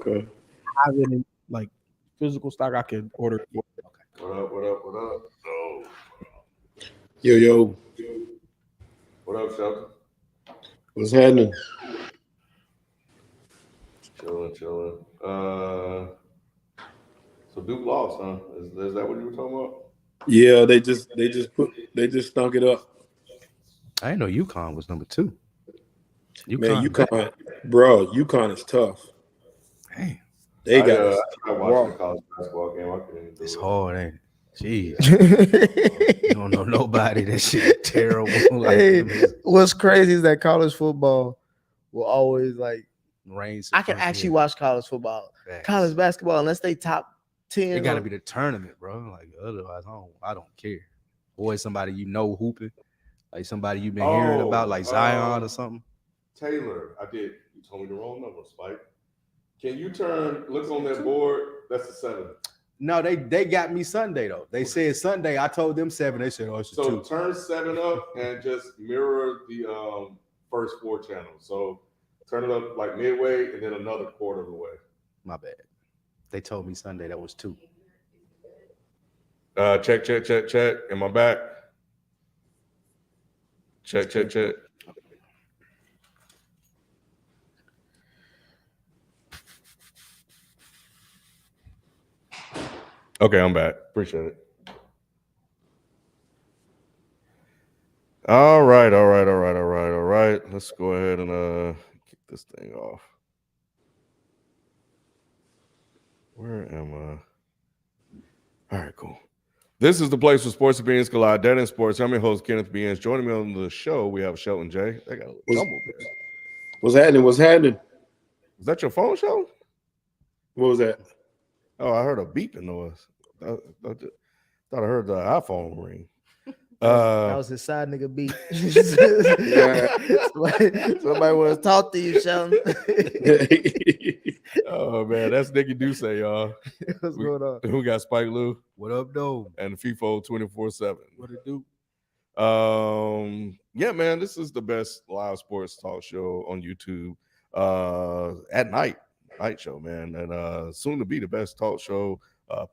Okay. have it in like physical stock. I can order it. What up? What up? What up? Oh, Yo, what up, Shelton? what's happening? Chilling. So Duke lost, huh? Is that what you were talking about? Yeah, they just stunk it up. I didn't know UConn was number 2. Man, UConn, UConn is tough. Dang, They I got tried watching a college basketball game. I couldn't even do it's it. hard, ain't it? Jeez, you don't know nobody. That shit terrible. Hey, what's crazy is that college football will always like. Reigns. I can actually watch college football, college basketball, unless they top 10. It got to be the tournament, bro. Like otherwise, I don't care. Or somebody you know hooping, like somebody you've been hearing about, like Zion or something. Taylor, I did. You told me the wrong number, Spike. Can you look on that board? That's the 7. No, they got me Sunday though. They said Sunday. I told them 7. They said, "Oh, it's so 2." Turn 7 up and just mirror the first 4 channels. So turn it up like midway and then another quarter of the way. My bad. They told me Sunday that was 2. Check. Am I back? Check. Okay, I'm back. Appreciate it. All right. Let's go ahead and kick this thing off. Where am I? All right, cool. This is the place where sports opinions collide. Dead in sports. I'm your host, Kenneth Beans. Joining me on the show, we have Shelton J. They got a little tumble there. What's happening? Is that your phone, Shelton? What was that? Oh, I heard a beeping noise. I thought I heard the iPhone ring. That was his side nigga beat. Somebody want to talk to you, Sheldon. Oh man, that's Nicky Duce, y'all. What's going on? We got Spike Lou. What up, though? And FIFO 24/7. What it do? Yeah, man, this is the best live sports talk show on YouTube. At night show, man, and soon to be the best talk show.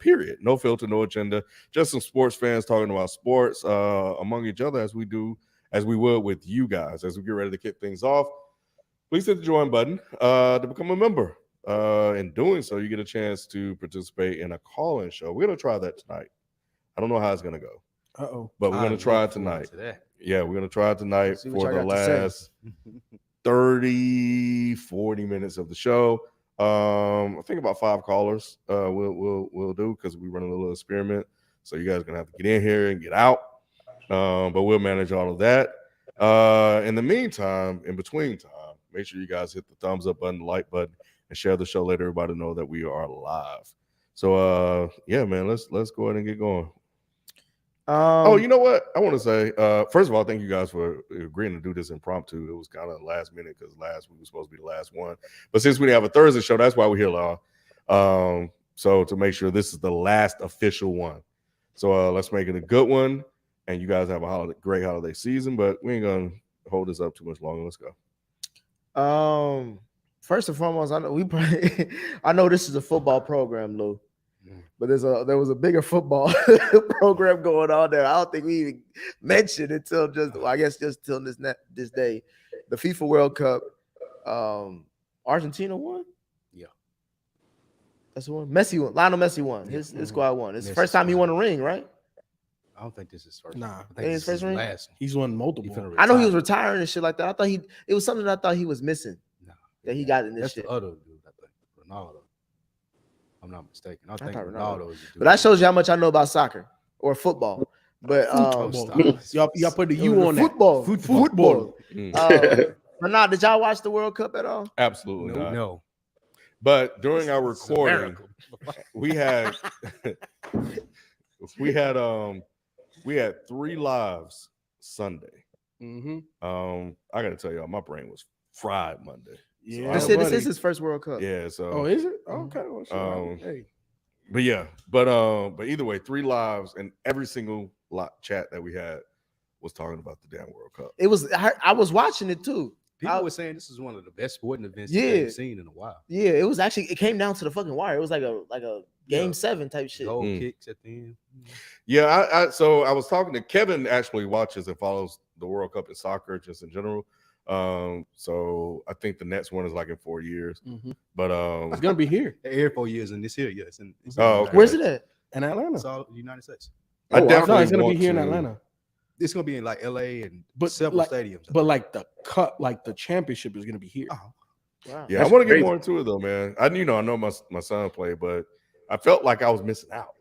Period. No filter, no agenda. Just some sports fans talking about sports among each other as we would with you guys. As we get ready to kick things off, please hit the join button to become a member. In doing so, you get a chance to participate in a call-in show. We're going to try that tonight. I don't know how it's going to go. But we're going to try it tonight. Yeah, we're going to try it tonight for the last 30, 40 minutes of the show. I think about 5 callers we'll do because we're running a little experiment. So you guys are gonna have to get in here and get out. But we'll manage all of that. In the meantime, in between time, make sure you guys hit the thumbs up button, the like button, and share the show. Let everybody know that we are live. So yeah, man, let's go ahead and get going. You know what? I want to say, first of all, thank you guys for agreeing to do this impromptu. It was kind of last minute because last week was supposed to be the last one. But since we didn't have a Thursday show, that's why we're here, y'all. So to make sure this is the last official one. So let's make it a good one. And you guys have a great holiday season, but we ain't going to hold this up too much longer. Let's go. First and foremost, I know this is a football program, Lou. But there was a bigger football program going on there. I don't think we even mentioned until just till this day. The FIFA World Cup. Argentina won? Yeah. That's the one. Messi won. Lionel Messi won. His squad won. It's the first time he won a ring, right? I don't think this is first. Nah. I think his first ring? last. He's won multiple. I know he was retiring and shit like that. I thought it was something that I thought he was missing. No. That he got in this That's shit. the other dude, I think. Ronaldo. I'm not mistaken. I think Ronaldo is the dude. But that shows you how much I know about soccer or football. But y'all put the U on that. Football. But now, did y'all watch the World Cup at all? Absolutely not. No. But during our recording, we had 3 lives Sunday. Mm-hmm. I gotta tell y'all, my brain was fried Monday. Yeah, so this is his first World Cup. Yeah. So. Oh, is it? Okay. Well, hey. But yeah, but either way, 3 lives, and every single chat that we had was talking about the damn World Cup. It was. I was watching it too. People were saying this is one of the best sporting events Yeah. they've seen in a while. Yeah, it came down to the fucking wire. It was like a game 7 type shit. Goal kicks at the end. Yeah, so I was talking to Kevin. Actually, watches and follows the World Cup in soccer just in general. So I think the next one is like in 4 years. But It's gonna be here Here 4 years and this year, yes. okay. Where's it at? in Atlanta. It's all United States. I No, definitely it's gonna be want here in to- Atlanta. It's gonna be in like LA and But several like- stadiums. But like the cut, like the championship is gonna be here. Oh, Wow. Yeah, That's I want to get crazy. more into it though, man. I know my son played, but I felt like I was missing out.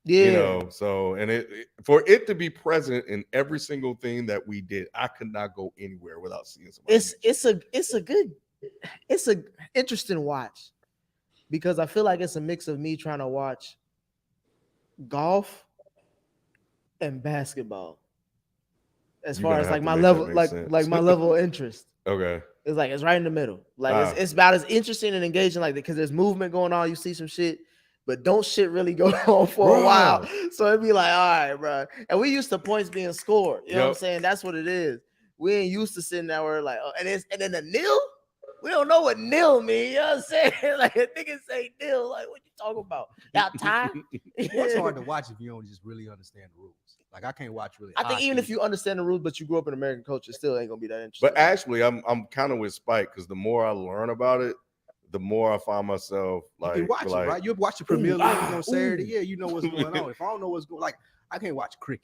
Yeah. You know, so and for it to be present in every single thing that we did, I could not go anywhere without seeing somebody. It's a interesting watch because I feel like it's a mix of me trying to watch golf and basketball. As You're far gonna as have like to my make that level, make like sense. my level of interest. Okay. It's right in the middle. Like it's about as interesting and engaging, like because there's movement going on. You see some shit, but don't shit really go on for a while. So it'd be like, all right, bro. And we used to points being scored. You know what I'm saying? That's what it is. We ain't used to sitting there where like, and then the nil. We don't know what nil mean. You know what I'm saying? Like a nigga say nil. Like what you talking about? Y'all time? it's hard to watch if you don't just really understand the rules. Like I can't watch really. I think even hockey. if you understand the rules, but you grew up in American culture, it still ain't gonna be that interesting. But actually, I'm kind of with Spike because the more I learn about it, the more I find myself you like, can watch like it, right? You watch the Premier League on Saturday. ooh. Yeah, you know what's going on. If I don't know what's going, like I can't watch cricket.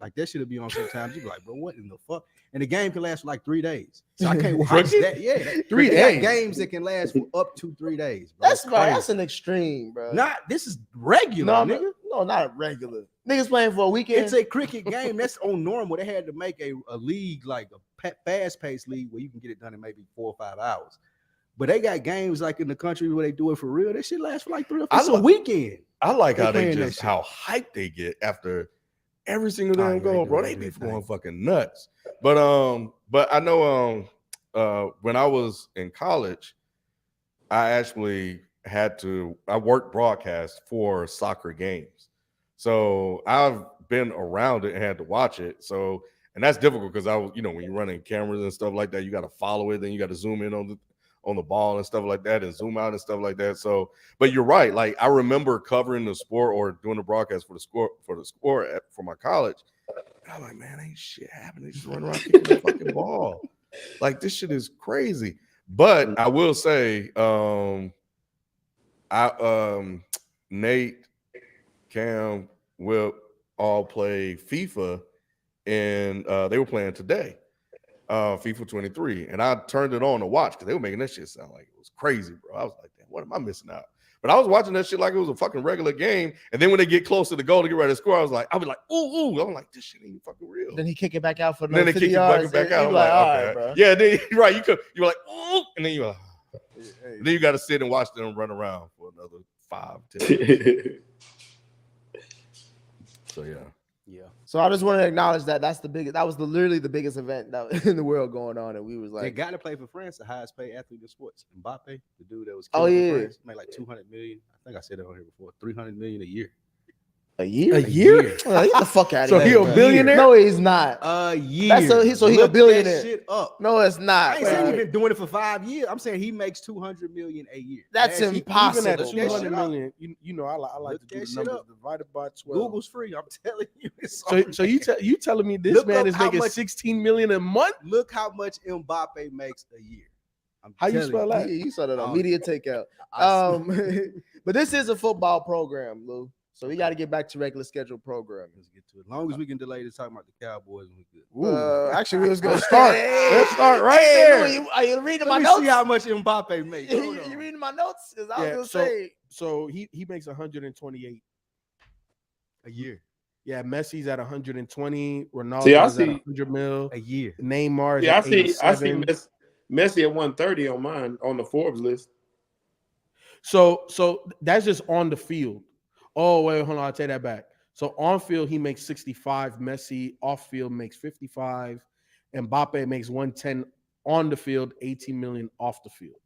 Like that should be on sometimes. You be like, bro, what in the fuck? And the game can last for like 3 days. So I can't watch Cricket? that. Yeah, 3 they got days. games that can last for up to 3 days. Bro. that's It's right. crazy. That's an extreme, bro. Not this is regular, no, nigga. no, not a regular. Niggas playing for a weekend. It's a cricket game. That's on normal. They had to make a league like a fast-paced league where you can get it done in maybe 4 or 5 hours. But they got games like in the country where they do it for real. That shit lasts for like 3 or 4. It's a weekend. I like They how they playing that just shit. how hyped they get after every single damn yeah, goal, they bro. do They that be thing. going fucking nuts. But I know when I was in college, I actually I worked broadcast for soccer games. So I've been around it and had to watch it. So and that's difficult because when you're running cameras and stuff like that, you got to follow it, then you got to zoom in on the ball and stuff like that and zoom out and stuff like that. So, but you're right. Like I remember covering the sport or doing the broadcast for the sport for my college. And I'm like, man, ain't shit happening. They just run around kicking the fucking ball. Like this shit is crazy. But I will say, Nate, Cam, Whip all play FIFA, and they were playing today. FIFA 23, and I turned it on to watch because they were making that shit sound like it was crazy, bro. I was like, damn, what am I missing out? But I was watching that shit like it was a fucking regular game, and then when they get close to the goal to get ready to score, I was like, ooh. I'm like, this shit ain't fucking real. Then he kick it back out for And then another they 50 kick it yards. back You out. I'm like, like, all okay. right, bro. Yeah, then right, you were like, ooh, and then you're like, then you got to sit and watch them run around for another 5-10 minutes. So yeah. Yeah. So I just want to acknowledge that that's the biggest. That was literally the biggest event that in the world going on, and we was They like, got to play for France, the highest paid athlete in sports. Mbappe, the dude that was Oh, killing yeah. for France, made like 200 million. I think I said that on here before. 300 million a year. a year. A year? Get the fuck out of So here. he a bro. billionaire? No, he's not. A year. That's so he a Look billionaire. That shit up. No, it's I not. ain't saying bro. he's been doing it for 5 years. I'm saying he makes 200 million a year. That's Last- he- impossible. Even at Look that 200 shit up. million, you know, I like Look to do that the shit numbers up. divided by 12. Google's free. I'm telling you. It's So you telling me this Look man up is how making much- 16 million a month? Look how much Mbappe makes a year. I'm How you telling spell that? You saw that on Oh. media takeout. I see. But this is a football program, Lou. So we got to get back to regular scheduled programming. Let's get to it. As long as we can delay this talking about the Cowboys, we good. Actually, we was gonna Let's start. Let's start right there. Lou, are you reading my Let me notes? see how much Mbappe makes. Hold you on. reading my notes? 'Cause I was Yeah, gonna so- say. So he makes 128. A year. Yeah, Messi's at 120. Ronaldo's See, I at see- 100 mil. A year. Neymar is Yeah, I at see 87. Messi at 130 on mine on the Forbes list. So that's just on the field. Oh, wait, hold on. I'll take that back. So on field, he makes 65. Messi off field makes 55. Mbappe makes 110 on the field, 18 million off the field.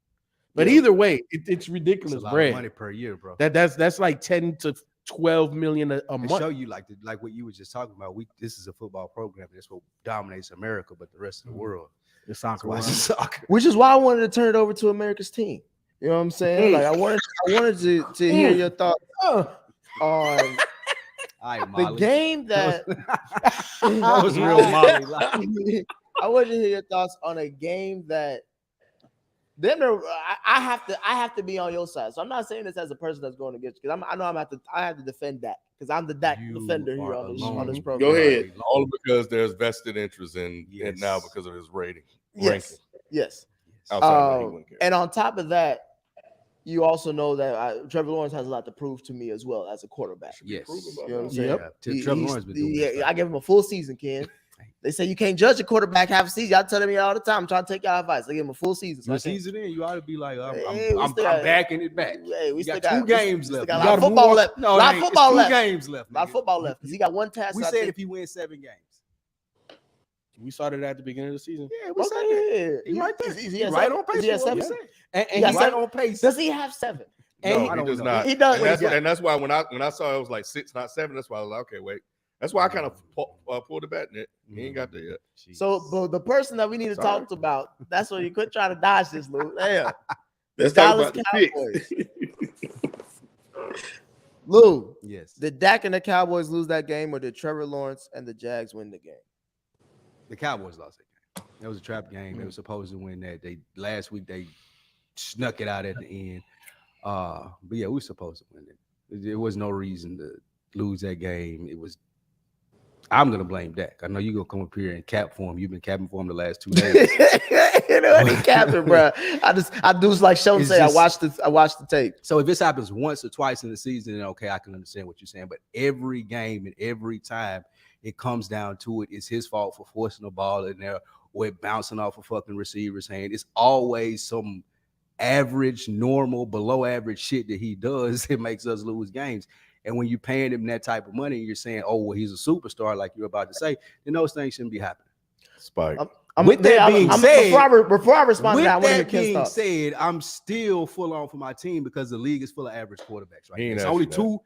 But Yeah. either way, it's It's ridiculous a lot bread. of money per year, bro. That's like 10 to 12 million a To month. show you like what you were just talking about. This is a football program. That's what dominates America, but the rest of the world. It's soccer. Watch Wow. soccer. Which is why I wanted to turn it over to America's team. You know what I'm saying? Like I wanted to hear your thoughts on All right, the Molly. game that That was real Molly. Like, I wanted to hear your thoughts on a game that I have to be on your side. So I'm not saying this as a person that's going against you because I have to defend Dak because I'm the Dak You defender here are on this alone. program. Go ahead. All because there's vested interest in Yes. it now because of his ranking. Yes. Outside of that, he wouldn't care. And on top of that, you also know that Trevor Lawrence has a lot to prove to me as well as a quarterback. yes. You know what I'm saying? Yep. Trevor Lawrence been doing this I give him a full season, Ken. They say you can't judge a quarterback half a season. I tell them all the time. I'm trying to take y'all advice. I give him a full season. So The I can't- season in, you ought to be like, Hey, we I'm still got- backing it back. Hey, we You still got two games we still left. got You a lot of gotta football move left. No, A lot of it's football two left. games left. A lot of nigga. football left because he got one task. We I said think- if he wins 7 games. We started at the beginning of the season. Yeah, we said that. Okay, He right there. Is He he at right seven? on pace. Is he at for what we seven? said. And He got He's he, right on pace. Does he have 7? and No, he- he I don't does know. not. He does. And He got- that's why when I saw it was like 6, not 7. That's why I was like, okay, wait. That's why I kind of pulled the bat in it. He ain't got there yet. So, but the person that we need to Sorry. talk about, that's why you quit trying to dodge this, Lou. Damn. Let's talk Dallas about the picks. Lou, Yes. did Dak and the Cowboys lose that game or did Trevor Lawrence and the Jags win the game? The Cowboys lost that game. That was a trap game. They were supposed to win that. Last week they snuck it out at the end. But yeah, we were supposed to win it. There was no reason to lose that game. I'm gonna blame Dak. I know you're gonna come up here and cap for him. You've been capping for him the last 2 days. You know, he capping, bro. I do like Sheldon It's say. just- I watched the tape. So if this happens once or twice in the season, then okay, I can understand what you're saying. But every game and every time it comes down to it, it's his fault for forcing the ball in there or it bouncing off a fucking receiver's hand. It's always some average, normal, below average shit that he does that makes us lose games. And when you're paying him that type of money and you're saying, oh, well, he's a superstar, like you're about to say, then those things shouldn't be happening. Spike. With that being said, before I respond to With that, I want to hear that Ken's being thoughts. said, I'm still full on for my team because the league is full of average quarterbacks right He now. ain't It's asked only you that. 2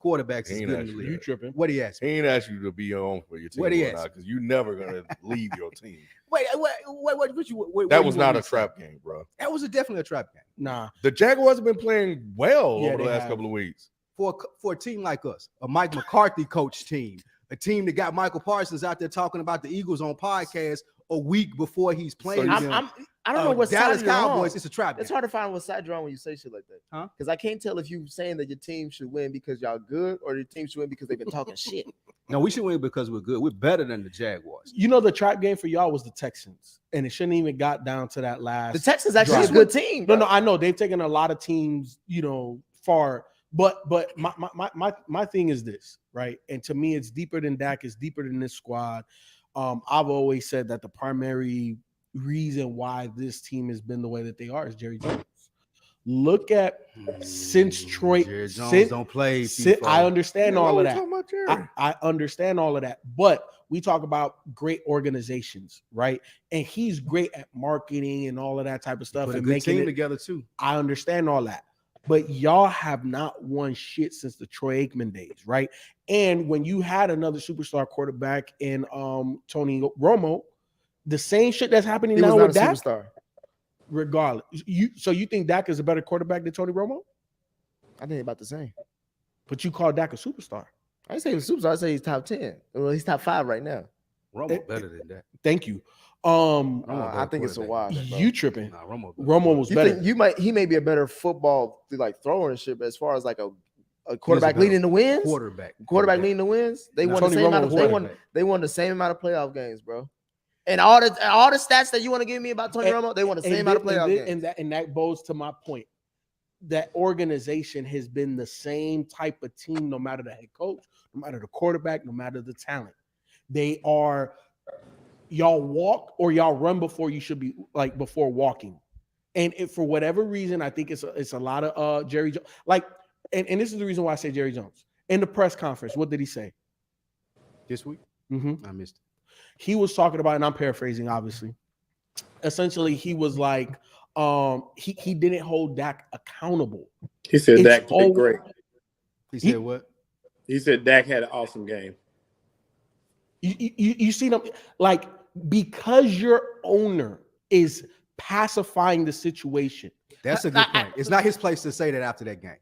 quarterbacks He is ain't good in asked the you league. that. you tripping. What he asked He me? ain't asked you to be on for your team What he asked? because you're never gonna leave your team. What That you was want not me a to say? trap game, bro. That was definitely a trap game Nah. The Jaguars have been playing well Yeah, over the they last have. couple of weeks. for a team like us, a Mike McCarthy coach team, a team that got Michael Parsons out there talking about the Eagles on podcast a week before he's playing them. I don't know what Dallas side you're on. Cowboys. It's a trap game. It's hard to find what side you're on when you say shit like that. Huh? Because I can't tell if you saying that your team should win because y'all good or your team should win because they've been talking shit. No, we should win because we're good. We're better than the Jaguars. You know the trap game for y'all was the Texans, and it shouldn't even got down to that last. The Texans actually Drive. a good team. No, bro. no, I know they've taken a lot of teams, far. But my thing is this, right? And to me, it's deeper than Dak. It's deeper than this squad. I've always said that the primary reason why this team has been the way that they are is Jerry Jones. Look at since Troy. Jerry Jones since- don't play. I understand all of that. Talking about Jerry. I understand all of that, but we talk about great organizations, right? And he's great at marketing and all of that type of stuff Put a and good making team it. together too. I understand all that, but y'all have not won shit since the Troy Aikman days, right? And when you had another superstar quarterback in Tony Romo, the same shit that's happening He was now not with a Dak, superstar. regardless. So you think Dak is a better quarterback than Tony Romo? I think about the same. But you call Dak a superstar. I didn't say he was a superstar. I say he's top 10. Well, he's top 5 right now. Romo better than that. Thank you. Romo I better think it's a quarterback. wash. bro. You tripping? Nah, Romo. better. Romo was You better. think he may be a better football like thrower and shit, but as far as like a quarterback better leading the wins, quarterback. quarterback leading the wins, they Nah, won the Tony same amount Romo of was better. they won the same amount of playoff games, bro. And all the stats that you want to give me about Tony And- Romo, they won the same amount of playoff games. And that bodes to my point. That organization has been the same type of team, no matter the head coach, no matter the quarterback, no matter the talent. They are y'all walk or y'all run before you should be like before walking. And if for whatever reason, I think it's a lot of Jerry Jones. Like, and this is the reason why I say Jerry Jones. In the press conference, what did he say? This week, Mm-hmm. I missed it. He was talking about, and I'm paraphrasing, obviously. Essentially, he was like, he didn't hold Dak accountable. He said It's Dak played all- great. He said what? He said Dak had an awesome game. You see them like because your owner is pacifying the situation. That's a good point. It's not his place to say that after that game.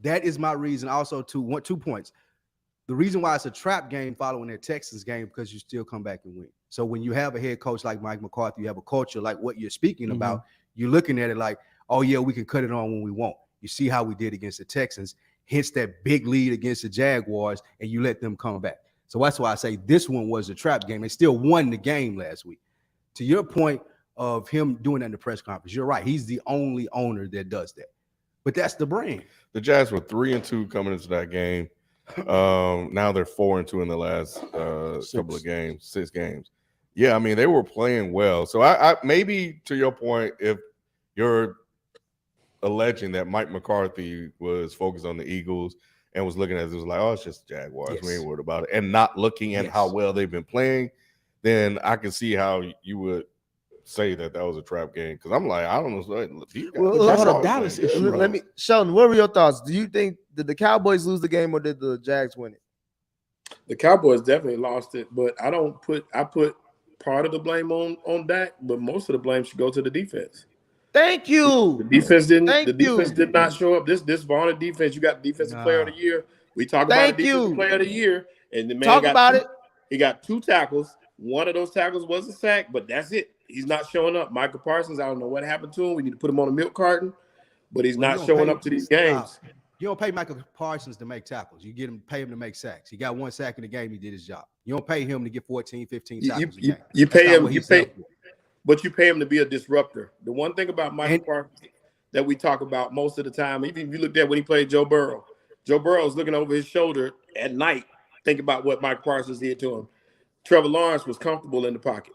That is my reason. Also, 2 points. The reason why it's a trap game following that Texans game because you still come back and win. So when you have a head coach like Mike McCarthy, you have a culture like what you're speaking about. You're looking at it like, oh yeah, we can cut it on when we want. You see how we did against the Texans, hence that big lead against the Jaguars, and you let them come back. So that's why I say this one was a trap game. They still won the game last week. To your point of him doing that in the press conference, you're right. He's the only owner that does that. But that's the brand. The Jags were 3-2 coming into that game. Now they're 4-2 in the last couple of games, 6 games. Yeah, I mean they were playing well. So I maybe to your point, if you're alleging that Mike McCarthy was focused on the Eagles and was looking at it was like, oh, it's just the Jaguars. Yes. We ain't worried about it, and not looking at how well they've been playing, then I can see how you would say that was a trap game because I'm like, I don't know. That's a Dallas issue. Let me, Sheldon, what were your thoughts? Do you think did the Cowboys lose the game or did the Jags win it? The Cowboys definitely lost it, but I put part of the blame on Dak, but most of the blame should go to the defense. Thank you. The defense didn't. Thank the defense you. did not show up. This vaunted defense. You got defensive player of the year. We talk about Thank the defensive you. player of the year, and the man Talk got about two, it. He got 2 tackles. One of those tackles was a sack, but that's it. He's not showing up. Michael Parsons, I don't know what happened to him. We need to put him on a milk carton, but he's not showing up to these games. You don't pay Michael Parsons to make tackles. You pay him to make sacks. He got 1 sack in the game. He did his job. You don't pay him to get 14, 15 tackles a game. You pay That's not him. what You he's pay, there for. but you pay him to be a disruptor. The one thing about Michael Parsons that we talk about most of the time, even if you looked at when he played Joe Burrow was looking over his shoulder at night, thinking about what Mike Parsons did to him. Trevor Lawrence was comfortable in the pocket.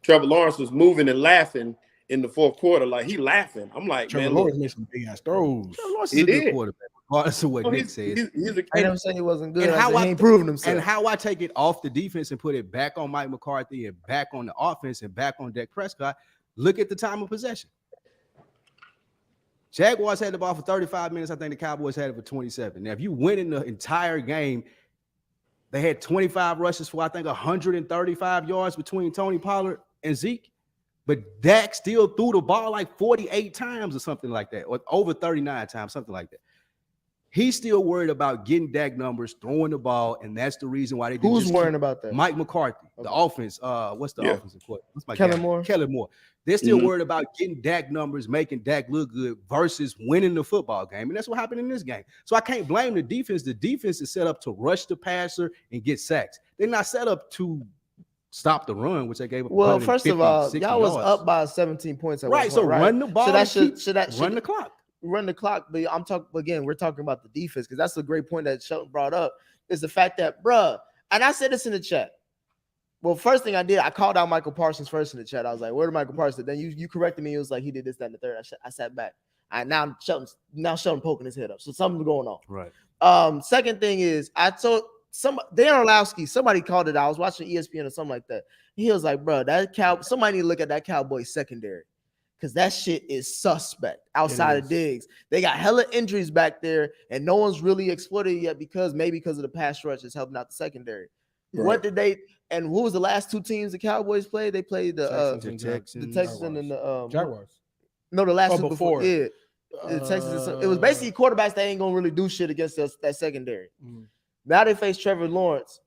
Trevor Lawrence was moving and laughing in the fourth quarter, like he laughing. I'm like, Trevor man, Lawrence made some big ass throws. Trevor Lawrence is a good quarterback, regardless of what Nick says. I never said he wasn't good. And how he ain't proven himself. And how I take it off the defense and put it back on Mike McCarthy and back on the offense and back on Dak Prescott. Look at the time of possession. Jaguars had the ball for 35 minutes. I think the Cowboys had it for 27. Now, if you win in the entire game, they had 25 rushes for, I think, 135 yards between Tony Pollard and Zeke. But Dak still threw the ball like 48 times or something like that, or over 39 times, something like that. He's still worried about getting Dak numbers, throwing the ball, and that's the reason why they did. Who's worrying about that? Mike McCarthy, the offense. What's the offensive court? What's my Kellen guy? Moore. Kellen Moore. They're still worried about getting Dak numbers, making Dak look good versus winning the football game, and that's what happened in this game. So I can't blame the defense. The defense is set up to rush the passer and get sacks. They're not set up to stop the run, which they gave up. Well, first of all, 60 y'all was yards. up by 17 points at Right, one so point, right? run the ball. So that and should run the clock. Run the clock. But I'm talking again. We're talking about the defense because that's a great point that Shelton brought up. Is the fact that, bruh, and I said this in the chat. Well, first thing I did, I called out Michael Parsons first in the chat. I was like, "Where did Michael Parsons?" Then you corrected me. It was like he did this, that, and the third. I sat back. Now Shelton poking his head up. So something's going on. Right. Second thing is I told Dan Orlowski, somebody called it out. I was watching ESPN or something like that. He was like, bro, somebody need to look at that Cowboys secondary. Because that shit is suspect outside of Diggs. They got hella injuries back there, and no one's really exploited it yet because of the pass rush is helping out the secondary. Right. What did they and who was the last 2 teams the Cowboys played? They played the Texans and the Jaguars. No, the last 2 before. Yeah. The Texans. It was basically quarterbacks that ain't gonna really do shit against that secondary. Mm. Now they face Trevor Lawrence.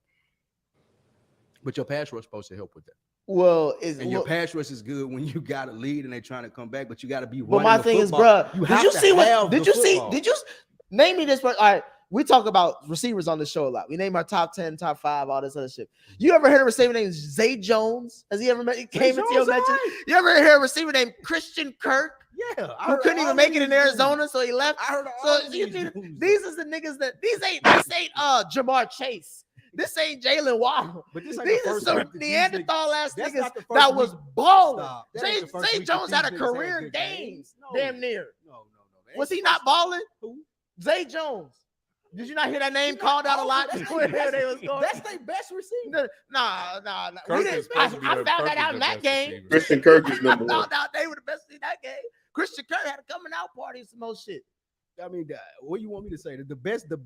But your pass rush supposed to help with that. Well, your pass rush is good when you got a lead and they're trying to come back, but you got to be running. But my thing is, bro, did you name me this? All right, we talk about receivers on the show a lot. We name our top 10, top 5, all this other shit. You ever heard a receiver named Zay Jones? Has he ever came into your mention? You ever heard a receiver named Christian Kirk? Yeah, who couldn't even make it in Arizona, so he left. These is the niggas that this ain't Jamar Chase. This ain't Jalen Waddle. But these are some Neanderthal ass niggas that was balling. Zay Jones had a career in games, damn near. No. Was he not balling? Who? Zay Jones. Did you not hear that name called out a lot? That's their best receiver. Nah. I found that out in that game. Christian Kirk is number 1. I found out they were the best in that game. Christian Kirk had a coming out party and some more shit. I mean, what do you want me to say?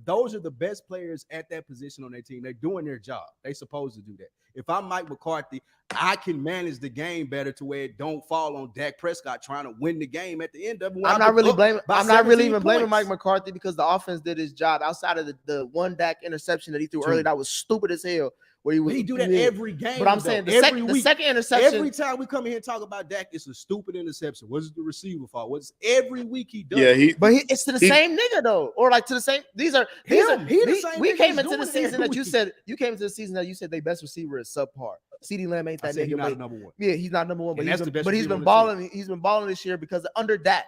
Those are the best players at that position on their team. They're doing their job. They supposed to do that. If I'm Mike McCarthy, I can manage the game better to where it don't fall on Dak Prescott trying to win the game at the end of it. I'm not really even blaming Mike McCarthy because the offense did his job outside of the one Dak interception that he threw early. That was stupid as hell. Where he do that every game. But I'm saying the second interception. Every time we come in here and talk about Dak, it's a stupid interception. What's the receiver fault? What's every week he does? Yeah, it's to the same nigga though, or like to the same. We came into the season that you came into the season that you said their best receiver is subpar. CeeDee Lamb ain't that nigga. He's not number one. Yeah, he's not number one, but he's been balling. He's been balling this year because under Dak.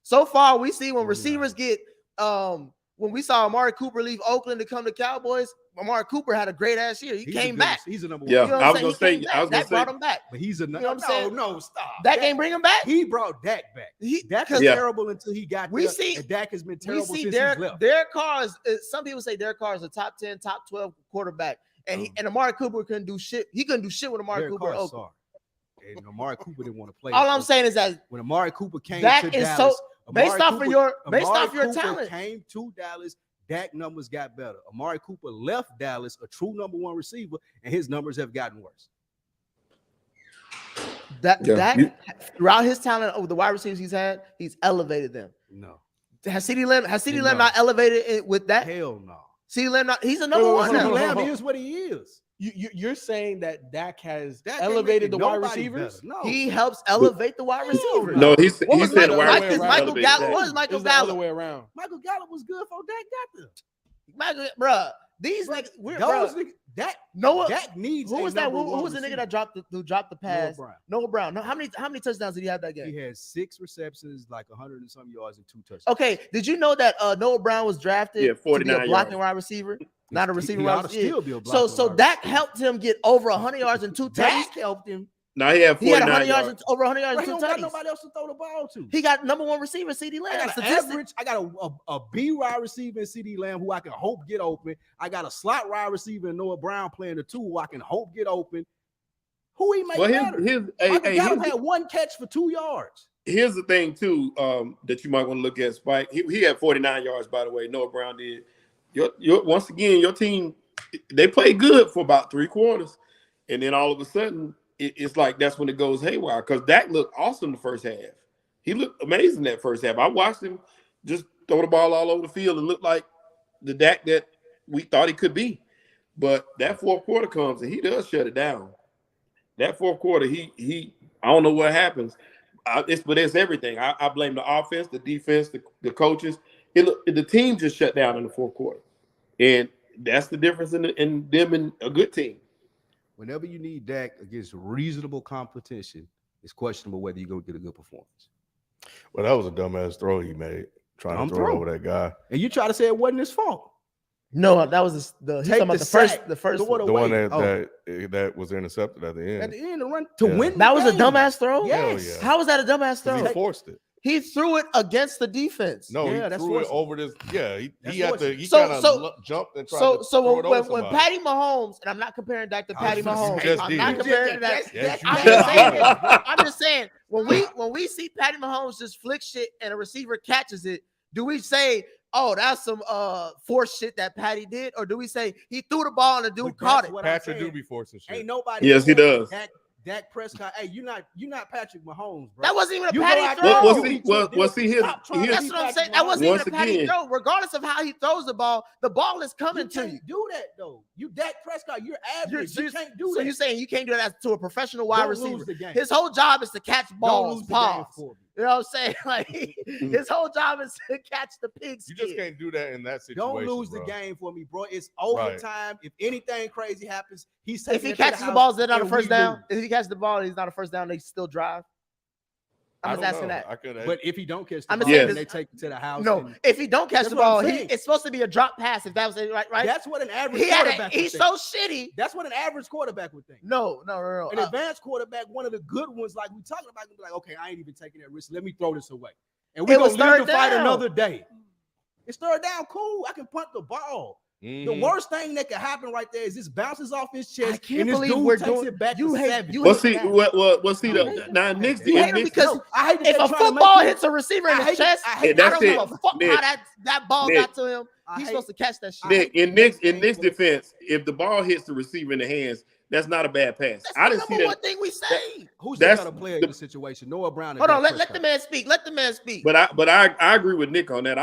So far, we see when receivers get when we saw Amari Cooper leave Oakland to come to Cowboys, Amari Cooper had a great ass year. He came back. He's a number one. Yeah, you know I was gonna say. That brought him back. But he's a you know what I'm saying? No, stop. Dak ain't bring him back. He brought Dak back. Dak was terrible until he got there. And Dak has been terrible since he's left. Derrick Carr is. Some people say Derrick Carr is a top 10, top 12 quarterback, and Amari Cooper couldn't do shit. He couldn't do shit with Amari Cooper. And Amari Cooper didn't want to play. All I'm saying is that when Amari Cooper came Dak to is Dallas, based off your talent. Came to Dallas. Dak numbers got better. Amari Cooper left Dallas, a true number one receiver, and his numbers have gotten worse. Dak, throughout his talent over the wide receivers he's elevated them. No. Has CeeDee Lamb not elevated it with that? Hell no. CeeDee Lamb he's a number one now. Lamb is what he is. You're saying that Dak has elevated the wide receivers? No. He helps elevate the wide receivers. No, he said the wide receivers. Michael Gallup was Michael the other Gallup. way around. Michael Gallup was good before Dak got there. These niggas, Dak needs. Who was that? Who was the nigga that dropped the pass? Noah Brown. No, how many touchdowns did he have that game? He had 6 receptions, like 100 and some yards, and 2 touchdowns. Okay, did you know that Noah Brown was drafted 49 to be a blocking wide receiver? Not a receiver wide receiver. So Dak helped him get over 100 yards and 2 touchdowns. Dak helped him. No, he had 49 yards. Over 100 yards and 2 touchdowns. touchdowns. He don't got nobody else to throw the ball to. He got number one receiver, CeeDee Lamb. I got a B wide receiver in CeeDee Lamb who I can hope get open. I got a slot wide receiver in Noah Brown playing the 2 who I can hope get open. Who he make better? Michael Gallup had 1 catch for 2 yards. Here's the thing too that you might want to look at. Spike. He had 49 yards, by the way. Noah Brown did. Once again, your team, they played good for about 3 quarters, and then all of a sudden it's like that's when it goes haywire. Because Dak looked awesome the first half. He looked amazing that first half. I watched him just throw the ball all over the field and look like the Dak that we thought he could be. But that fourth quarter comes and he does shut it down. That fourth quarter, he I don't know what happens. It's everything. I blame the offense, the defense, the coaches. The team just shut down in the fourth quarter, and that's the difference in them and a good team. Whenever you need Dak against reasonable competition, it's questionable whether you're gonna get a good performance. Well, that was a dumbass throw he made, trying to throw over that guy. And you try to say it wasn't his fault. No, that was the first one that was intercepted at the end. At the end, to run to win. That was a dumbass throw. Yes. How was that a dumbass throw? He forced it. He threw it against the defense. No, he threw it over this. Yeah, he kind of jumped and tried to throw it over when Patty Mahomes, and I'm not comparing Dak to Patty Mahomes. I'm not comparing that. I'm just saying when we see Patty Mahomes just flick shit and a receiver catches it, do we say, oh, that's some forced shit that Patty did, or do we say he threw the ball and the dude caught it? Patrick do be forcing shit. Ain't nobody. Yes, he does. Dak Prescott. Hey, you're not Patrick Mahomes, bro. That wasn't even a Patty throw. That's what I'm saying. That wasn't even a Patty throw. Regardless of how he throws the ball is coming to you. Do that though. You Dak Prescott. You're average. You can't do that. So you're saying you can't do that to a professional wide receiver? His whole job is to catch balls. You know what I'm saying? Like his whole job is to catch the pigs. You just can't do that in that situation. Don't lose the game for me, bro. It's overtime. If anything crazy happens, he's taking. If he catches the ball, is it not a first down? If he catches the ball, he's not a first down. They still drive. I'm just asking that. But if he don't catch the ball, then they take it to the house. No, if he don't catch the ball, it's supposed to be a drop pass. If that was right. That's what an average quarterback. He's so shitty. That's what an average quarterback would think. No. An advanced quarterback, one of the good ones, like we talking about, can be like, okay, I ain't even taking that risk. Let me throw this away, and we're gonna live to fight another day. It's third down, cool. I can punt the ball. The worst thing that could happen right there is this bounces off his chest. I can't and this believe dude we're takes doing it back you to hate 7. you Well, hate see, that. well, see, I hate now Nick's You hate him Nick's- because I hate that if they're a trying to football make hits a receiver in I the hate it. chest, I I hate that's don't it. give a fuck Nick. how that ball Nick. got to him. I He's hate- supposed to catch that shit. Nick, in this Nick's game, defense, if the ball hits the receiver in the hands, that's not a bad pass. That's I the didn't see number one that, thing we say. Who's the That's better player the- in this situation? Noah Brown. And Hold on, Dak let the Prescott? man speak. Let the man speak. but I agree with Nick on that.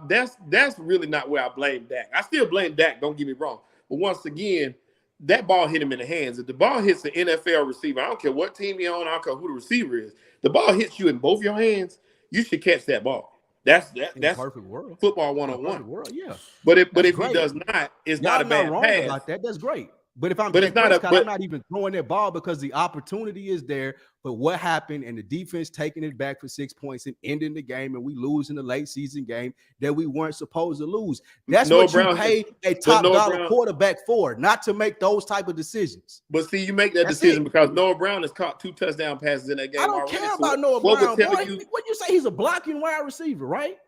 That's really not where I blame Dak. I still blame Dak. Don't get me wrong, but once again, that ball hit him in the hands. If the ball hits the NFL receiver, I don't care what team you're on, I don't care who the receiver is. The ball hits you in both your hands, you should catch that ball. That's In that's a perfect world. football In a perfect 101. world, yeah. But if That's he great. does not, it's Y'all not a bad wrong pass. about that. That's great. But if I'm But Dak it's not a- Prescott, but- I'm not even throwing that ball because the opportunity is there. But what happened and the defense taking it back for 6 points and ending the game, and we lose in the late season game that we weren't supposed to lose. That's Noah what you Brown- pay a top Noah dollar Brown- quarterback for, not to make those type of decisions. But see, you make that That's decision it. because Noah Brown has caught 2 touchdown passes in that game I don't already. care So about Noah what Brown. would tell Boy, you? what you say? He's a blocking wide receiver, right?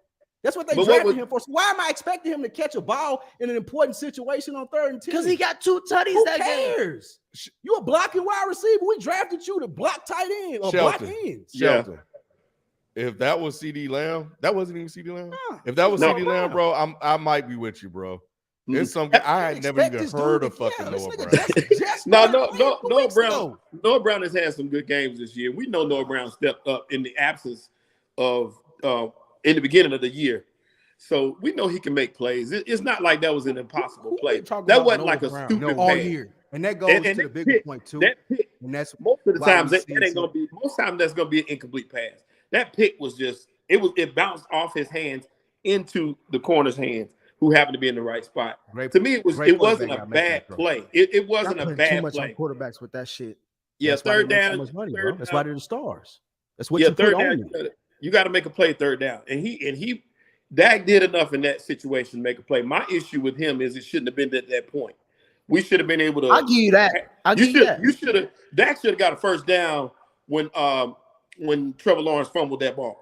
That's what they But what drafted would- him for. So why am I expecting him to catch a ball in an important situation on 3rd and 10? Because he got 2 tutties Who that game. cares? You a blocking wide receiver. We drafted you to block tight end or block Shelton. ends. Yeah. Shelton. If that was CD Lamb, that wasn't even CD Lamb. Nah, If that was No. CD Lamb, bro, I might be with you, bro. Mm. It's some I had never expect even this heard dude of to- fucking this Noah nigga Brown. just No, started playing Noah 2 weeks Brown. ago. Noah Brown has had some good games this year. We know Noah Brown stepped up in the absence of in the beginning of the year. So we know he can make plays. It's not like that was an impossible Who play. we talking That about wasn't Noah like a Brown? stupid No, all pass. year. And that goes And to the that bigger pick- point, too. That pick, And that's most of the why times we that see ain't gonna be. Most times that's gonna be an incomplete pass. That pick was just it bounced off his hands into the corner's hands, who happened to be in the right spot. great. To me, it Great wasn't quarterback a got making bad that throw. play. It Y'all wasn't a putting too bad much on play. quarterbacks with that shit. Yeah, That's why third they make so down. much money, bro. third That's down. why they're the stars. That's what Yeah, you put third on down. them. You got to make a play third down, and he Dak did enough in that situation to make a play. My issue with him is it shouldn't have been at that point. We should have been able to. I'll give you that. I'll give you that. You should have. Dak should have got a first down when Trevor Lawrence fumbled that ball.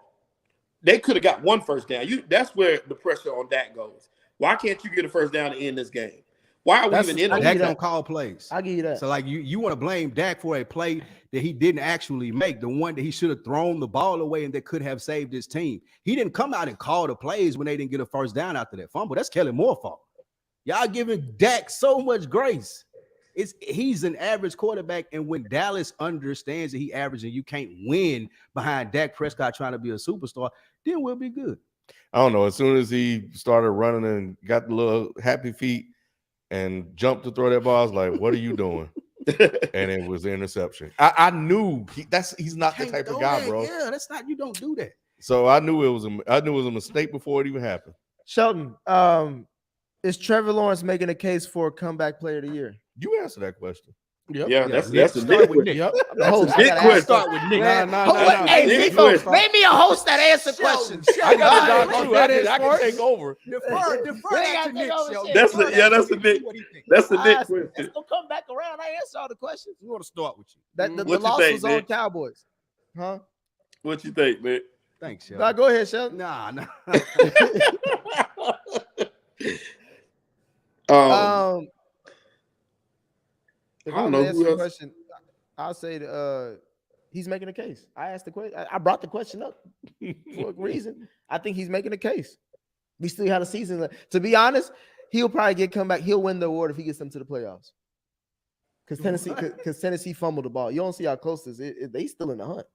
They could have got one first down. That's where the pressure on Dak goes. Why can't you get a first down to end this game? Why are we That's- even in I it? give Dak you that. don't call plays. I'll give you that. So like you want to blame Dak for a play that he didn't actually make, the one that he should have thrown the ball away and that could have saved his team. He didn't come out and call the plays when they didn't get a first down after that fumble. That's Kellen Moore's fault. Y'all giving Dak so much grace. He's an average quarterback, and when Dallas understands that he average and you can't win behind Dak Prescott trying to be a superstar, then we'll be good. I don't know. As soon as he started running and got the little happy feet and jumped to throw that ball, I was like, "What are you doing?" And it was the interception. I knew he's not the Can't type of throw guy, that. bro. Yeah, that's not. You don't do that. So I knew it was a mistake before it even happened. Shelton, is Trevor Lawrence making a case for comeback player of the year? You answer that question. Yep. Yeah, that's Nick, a start big with question. Nick. Yep. The host. big I gotta question. ask- Start with Nick. Nah, nah, Hey, nah. hey, Nick Nico, question. name me a host that answer questions. I got Nah, the dog too. I can take over. Defer They that got to Nick. take over Sheldon. shit. That's Defer the- yeah, that that's to the Nick. Nick. What do you think? That's the Nick Let's question. go come back around. I answer all the questions. We want to start with you. That the What you loss think, was on Nick? Cowboys. Huh? What you think, man? Thanks, Nah, Sheldon. go ahead, Shelton. Nah. Um, If I don't I'm know to who answer the else. question, I'll say he's making a case. I asked the question. I brought the question up for a reason. I think he's making a case. We still had a season left. To be honest, he'll probably get come back. He'll win the award if he gets them to the playoffs. Because Tennessee fumbled the ball. You don't see how close this is. They still in the hunt.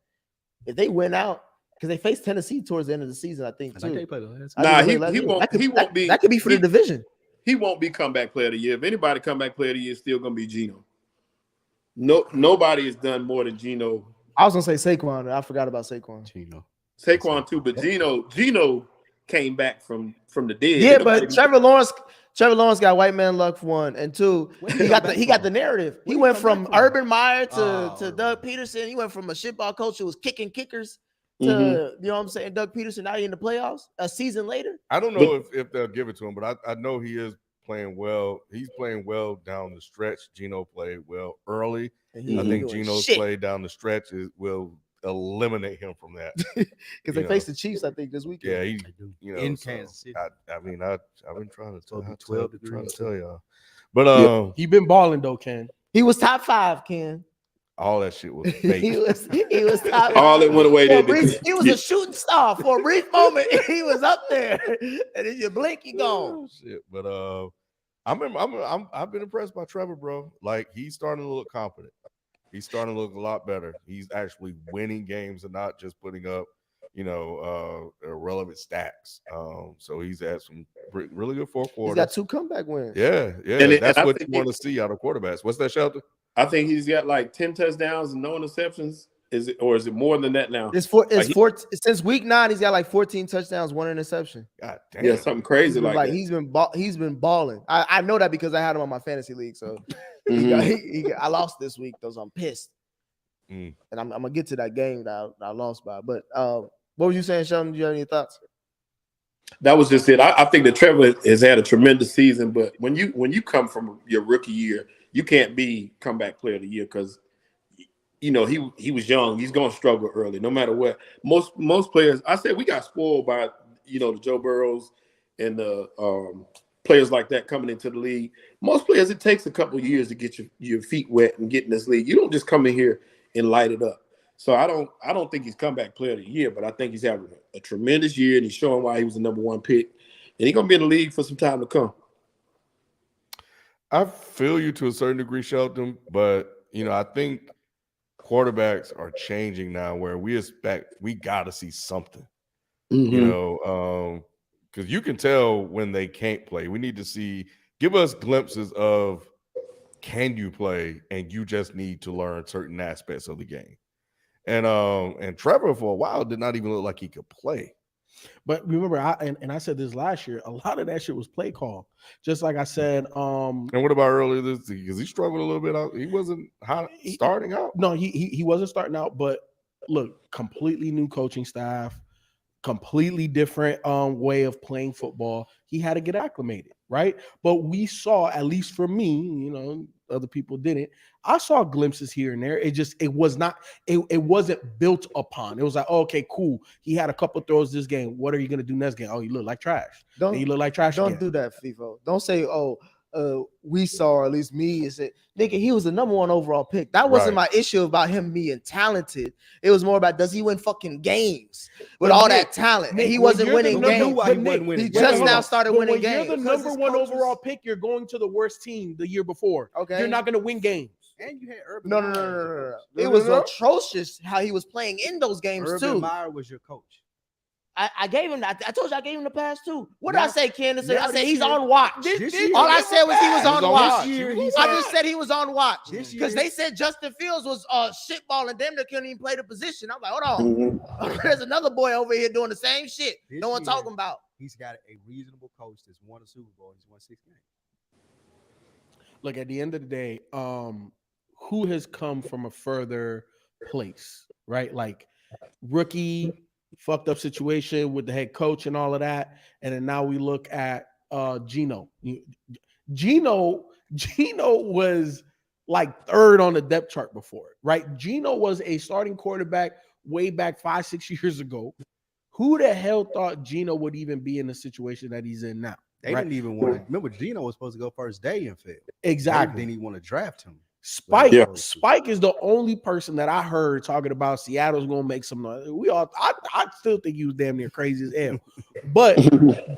If they win out, because they face Tennessee towards the end of the season, I think too. Nah, he won't. He won't be. That could be for the division. He won't be comeback player of the year. If anybody comeback player of the year, it's still gonna be Geno. Nobody has done more than Geno. I was gonna say Saquon. I forgot about Saquon. Saquon too, but Geno came back from the dead. Yeah, but Trevor Lawrence got white man luck for one, and two, he got the narrative. He went from Urban Meyer to Doug Peterson. He went from a shitball coach who was kicking kickers to you know what I'm saying, Doug Peterson. Now he in the playoffs a season later. I don't know if they'll give it to him, but I know he is playing well. He's playing well down the stretch. Geno played well early. I think Geno's play down the stretch will eliminate him from that. Because they face the Chiefs, I think, this weekend. Yeah, in Kansas City. I mean, I've been trying to So it'll be 12 12 trying to degrees. tell y'all, but He been balling though, Ken. He was top 5, Ken. all that shit was fake. he was top 5. All it went away. He was a shooting star for a brief moment. He was up there, and then you blink, he gone. Shit, but I've been impressed by Trevor, bro. Like he's starting to look confident. He's starting to look a lot better. He's actually winning games and not just putting up, irrelevant stacks. So he's had some really good fourth quarters. He's got 2 comeback wins. Yeah. That's what you want to see out of quarterbacks. What's that, Shelton? I think he's got like 10 touchdowns and no interceptions. Is it more than that now? Since week 9, he's got like 14 touchdowns, 1 interception. God damn. Yeah, something crazy like that. He's been balling. I know that because I had him on my fantasy league. So I lost this week, though, so I'm pissed. And I'm gonna get to that game that I lost by. But what were you saying, Sheldon? Do you have any thoughts? That was just it. I think that Trevor has had a tremendous season, but when you come from your rookie year, you can't be comeback player of the year because he was young. He's gonna struggle early, no matter what. Most players, I said, we got spoiled by the Joe Burrows and the players like that coming into the league. Most players, it takes a couple of years to get your feet wet and get in this league. You don't just come in here and light it up. So I don't think he's comeback player of the year, but I think he's having a tremendous year, and he's showing why he was the number 1 pick, and he's gonna be in the league for some time to come. I feel you to a certain degree, Shelton, but I think quarterbacks are changing now where we got to see something, because you can tell when they can't play. We need to give us glimpses of, can you play, and you just need to learn certain aspects of the game. And Trevor for a while did not even look like he could play. But remember, I said this last year, a lot of that shit was play call. Just like I said. And what about earlier this year? Because he struggled a little bit out. He wasn't starting out. No, he wasn't starting out. But look, completely new coaching staff, completely different way of playing football. He had to get acclimated, right? But we saw, at least for me, other people didn't. I saw glimpses here and there. It wasn't built upon. It was like, oh, okay, cool. He had a couple throws this game. What are you gonna do next game? Oh, you look like trash. You look like trash. Don't do that, FIFO. Don't say, we saw, or at least me, and said, nigga, he was the number 1 overall pick. That wasn't my issue about him being talented. It was more about, does he win fucking games with all that talent? Nick, he wasn't winning games. He just now started winning games. You're the number 1 overall pick. You're going to the worst team the year before. Okay, you're not going to win games. And you had Urban. No. It was atrocious how he was playing in those games too. Urban Meyer was your coach. I gave him that. I told you I gave him the pass too. What did I say, Candace? I said he's on watch. All I said was he was on watch. I just said he was on watch because they said Justin Fields was shitballing them that couldn't even play the position. I'm like, hold on. There's another boy over here doing the same shit. No one talking about. He's got a reasonable coach that's won a Super Bowl. He's won 6 games. Look, at the end of the day, who has come from a further place, right? Like rookie, fucked up situation with the head coach and all of that. And then now we look at Geno. Geno was like 3rd on the depth chart before, right? Geno was a starting quarterback way back 5-6 years ago. Who the hell thought Geno would even be in the situation that he's in now? They didn't even want to. Remember, Geno was supposed to go first day and failed. Exactly. They didn't even want to draft him. Spike is the only person that I heard talking about Seattle's going to make some noise. I still think he was damn near crazy as hell. But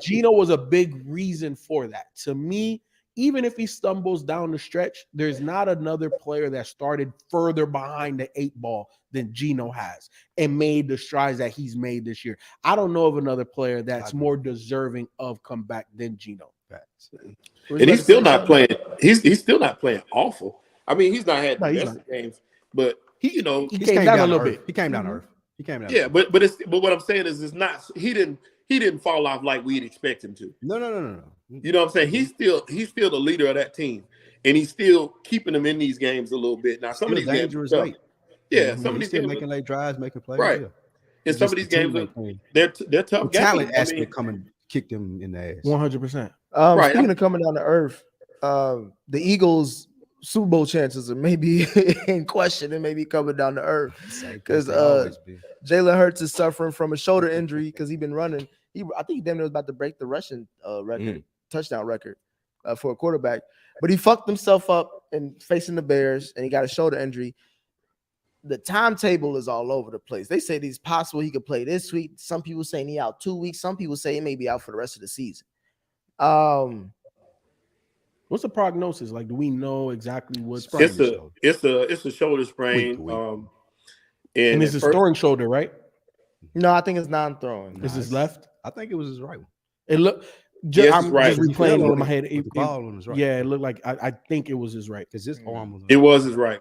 Geno was a big reason for that. To me, even if he stumbles down the stretch, there's not another player that started further behind the 8 ball than Geno has and made the strides that he's made this year. I don't know of another player that's more deserving of comeback than Geno. And he's still not playing. He's still not playing awful. I mean, he's not had the best games, but he came down a little bit. He came down to earth. Yeah, but what I'm saying is, it's not. He didn't fall off like we'd expect him to. No. You know what I'm saying? He's still the leader of that team, and he's still keeping them in these games a little bit. Now some of these dangerous games, late. Yeah, some of these still games making late drives, making plays. Right. Yeah. And some of these games, they're tough. The talent aspect coming kicked them in the ass. 100%. Speaking of coming down to earth, the Eagles Super Bowl chances are maybe in question and maybe coming down to earth because Jalen Hurts is suffering from a shoulder injury because he's been running. I think he damn near was about to break the rushing record, touchdown record for a quarterback, but he fucked himself up and facing the Bears, and he got a shoulder injury. The timetable is all over the place. They say it's possible he could play this week. Some people saying he out 2 weeks. Some people say he may be out for the rest of the season. What's the prognosis? Like, do we know exactly what's it's a shoulder sprain. And it's his throwing shoulder, right? No, I think it's non-throwing. Is his left? I think it was his right one. It looked. I'm right. just replaying it in my head. The ball on his right. Yeah, it looked like I think it was his right because his arm was. It was his right.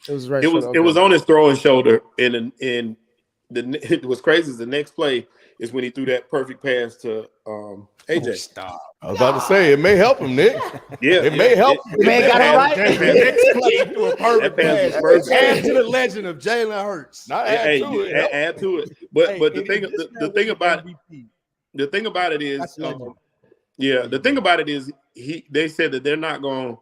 It was right. It was on his throwing shoulder, and it was crazy. Is the next play is when he threw that perfect pass to AJ. Oh, stop. I was about to say it may help him, Nick. Yeah, it may help. Man got it right. Next play threw a perfect pass. pass. Add to the legend of Jalen Hurts. Not add to it. Add to it. But the thing about it is, the thing about it is they said that they're not going to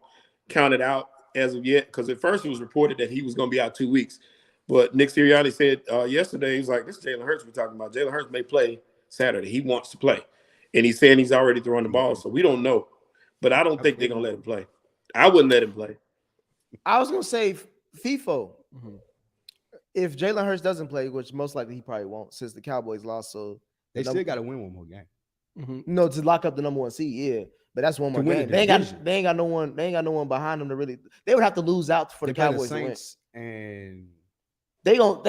count it out as of yet, because at first it was reported that he was going to be out 2 weeks. But Nick Sirianni said yesterday, he's like, this is Jalen Hurts we're talking about. Jalen Hurts may play Saturday. He wants to play. And he's saying he's already throwing the ball, so we don't know. But I don't think they're going to let him play. I wouldn't let him play. I was going to say FIFO. If Jalen Hurts doesn't play, which most likely he probably won't since the Cowboys lost. So they still got to win one more game. No, to lock up the number 1 seed, yeah. But that's one more game. They ain't got no one behind them to really. They would have to lose out for the Cowboys to win. And they got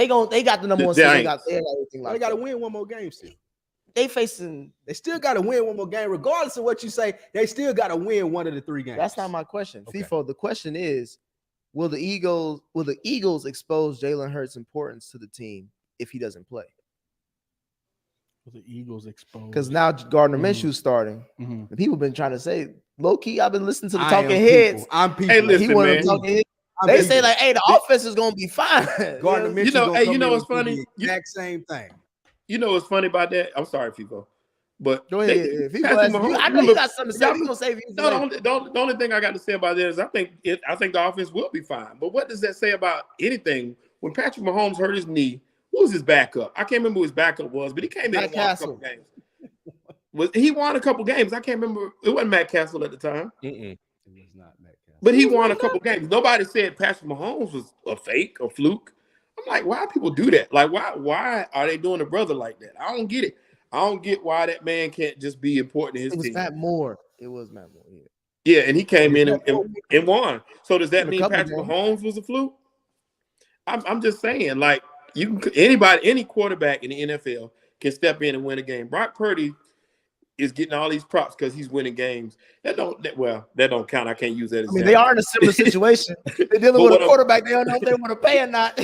the number 1 seed. They got everything. They got to win one more game still. They still got to win one more game, regardless of what you say. They still got to win one of the 3 games. That's not my question. Okay. FIFO, the question is, will the Eagles expose Jalen Hurts' importance to the team if he doesn't play? The Eagles exposed because now Gardner Minshew's starting, and people been trying to say low key. I've been listening to the talking heads. I'm people. Hey, listen, he man. Talking heads. They say like, "Hey, the offense is gonna be fine." Gardner Minshew. You know what's funny? Exact same thing. You know what's funny about that? I'm sorry, FIFO, but go ahead. I know you got something to say. We're gonna save you. The only thing I got to say about that is I think the offense will be fine. But what does that say about anything? When Patrick Mahomes hurt his knee, who was his backup? I can't remember who his backup was, but he came in and won a couple games. He won a couple games. I can't remember. It wasn't Matt Castle at the time. It was not Matt Castle. But he won a couple games. Nobody said Patrick Mahomes was a fake, a fluke. I'm like, why people do that? Like, why are they doing a brother like that? I don't get it. I don't get why that man can't just be important to his team. It was Matt Moore. Yeah, and he came in and won. So does that mean Patrick Mahomes was a fluke? I'm just saying, like, any quarterback in the NFL can step in and win a game. Brock Purdy is getting all these props because he's winning games. That don't count. I can't use that. I mean, they are in a similar situation. They're dealing with a quarterback. They don't know if they want to pay or not.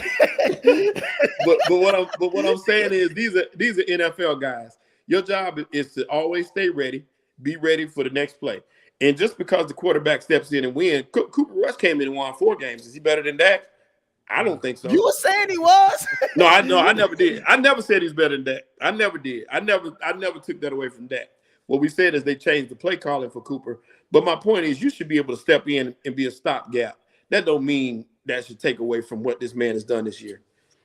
but what I'm saying is these are NFL guys. Your job is to always stay ready, be ready for the next play. And just because the quarterback steps in and wins, Cooper Rush came in and won 4 games. Is he better than Dak? I don't think so. You were saying he was. No, I never did. I never said he's better than Dak. I never did. I never took that away from Dak. What we said is they changed the play calling for Cooper. But my point is you should be able to step in and be a stopgap. That don't mean that should take away from what this man has done this year.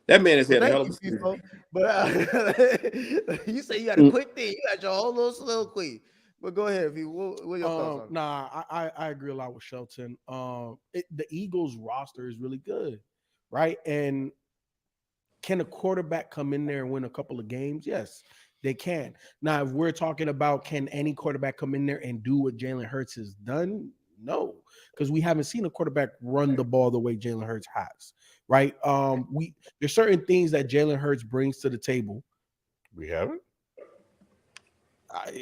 That man has had a hell of a season. But you say you had a quick thing. You had your whole little soliloquy. But go ahead, V. What are your thoughts on that? I agree a lot with Shelton. The Eagles roster is really good, right? And can a quarterback come in there and win a couple of games? Yes, they can. Now, if we're talking about can any quarterback come in there and do what Jalen Hurts has done? No, because we haven't seen a quarterback run the ball the way Jalen Hurts has, right? There's certain things that Jalen Hurts brings to the table. We haven't.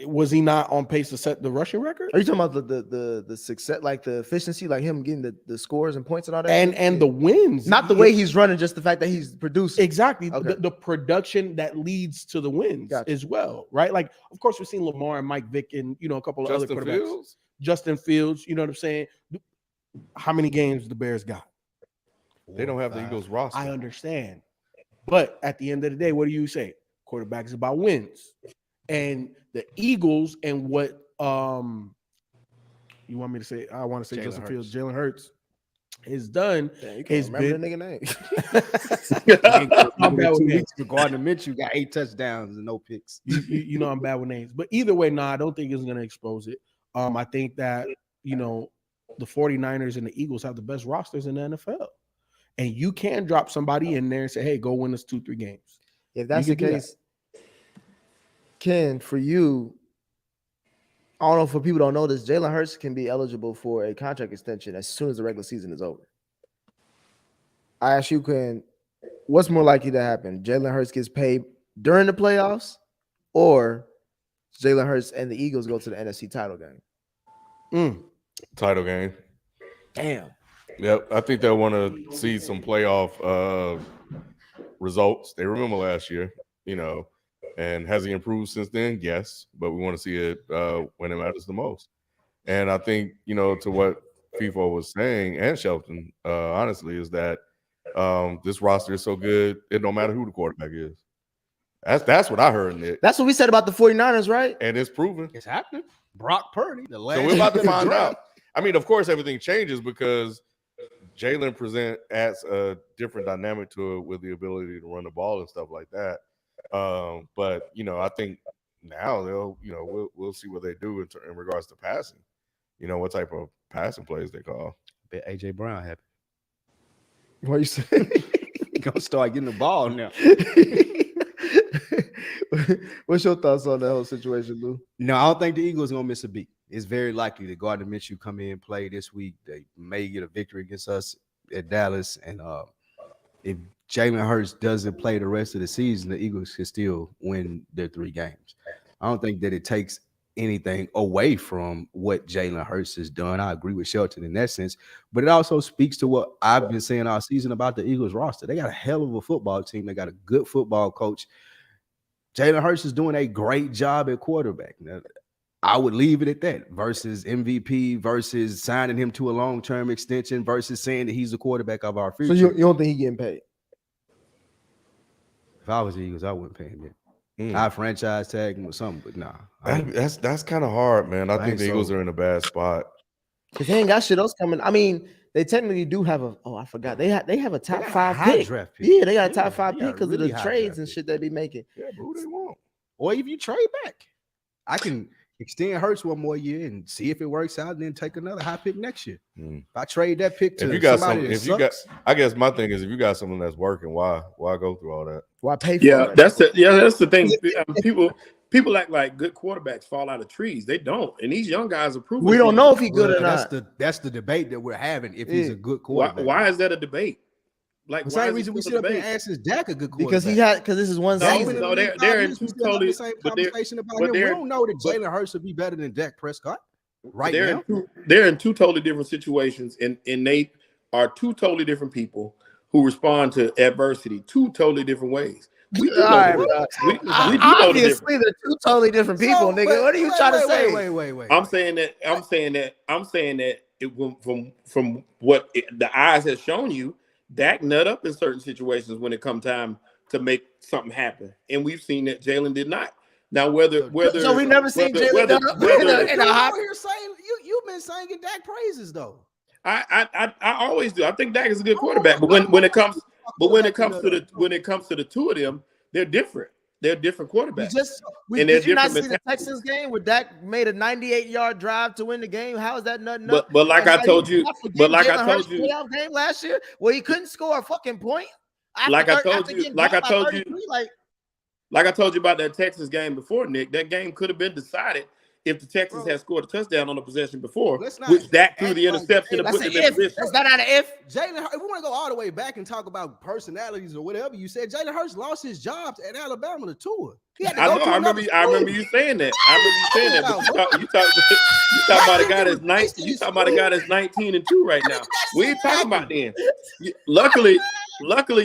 Was he not on pace to set the rushing record? Are you talking about the success, like the efficiency, like him getting the scores and points and all that? And the wins. Not the way he's running, just the fact that he's producing. Exactly. Okay. The production that leads to the wins as well, right? Like, of course, we've seen Lamar and Mike Vick and, a couple of other quarterbacks. Justin Fields, you know what I'm saying? How many games the Bears got? They don't have the Eagles roster. I understand. But at the end of the day, what do you say? Quarterback is about wins. And the Eagles and what you want me to say? I want to say Justin Fields, Jalen Hurts. has done Damn, you has can't remember been. the nigga name. I'm bad with 2 names. weeks ago, Gardner Minshew got 8 touchdowns and no picks. You know I'm bad with names, but either way, I don't think it's going to expose it. I think that the 49ers and the Eagles have the best rosters in the NFL, and you can drop somebody in there and say, "Hey, go win us 2-3 games." If that's the can do that. case, Ken, for you, I don't know if people don't know this, Jalen Hurts can be eligible for a contract extension as soon as the regular season is over. I ask you, Ken, what's more likely to happen? Jalen Hurts gets paid during the playoffs, or Jalen Hurts and the Eagles go to the NFC title game? Title game. Damn. Yep, I think they'll want to see some playoff results. They remember last year, and has he improved since then? Yes, but we want to see it when it matters the most. And I think, to what FIFO was saying and Shelton, honestly, is that this roster is so good, it don't matter who the quarterback is. That's what I heard, Nick. That's what we said about the 49ers, right? And it's proven. It's happening. Brock Purdy, the last. So we're about to pick of the find draft. out. I mean, of course, everything changes because Jalen adds a different dynamic to it with the ability to run the ball and stuff like that. But I think now we'll see what they do in regards to passing. What type of passing plays they call. Bet AJ Brown happy. What you say? He gonna start getting the ball now. What's your thoughts on that whole situation, Lou? No, I don't think the Eagles gonna miss a beat. It's very likely that Gardner Minshew come in and play this week. They may get a victory against us at Dallas, and if Jalen Hurts doesn't play the rest of the season, the Eagles can still win their 3 games. I don't think that it takes anything away from what Jalen Hurts has done. I agree with Shelton in that sense, but it also speaks to what I've been saying all season about the Eagles roster. They got a hell of a football team. They got a good football coach. Jalen Hurts is doing a great job at quarterback. Now, I would leave it at that versus MVP versus signing him to a long-term extension versus saying that he's the quarterback of our future. So you don't think he getting paid? If I was the Eagles, I wouldn't pay him yet. I franchise tag him or something, but nah. That's kind of hard, man. I think the Eagles are in a bad spot. Because they ain't got shit else coming. I mean, they technically do have I forgot. They have a top 5 pick. Draft pick. Yeah, they got a top 5 pick because really of the high trades draft and pick. shit they be making. Yeah, but who they want? Or if you trade back, I can extend Hurts one more year and see if it works out, and then take another high pick next year. If I trade that pick to I guess my thing is if you got something that's working, why go through all that? Why pay for it? That's the thing. People act like good quarterbacks fall out of trees. They don't, and these young guys are proving. We don't know if he's good or not. That's the debate that we're having. If he's a good quarterback, Why is that a debate? Like the same reason we sit up here and ask is Dak a good quarterback? Because this is one season. No, they're in two totally. The same conversation about him. We don't know that Jalen Hurts would be better than Dak Prescott right now. They're in 2 totally different situations, and they are 2 totally different people who respond to adversity 2 totally different ways. We do know Obviously, they're 2 totally different people, nigga. What are you trying to say? Wait. I'm saying that it from what the eyes has shown you, Dak nut up in certain situations when it comes time to make something happen, and we've seen that Jalen did not. Now, whether so we never seen Jalen nut up in a hot. You've been singing Dak praises though. I always do. I think Dak is a good quarterback, but when it comes to the 2 of them, they're different. They're different quarterbacks. Did you not see the Texans game where Dak made a 98-yard drive to win the game? How is that nothing up? But like I told you, playoff game last year where he couldn't score a fucking point. Like I told you about that Texas game before, Nick. That game could have been decided if the Texans had scored a touchdown on the possession before, which Dak threw the interception and put them in position. That's not an if. Jalen Hurts, if we want to go all the way back and talk about personalities or whatever you said, Jalen Hurts lost his job at Alabama to Tua. I remember you saying that. But you talking about a guy that's 19. You talking about a guy that's 19-2 right now. We ain't talking about then. Luckily,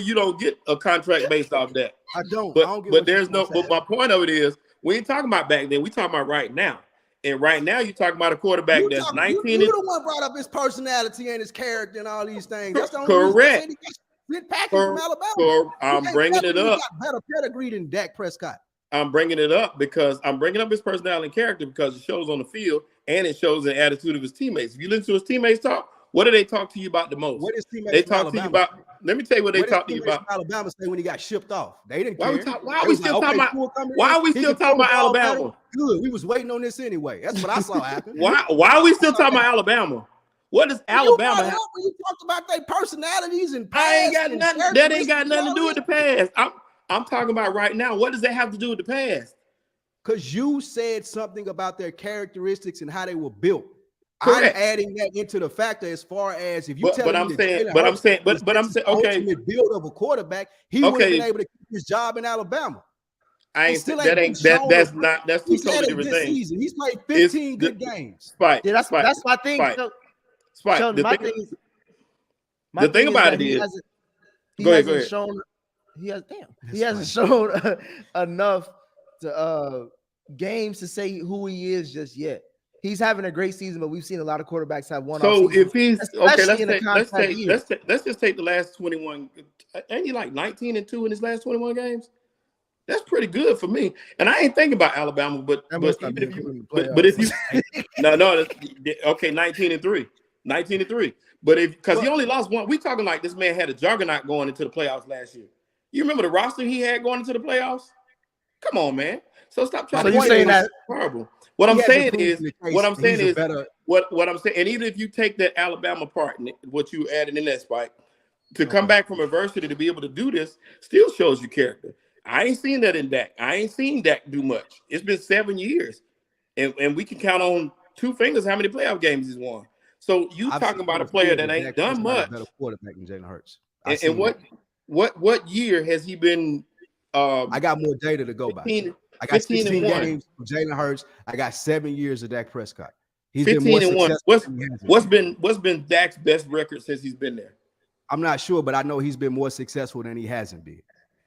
you don't get a contract based off that. I don't. But there's no. But my point of it is, we ain't talking about back then. We talking about right now. And right now, you're talking about a quarterback that's 19. You're the one brought up his personality and his character and all these things. That's the only correct. Reason package from Alabama. I'm bringing it up. Got better pedigree than Dak Prescott. I'm bringing it up because I'm bringing up his personality and character because it shows on the field and it shows the attitude of his teammates. If you listen to his teammates talk, What do they talk to you about the most? What is teammates They from talk to you Alabama? about. Let me tell you what they What did talk to you teammates about. from Alabama say when he got shipped off? They didn't Why care. are They we was still like, talking okay, about? cool, come Why in. are we He still can throw talking the about ball better. Alabama? Good. We was waiting on this anyway. That's what I saw happen. Why are we still talking about Alabama? What does You Alabama brought it have? up when you talked about their personalities and I ain't past got and nothing. That ain't got characteristics nothing to do and with the past. I'm talking about right now. What does that have to do with the past? because you said something about their characteristics and how they were built. Correct. I'm adding that into the factor as far as if you tell But me I'm that saying, Jalen but I'm Hurts saying, was but I'm Texas' saying, okay, ultimate build of a quarterback, he would have been okay. able to keep his job in Alabama. I He ain't still that ain't been ain't that shown. that's two He's had totally a different good things. season. He's played It's 15 good games. Spike. Yeah, that's Spike, my thing. Spike. Spike. Spike. Sheldon, my thing is about that it is. he Go hasn't ahead. shown he hasn't shown enough to games to say who he is just yet. He's having a great season, but we've seen a lot of quarterbacks have one. So if he's okay, let's just take the last 21. Ain't he like 19-2 in his last 21 games? That's pretty good for me. And I ain't thinking about Alabama, but even if you but if you no okay, 19-3. 19-3. But because he only lost one, we talking like this man had a juggernaut going into the playoffs last year. You remember the roster he had going into the playoffs? Come on, man. So stop trying so to you saying that horrible. What I'm saying is, better. what I'm saying, and even if you take that Alabama part, what you added in that, Spike, to come back from adversity to be able to do this, still shows you character. I ain't seen that in Dak. I ain't seen Dak do much. It's been 7 years, and we can count on two fingers how many playoff games he's won. So I've talking seen about a on player field that ain't Dak done Prescott much. a better quarterback than Jalen Hurts. And what year has he been? I got more data to go 15, by. I got 16 15-1. games from Jalen Hurts. I got 7 years of Dak Prescott. He's 15-1. What's What's been Dak's best record since he's been there? I'm not sure, but I know he's been more successful than he hasn't been.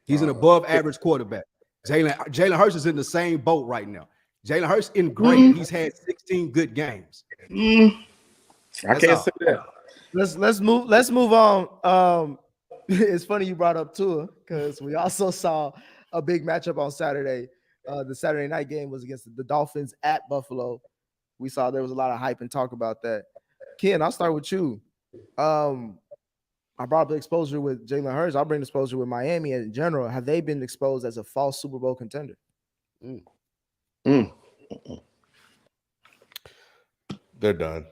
He's an above average quarterback. Jalen Hurts is in the same boat right now. Jalen Hurts in great. He's had 16 good games. I can't say that. Let's move on. It's funny you brought up Tua because we also saw a big matchup on Saturday. The Saturday night game was against the Dolphins at Buffalo. We saw there was a lot of hype and talk about that. Ken, I'll start with you. I brought up the exposure with Jalen Hurts. I'll bring exposure with Miami in general. Have they been exposed as a false Super Bowl contender? They're done.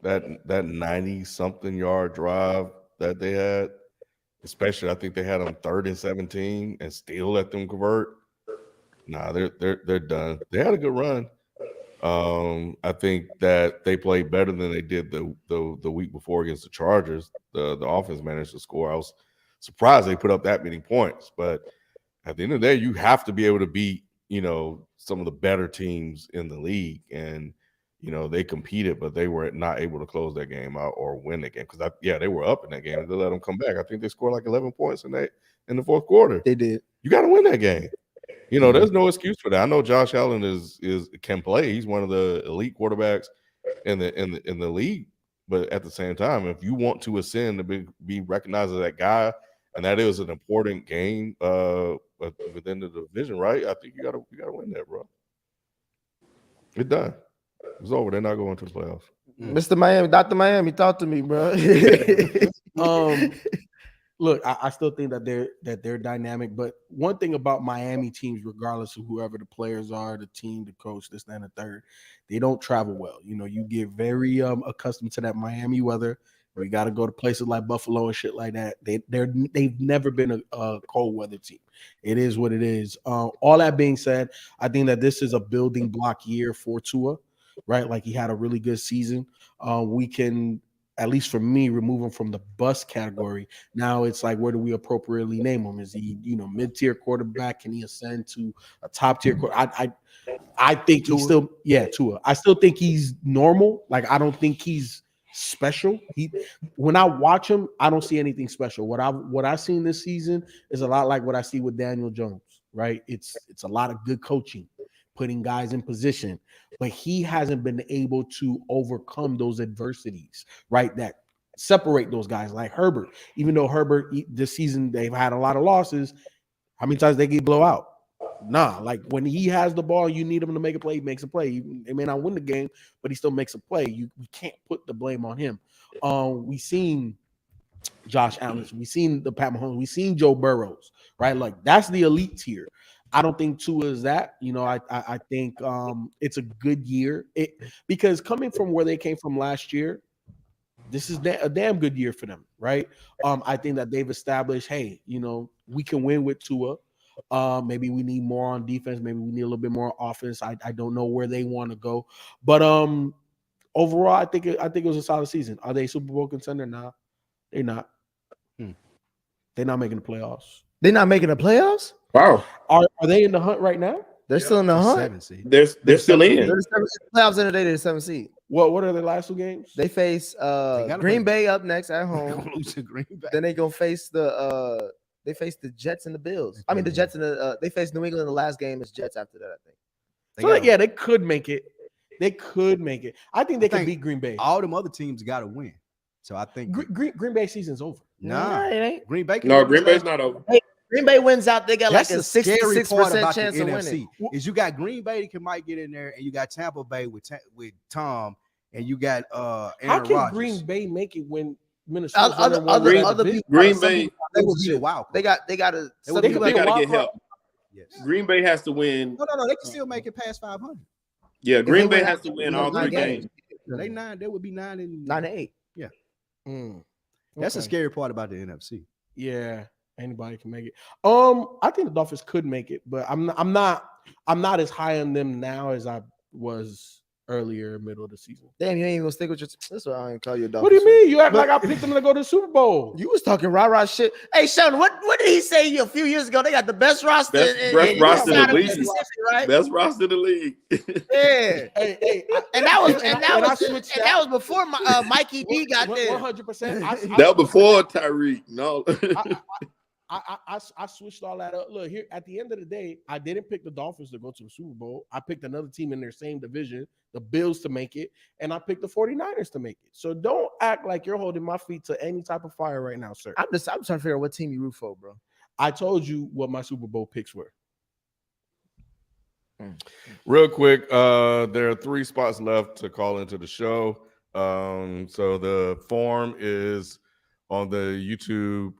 That 90-something yard drive that they had, especially I think they had them 3rd and 17 and still let them convert. Nah, they're done. They had a good run. I think that they played better than they did the week before against the Chargers. The offense managed to score. I was surprised they put up that many points, but at the end of the day, you have to be able to beat, some of the better teams in the league. And, they competed, but they were not able to close that game out or win the game. Because, they were up in that game. They let them come back. I think they scored like 11 points in the fourth quarter. They did. You got to win that game. There's no excuse for that. I know Josh Allen can play. He's one of the elite quarterbacks in the league. But at the same time, if you want to ascend to be recognized as that guy, and that is an important game within the division, right? I think you gotta win that, bro. It's done. It's over. They're not going to the playoffs. Mr. Miami, Dr. Miami, talk to me, bro. Look, I still think that they're dynamic, but one thing about Miami teams, regardless of whoever the players are, the team, the coach, this, that, and the third, they don't travel well. You get very accustomed to that Miami weather. We got to go to places like Buffalo and shit like that. They've never been a cold weather team. It is what it is. All that being said, I think that this is a building block year for Tua, right? Like he had a really good season. We can, at least for me, remove him from the bust category. Now it's like, where do we appropriately name him? Is he, mid-tier quarterback? Can he ascend to a top-tier quarterback? I think he's still, Tua. I still think he's normal. Like, I don't think he's special. When I watch him, I don't see anything special. What I've seen this season is a lot like what I see with Daniel Jones, right? It's a lot of good coaching, putting guys in position, but he hasn't been able to overcome those adversities, right? That separate those guys like Herbert. Even though Herbert this season, they've had a lot of losses, how many times they get blow out? Nah, like when he has the ball, you need him to make a play. He makes a play. He may not win the game, but he still makes a play. We can't put the blame on him. We seen Josh Allen, we seen the Pat Mahomes, we seen Joe Burrows, right? Like that's the elite tier. I don't think Tua is that. You know, I think it's a good year. Because coming from where they came from last year, this is a damn good year for them, right? I think that they've established, hey, you know, we can win with Tua. Maybe we need more on defense. Maybe we need a little bit more offense. I don't know where they want to go, but overall, I think it was a solid season. Are they Super Bowl contender? Nah, they're not. They're not making the playoffs. They're not making the playoffs? Wow. Are they in the hunt right now? They're still in the hunt. They're still in. They're the playoffs in the day. They're the 7th seed. What are their last 2 games? They face Green Bay up next at home. Lose to Green Bay. Then they gonna face the Jets and the Bills. I mean the Jets and they face New England in the last game. It's Jets after that, I think. They could make it. They could make it. I think they can beat Green Bay. All them other teams got to win. So I think Green Bay season's over. nah, it ain't. Green Bay. No, Green Bay's not over. Green Bay wins out. They got That's like a the scary part 66% about chance the of NFC. winning. Is you got Green Bay that might get in there, and you got Tampa Bay with Tom, and you got Aaron How can Rodgers. Green Bay make it when Minnesota? Other people, Green some Bay- people- They would be a wild card. They got to. They They could got to wild get card. help. Yes. Green Bay has to win. No, they can still make it past 500. Yeah, Green they Bay win- has to win you know, all 3 9 games. They 9. They would be 9 and 9-8. That's the Okay. scary part about the NFC. Yeah, anybody can make it. I think the Dolphins could make it, but I'm not as high on them now as I was earlier, middle of the season. Damn, you ain't even gonna stick with your. That's why I ain't call you a Dolphins. What do you fan. mean? You act like I picked them to go to the Super Bowl. You was talking rah shit. Hey, Sheldon, what did he say a few years ago? They got the best roster. Best roster in the league. Mississippi, right? Best roster in the league. Yeah. Hey, And that was and that I was switched and that was before Mikey D got there. 100%. That was before Tyreek. No. I switched all that up. Look, here at the end of the day, I didn't pick the Dolphins to go to the Super Bowl. I picked another team in their same division, the Bills, to make it, and I picked the 49ers to make it. So don't act like you're holding my feet to any type of fire right now, sir. I'm trying to figure out what team you root for, bro. I told you what my Super Bowl picks were. Real quick, there are 3 spots left to call into the show. So the form is on the YouTube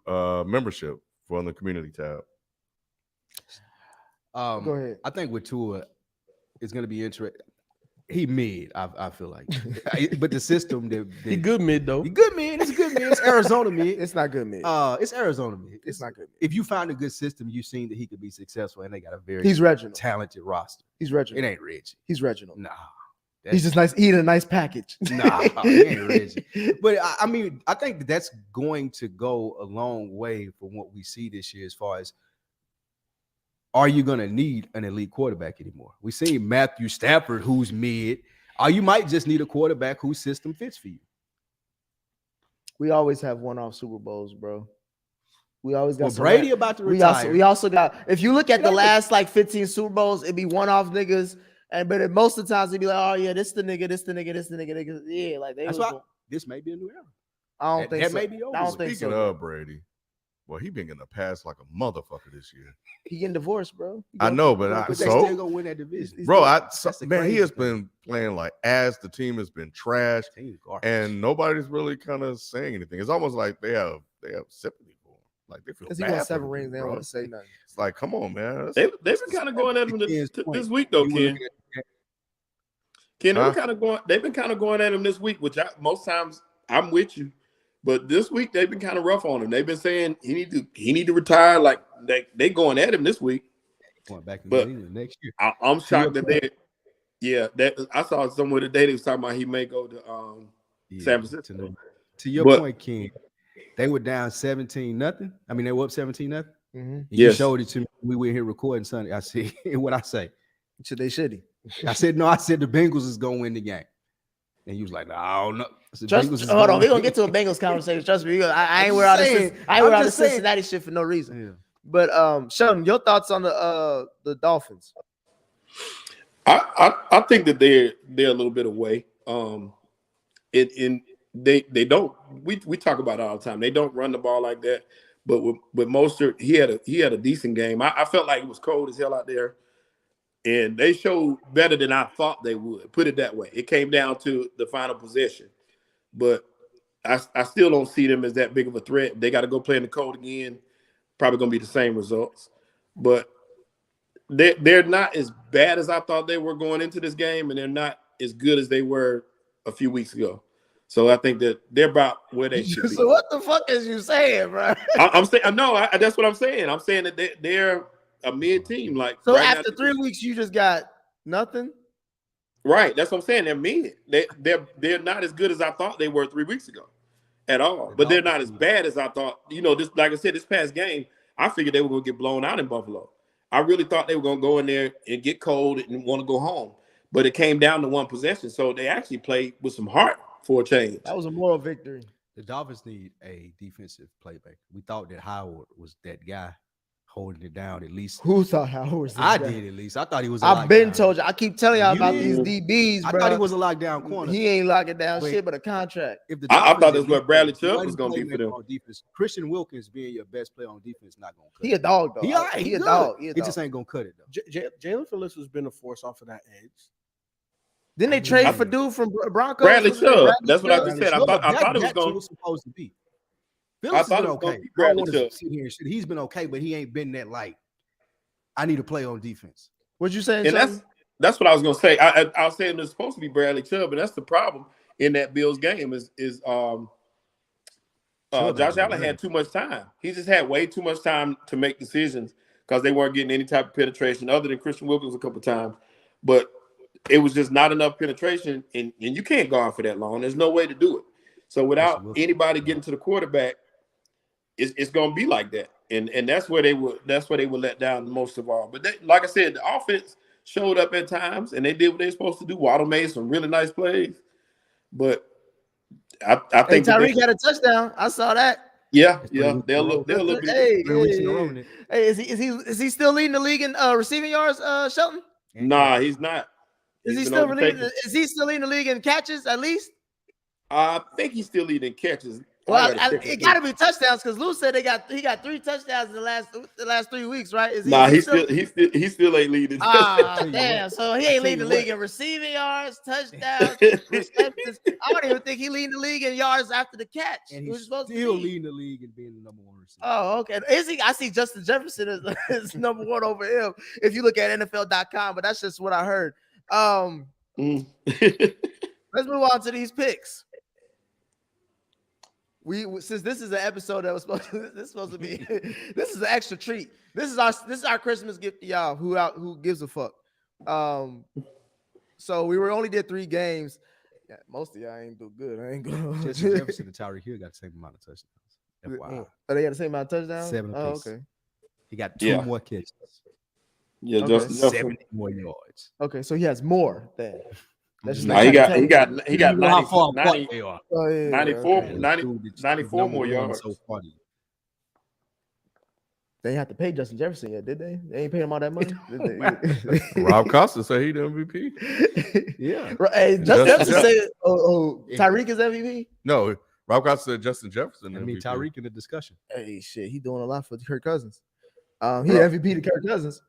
membership on the community tab. Go ahead. I think with Tua, it's going to be interesting. He mid, I feel like, but the system that He good mid though. He good mid. It's good mid. It's Arizona mid. It's not good, man. It's Arizona mid. It's not good. If you find a good system, you've seen that he could be successful, and they got a very He's Reginald. talented roster. He's It Reginald. ain't Reggie. He's Reginald. Nah, He's just nice. Eating a nice package. nah, he ain't Reggie. But I mean, I think that's going to go a long way for what we see this year as far as, are you going to need an elite quarterback anymore? We see Matthew Stafford, who's mid. Or you might just need a quarterback whose system fits for you. We always have one-off Super Bowls, bro. We always got Well, Brady about to retire. We also got. If you look at the last like 15 Super Bowls, it'd be one-off niggas. But most of the times they'd be like, oh yeah, this the nigga. Yeah, like they. That's why this may be a new era. I don't think that so. may be over. I don't think Speaking so. of Brady, well, he been getting a pass like a motherfucker this year. He getting divorced, bro. I know, but But they so still gonna win that division. bro, That's the man, he crazy has thing. been playing like ass. The team has been trash, Team's garbage. and nobody's really kind of saying anything. It's almost like they have sympathy for him. Like they feel Because he bad got for 7 the rings. dude, They don't bro. want to say nothing. It's like, come on, man. They've been kind of going at him this week though, You were Ken. looking at- Ken, Huh? they've been kind of going at him this week, which most times I'm with you. But this week they've been kind of rough on him. They've been saying he need to retire. Like they going at him this week. Going back to But- the next year. I'm shocked that they. Yeah, that I saw somewhere today they was talking about he may go to San Francisco. To your But- point, Ken, they were down 17-0. I mean, they were up 17-0. Mm-hmm. You Yes. showed it to me. We were here recording Sunday. I see what I say. Should they shitty? I said no. I said the Bengals is gonna win the game, and you was like, no, I don't know. I said, Bengals is Hold on, we're gonna win. get to a Bengals conversation. Trust me, I ain't I'm wear out saying- this. I ain't wear I'm out just this saying. Cincinnati shit for no reason. Yeah. But Sheldon, your thoughts on the Dolphins? I think that they're a little bit away. They don't. We talk about it all the time. They don't run the ball like that. But with Mostert, he had a decent game. I felt like it was cold as hell out there, and they showed better than I thought they would. Put it that way. It came down to the final possession, but I still don't see them as that big of a threat. They got to go play in the cold again. Probably going to be the same results, but they're not as bad as I thought they were going into this game, and they're not as good as they were a few weeks ago. So I think that they're about where they should be. So what the fuck is you saying, bro? I'm saying no. That's what I'm saying. I'm saying that they're a mid team. Like So right after now, 3 weeks, you just got nothing. right? That's what I'm saying. They're mid. They're not as good as I thought they were 3 weeks ago, at all. But they're not as bad as I thought. You know, this like I said, this past game, I figured they were going to get blown out in Buffalo. I really thought they were going to go in there and get cold and want to go home. But it came down to one possession, so they actually played with some heart for a change. That was a moral victory. The Dolphins need a defensive playmaker. We thought that Howard was that guy holding it down at least. Who thought Howard was? I did at least. I thought he was. I've been told you. I keep telling y'all You about did? these DBs, I bro. thought he was a lockdown corner. He ain't locking down Wait. shit but a contract. If the I thought Dolphins that's what Bradley Chubb one was going to be for them. on defense, Christian Wilkins being your best player on defense not going to cut He a dog though. He all right. He a good. dog. He a He dog. just ain't going to cut it though. Jalen Phillips has been a force off of that edge. Didn't they trade I- for dude from Broncos? Bradley Was it Chubb. Bradley That's what I Chubb? just said. I thought it was going. was supposed to be. I Phillips thought has been it was gonna okay. be I don't Bradley want to Chubb. sit here and shit. He's been okay, but he ain't been that light. I need to play on defense. What you saying? And Sheldon? that's what I was going to say. I was saying it's supposed to be Bradley Chubb, and that's the problem in that Bills game is Chubb Josh ain't Allen been had too much time. He just had way too much time to make decisions because they weren't getting any type of penetration other than Christian Wilkins a couple times. But it was just not enough penetration, and you can't guard for that long. There's no way to do it. So without anybody getting to the quarterback, it's going to be like that. And that's where they would let down most of all. But like I said, the offense showed up at times, and they did what they were supposed to do. Waddle made some really nice plays, but I think Tyreek had a touchdown. I saw that. yeah, they'll look bit. Hey, 3 weeks in a row. Nick. hey, is he still leading the league in receiving yards, Shelton? Nah, he's not. Is he He's been still overtaken. leading? Is he still leading the league in catches at least? I think he's still leading catches. Well, I gotta check it it. got to be touchdowns because Lou said he got 3 touchdowns in the last 3 weeks, right? Is he, Nah, is he he still ain't leading. Ah, damn. So he ain't leading the league in receiving yards, touchdowns, receptions. I don't even think he leading the league in yards after the catch. And He was he's supposed to still be. leading the league and being the number one receiver. Oh, okay. Is he? I see Justin Jefferson is number 1 over him. If you look at NFL.com, but that's just what I heard. Mm. Let's move on to these picks. Since this is an episode that was supposed to be this is an extra treat. This is our Christmas gift to y'all who gives a fuck. So we only did 3 games. Yeah, most of y'all ain't do good. I ain't going. Justin Jefferson and Tyreek Hill got the same amount of touchdowns. FYI. Oh, they got the same amount of touchdowns? 7 Oh, apiece. okay. He got 2 more catches. Yeah, Okay. Justin Jefferson. 70 more yards. Okay, so he has more than. That's just No, like he got Kenny. he got You know how far 90, apart they are. Oh, yeah, 94 okay. 94 more yards. So funny. They didn't have to pay Justin Jefferson yet, did they? They ain't paying him all that money. Did they? Rob Costa said he the MVP. Yeah. Right, hey, Justin Jefferson said, Tyreek is MVP. No, Rob Costa said Justin Jefferson. I mean, MVP. Tyreek in the discussion. Hey, shit, he doing a lot for Kirk Cousins. He MVP to Kirk Cousins.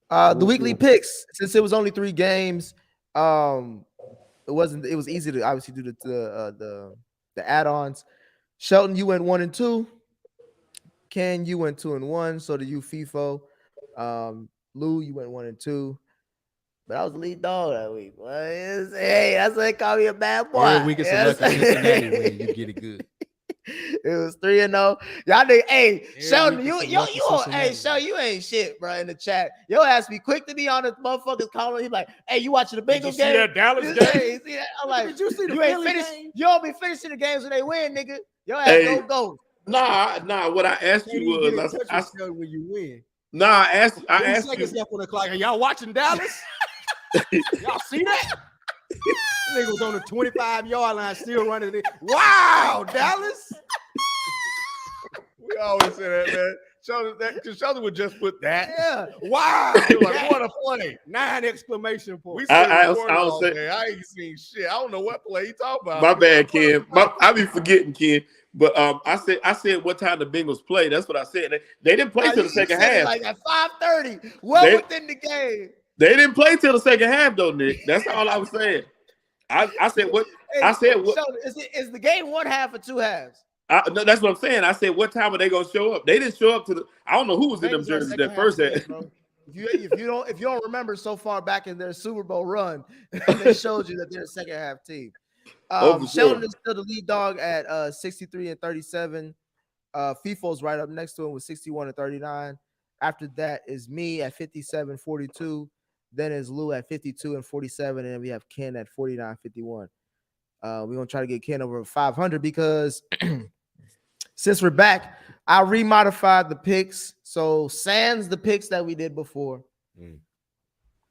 The weekly picks, since it was only 3 games, it was easy to obviously do the add-ons. Shelton, you went 1 and 2. Ken, you went 2 and 1. So did you, FIFO. Lou, you went 1 and 2. But I was the lead dog that week. Well, hey, that's why they call me a bad boy. Every week it's a lucky Cincinnati win. You get it good. It was 3-0. Y'all nigga, hey, Every Sheldon, week you it's a lucky Cincinnati win. Sheldon, you ain't shit, bro. In the chat, your ass be quick to be on the motherfuckers calling. He's like, hey, you watching the Bengals game? Dallas Hey, see that? I'm like, Did you see the you ain't Philly finished. game? You don't be finishing the games when they win, nigga. Your ass Hey. go. Nah. What I asked Can't you even get in was, touch I with yourself when you win. I asked 10 you. seconds left on the clock. Are y'all watching Dallas? Y'all see that? Nigga was on the 25-yard line, still running it. Wow, Dallas. We always say that, man. Sheldon would just put that. Yeah. Wow. Like, what a play. 9 exclamation points. We said I before was all saying- day. I ain't seen shit. I don't know what play he talking about. My bad, Ken. I be forgetting, Ken. But I said what time the Bengals play. That's what I said. They didn't play till the second half. Like at 5:30, well within the game. They didn't play till the second half, though, Nick. That's all I was saying. I said what? Hey, I said what? So is the game one half or two halves? No, that's what I'm saying. I said what time are they gonna show up? They didn't show up to the. I don't know who was in them Bengals are jerseys second that first half half. game, bro. If you don't remember so far back in their Super Bowl run, they showed you that they're a second half team. For Sheldon sure. is still the lead dog at 63 and 37. FIFO's right up next to him with 61 and 39. After that is me at 57, 42. Then is Lou at 52 and 47. And then we have Ken at 49, 51. We're going to try to get Ken over 500 because since we're back, I remodified the picks. So sans the picks that we did before.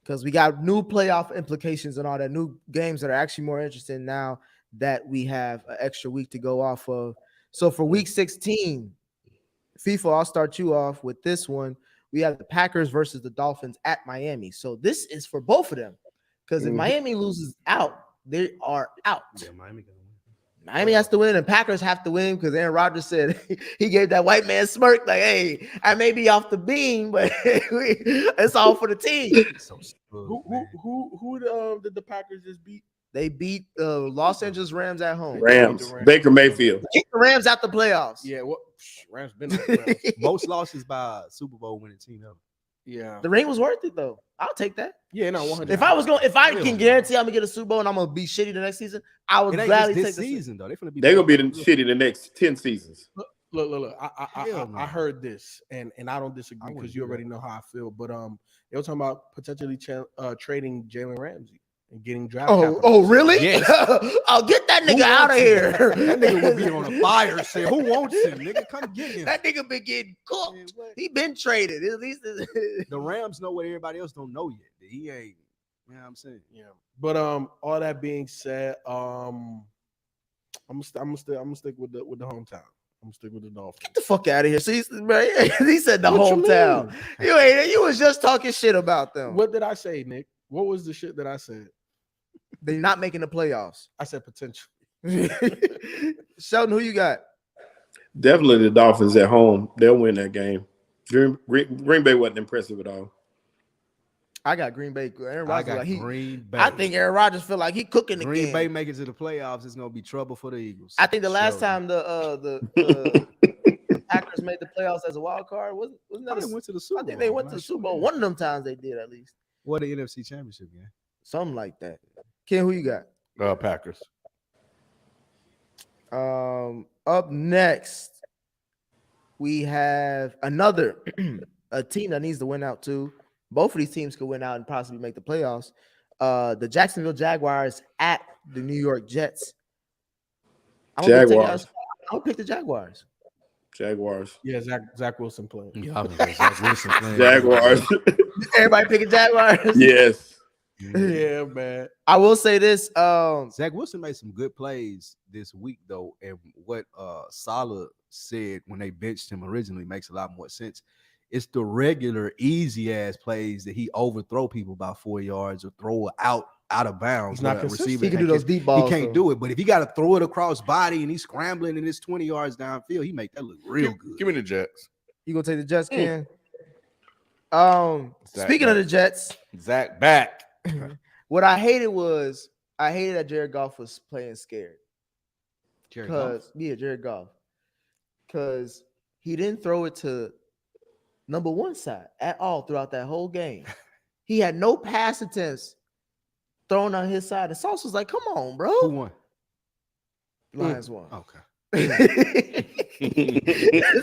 Because we got new playoff implications and all that, new games that are actually more interesting now that we have an extra week to go off of. So for week 16, FIFA, I'll start you off with this one. We have the Packers versus the Dolphins at Miami. So this is for both of them. Because if Miami loses out, they are out. Yeah, Miami has to win, and Packers have to win because Aaron Rodgers said he gave that white man smirk like, "Hey, I may be off the beam, but it's all for the team." So Who did the Packers just beat? They beat the Los Angeles Rams at home. Rams. Baker Mayfield. Kick the Rams out the playoffs. Yeah, what? Rams been in the playoffs. most losses by a Super Bowl winning team ever. Yeah, The ring was worth it though. I'll take that. yeah, no, 100. If I can guarantee I'm gonna get a Super Bowl and I'm gonna be shitty the next season, I would It ain't gladly just take this the season though. They're They're gonna be the shitty the next 10 seasons. Look. Hell no. I heard this, and I don't disagree I wouldn't because you do that. already know how I feel. But they were talking about potentially trading Jalen Ramsey and getting draft. capital. Oh, really? Yes. I'll get that Who nigga out of wants here. him? That nigga would be on a fire saying, "Who wants him? Nigga, come get him." That nigga been getting cooked. Man, what? He been traded. At least The Rams know what everybody else don't know yet. That he ain't. You know what I'm saying? Yeah. But all that being said, I'm gonna stick with the hometown. I'm gonna stick with the Dolphins. get the fuck out of here. See, bro, he said the What you hometown. mean? You was just talking shit about them. What did I say, Nick? What was the shit that I said? They're not making the playoffs. I said potential. Sheldon, who you got? Definitely the Dolphins at home. They'll win that game. Green Bay wasn't impressive at all. I got Green Bay. Aaron I Rodgers, got like Green Bay. I think Aaron Rodgers feel like he cooking the Green game. Bay make it to the playoffs. It's gonna be trouble for the Eagles. I think the last Sheldon. time the Packers made the playoffs as a wild card wasn't that? They went to the Super I Bowl. think they went to the last Super year. Bowl. One of them times they did at least. What the NFC Championship game? Something like that. Ken, who you got? Packers. Up next, we have another a team that needs to win out too. Both of these teams could win out and possibly make the playoffs. The Jacksonville Jaguars at the New York Jets. Jaguars. I'll pick the Jaguars. Jaguars. Yeah, Zach Wilson playing. Yeah, I was gonna say Zach Wilson playing. Jaguars. Everybody picking Jaguars. Yes. Yeah, man. I will say this. Zach Wilson made some good plays this week, though, and what Saleh said when they benched him originally makes a lot more sense. It's the regular easy ass plays that he overthrow people by 4 yards or throw it out of bounds. He's not where a consistent. He can do can't those deep balls. He can't do it, but if he got to throw it across body and he's scrambling and it's 20 yards downfield, he make that look real good. Give me the Jets. You gonna take the Jets, Ken? Zach Speaking of back. the Jets, Zach back. what I hated that Jared Goff was playing scared. Jared Goff. Jared Goff. Because he didn't throw it to number one side at all throughout that whole game. He had no pass attempts thrown on his side. The Sauce was like, come on, Who bro. won? Lions won. Okay.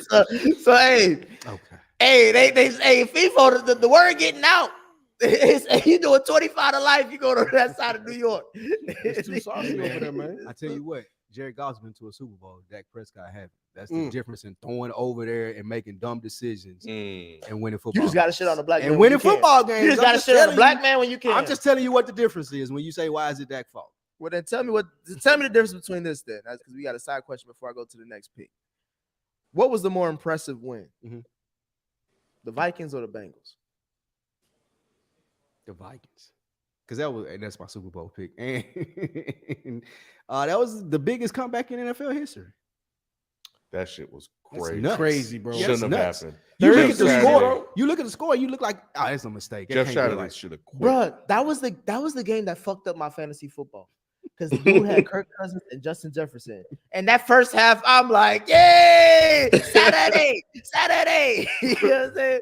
so hey, FIFA, the word getting out. You doing 25 to life, you go to that side of New York. It's too saucy over there, man. I tell you what, Jared Goff's been to a Super Bowl. Dak Prescott haven't. That's the difference in throwing over there and making dumb decisions and winning football. You just got to shit on the black man. and when winning you can. football games. You just got to shit on the black man when you can. I'm just telling you what the difference is when you say why is it Dak's fault. Well, then tell me the difference between this then. That's because we got a side question before I go to the next pick. What was the more impressive win? Mhm. The Vikings or the Bengals? The Vikings. Because that's my Super Bowl pick. And that was the biggest comeback in NFL history. That shit was That's crazy. nuts. Crazy, bro. Yeah, Shouldn't have nuts. happened. You look Jeff at the Saturday- score. You look at the score. You look like, oh, that's a mistake. That Jeff can't be Saturday right. should have quit. Bro, that was the game that fucked up my fantasy football. Because the dude had Kirk Cousins and Justin Jefferson. And that first half, I'm like, yay! Saturday! Saturday! You know what I'm saying?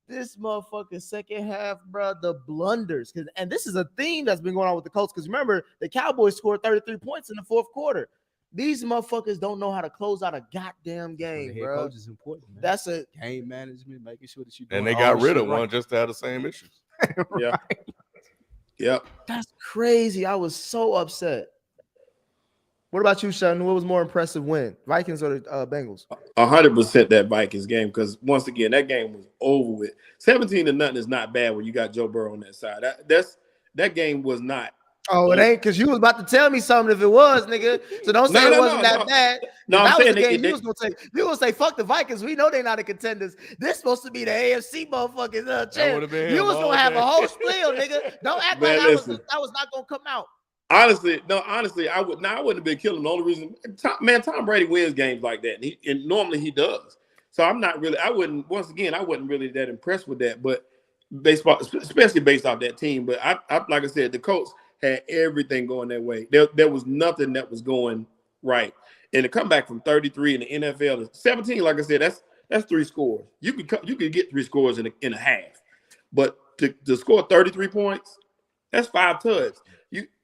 This motherfucking second half, bro, the blunders. And this is a theme that's been going on with the Colts. Because remember, the Cowboys scored 33 points in the fourth quarter. These motherfuckers don't know how to close out a goddamn game, The head bro. coach is important, man. That's a Game management, making sure that you And doing they got all the rid shit of one right. just to have the same issues. Yeah. Yep. That's crazy. I was so upset. What about you, Sheldon? What was more impressive win? Vikings or the Bengals? 100% that Vikings game, because once again, that game was over with. 17-0 is not bad when you got Joe Burrow on that side. That game was not. Oh, it ain't, because you was about to tell me something if it was, nigga. So don't say it wasn't that bad. No, That I'm was saying the game they, you was gonna say. You gonna say fuck the Vikings. We know they're not the contenders. This supposed to be the AFC motherfuckers That would've champ. been You him was all gonna have day. a whole spiel, nigga. Don't act Man, like listen. that was not gonna come out. Honestly, I wouldn't have been killing. The only reason, Tom Brady wins games like that, and normally he does. So I wouldn't really that impressed with that. But baseball, especially based off that team. But I like I said, the Colts had everything going their way. There was nothing that was going right. And to come back from 33 in the NFL to 17, like I said, that's 3 scores. You could get 3 scores in a half, but to score 33 points, that's 5 tuds.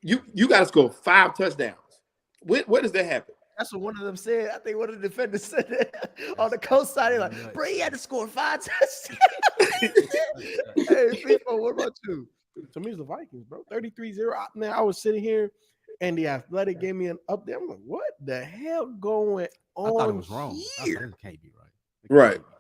You got to score 5 touchdowns. Where does that happen? That's what one of them said. I think one of the defenders said that on the coast side. They're like, bro, he had to score 5 touchdowns. Hey, people, what about you? To me, it's the Vikings, bro. 33-0. Man, I was sitting here and the Athletic gave me an update. I'm like, what the hell going on? I thought it was wrong. I here? thought it can't be right. It Right. can't be.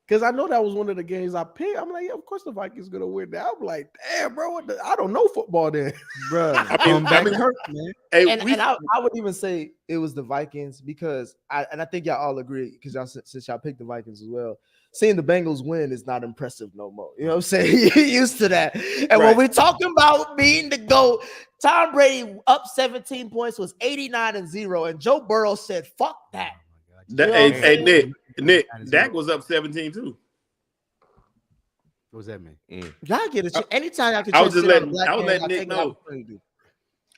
Because I know that was one of the games I picked. I'm like, yeah, of course the Vikings gonna win that. I'm like, damn, bro, I don't know football then. Bro. Come back mean, hurt, man. Hey, And I would even say it was the Vikings because I think y'all all agree because since y'all picked the Vikings as well. Seeing the Bengals win is not impressive no more. You know what I'm saying? You're used to that. And when we're talking about being the GOAT, Tom Brady up 17 points was 89-0, and Joe Burrow said, "Fuck that." Oh my God. hey, Nick, 89-0. Dak was up 17 too. What does that mean? Y'all get a chance. Anytime I can I was chance just shit on a letting- black I was man, letting I Nick take an know. opportunity.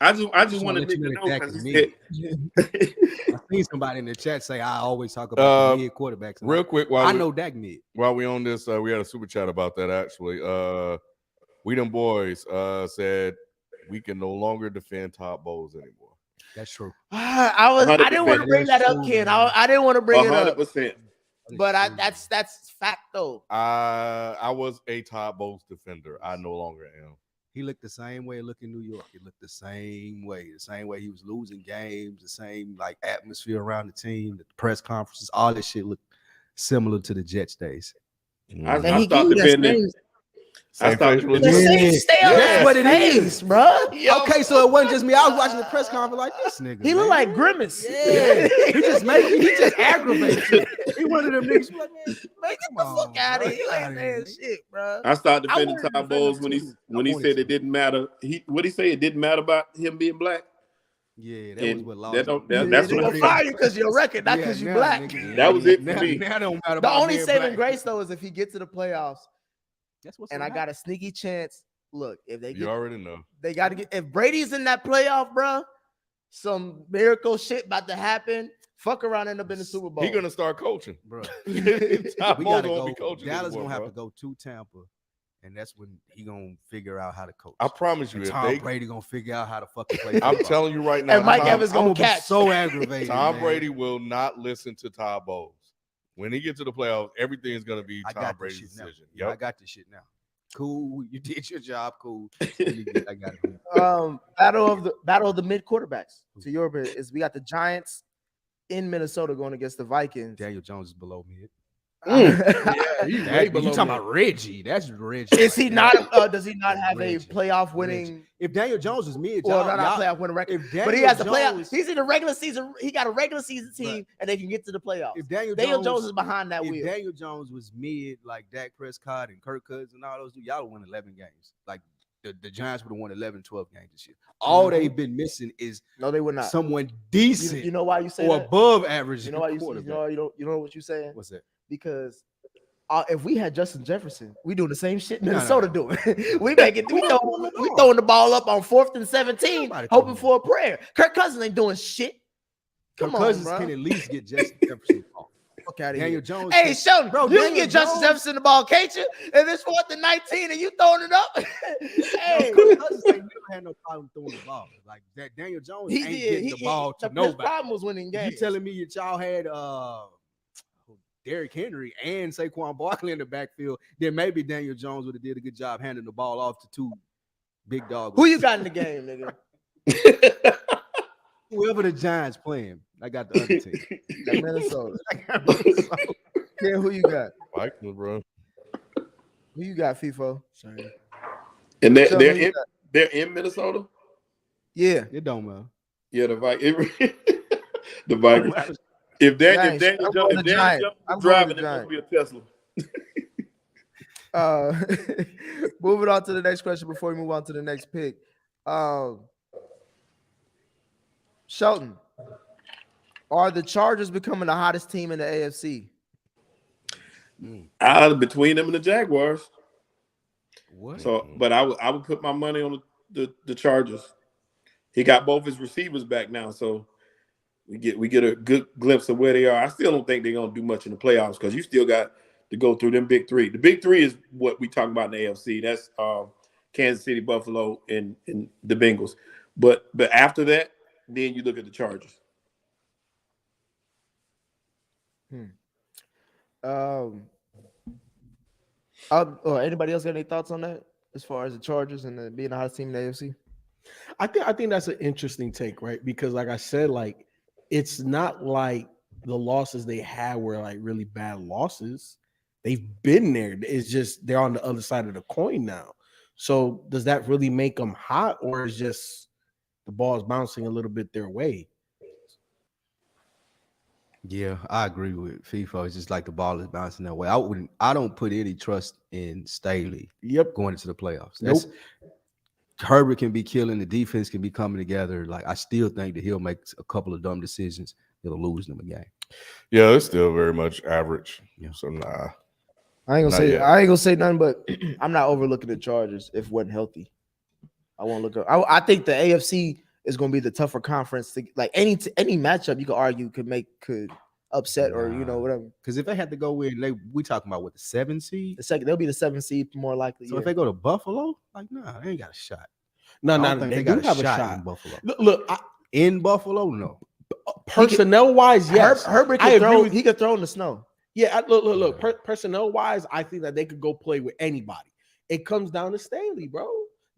I just Just wanted wanna Nick to let you know know that because Dak he is said, I seen somebody in the chat say I always talk about the mid quarterbacks. Real quick, I know Dak mid. while we on this, we had a super chat about that actually. We them boys said we can no longer defend Todd Bowles anymore. That's true. I didn't want to 100%. bring that up, Ken. I didn't want to bring it up, 100%. but that's fact though. I was a Todd Bowles defender. I no longer am. He looked the same way. Look in New York. He looked the same way he was losing games. The same like atmosphere around the team. The press conferences. All this shit looked similar to the Jets days. I And he stopped gave you that defending. I Same stopped facial defending. The expression. same stay on That's his what it face, is. bro. Okay, so it wasn't just me. I was watching the press conference like this nigga. He looked man. like Grimace. Yeah, he just aggravates you. He one of them niggas like, man, Man, get come the on, fuck out of bro. here. You Get ain't outta saying here, shit, bro. I started I defending wanted to Todd defend Bowles him when too. he wanted said to. it didn't matter. What he say? It didn't matter about him being black. Yeah, that And was what lost. that don't- me. that- Yeah, that's they what gonna I fire you because you're a record, not because you now, black. nigga, That was it for now, me. Now don't matter The about only being saving black. grace though is if he get to the playoffs, That's what's and I got a sneaky chance. Look, if they You get, already know. they got to get. If Brady's in that playoff, bro, some miracle shit about to happen. Fuck around and end up in the Super Bowl. He gonna start coaching. bro. Todd we Bowles gotta won't go. be coaching Dallas anymore, gonna have bro. to go to Tampa, and that's when he gonna figure out how to coach. I promise you, And if Tom they, Brady gonna figure out how to fucking play. I'm football. telling you right now, And Mike Tom, Evans I'm gonna gonna be catch. so aggravated. Tom man. Brady will not listen to Todd Bowles. When he gets to the playoffs, everything is gonna be I Tom got this Brady's shit now. decision. Yeah, I Yep. got this shit now. Cool, you did your job. Cool. I got it. Battle of the mid quarterbacks. To your bit is we got the Giants in Minnesota going against the Vikings. Daniel Jones is below me. Yeah, he's way You below talking me. about Reggie? That's Reggie. Is he right not? there. Does he not have Reggie. a playoff winning? If Daniel Jones was mid, Well, y'all- not y'all- playoff winning record, if but he Daniel has a playoff. Jones- He's in the regular season. He got a regular season team, Right. and they can get to the playoffs. if Daniel Jones is behind that if wheel. Daniel Jones was mid, like Dak Prescott and Kirk Cousins and all those, y'all would win 11 games. Like the Giants would have won 11, 12 games this year. All they've been missing is No, they would not. someone decent You know why you say or that? above average. You know why you quarterback. you know what you're saying? What's that? Because if we had Justin Jefferson, we doing the same shit No, Minnesota no. doing. we throwing the ball up on 4th and 17, Nobody hoping throwing for a prayer. Kirk Cousins ain't doing shit. Come on, Cousins bro. can at least get Justin Jefferson the ball. Fuck out of Daniel here. Jones. Hey, Sheldon, Bro, you can Daniel get Justin Jones- Jefferson the ball, can't you? If it's 4th and 19 and you throwing it up, hey, Kirk Cousins ain't never had no problem throwing the ball. Like that, Daniel Jones he ain't did. getting the ball to His nobody. problem was winning games. You telling me that y'all had Derrick Henry and Saquon Barkley in the backfield, then maybe Daniel Jones would have did a good job handing the ball off to two big dogs. Who you got in the game, nigga? Whoever the Giants playing, I got the other team. Got Minnesota. Yeah, who you got? Vikings, bro. Who you got, FIFO? Sorry. And Sheldon, who you got? they're in Minnesota. Yeah. It don't matter. Yeah, the Vikings. The Vikings. If Giants. Daniel I'm Jones going to Giants. I'm driving, going it to must be a Tesla. Moving on to the next question before we move on to the next pick. Shelton, are the Chargers becoming the hottest team in the AFC? Between them and the Jaguars. What? So, but I would put my money on the Chargers. He got both his receivers back now, so we get a good glimpse of where they are. I still don't think they're gonna do much in the playoffs because you still got to go through them big three. The big three is what we talk about in the AFC. That's Kansas City, Buffalo, and the Bengals. But after that, then you look at the Chargers. Anybody else got any thoughts on that as far as the Chargers and being the hottest team in the AFC? I think that's an interesting take, right? Because like I said, like it's not like the losses they had were like really bad losses. They've been there. It's just they're on the other side of the coin now. So does that really make them hot, or is just the ball is bouncing a little bit their way? Yeah, I agree with FIFO. It's just like the ball is bouncing that way. I don't put any trust in Staley going into the playoffs. Nope. Herbert can be killing, the defense can be coming together. Like I still think that he'll make a couple of dumb decisions that'll lose them a game. Yeah, it's still very much average. Yeah. So nah. I ain't Not gonna say yet. I ain't gonna say nothing, but I'm not overlooking the Chargers if wasn't healthy. I won't look up. I think the AFC is gonna be the tougher conference. Like any matchup you could argue could upset or whatever. Because if they had to go in, we talking about what, the 7 seed? The second they'll be the 7th seed more likely. So if they go to Buffalo, like nah, they ain't got a shot. No, I don't think they got do have a in shot. Buffalo. Look, In Buffalo, no. personnel wise, yes. Herbert I can agree throw. with- He could throw in the snow. Yeah, look. Personnel wise, I think that they could go play with anybody. It comes down to Staley, bro.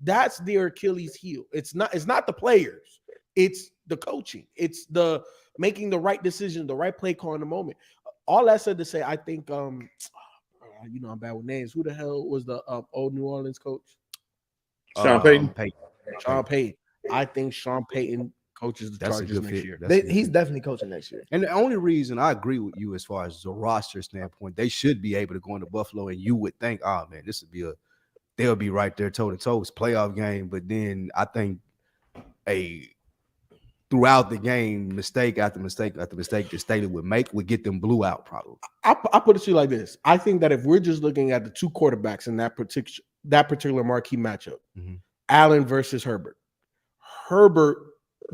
That's their Achilles heel. It's not the players. It's the coaching. It's the making the right decision, the right play call in the moment. All that said to say, I think I'm bad with names. Who the hell was the old New Orleans coach? Sean Payton. Sean Payton. I think Sean Payton coaches the That's a Chargers good next fit. year. That's a good He's fit. definitely coaching next year. And the only reason I agree with you as far as the roster standpoint, they should be able to go into Buffalo, and you would think, oh man, they'll be right there toe to toe. It's a playoff game, but then I think throughout the game, mistake after mistake after mistake that Staley would get them blew out probably. I put it to you like this. I think that if we're just looking at the two quarterbacks in that particular marquee matchup, Allen versus Herbert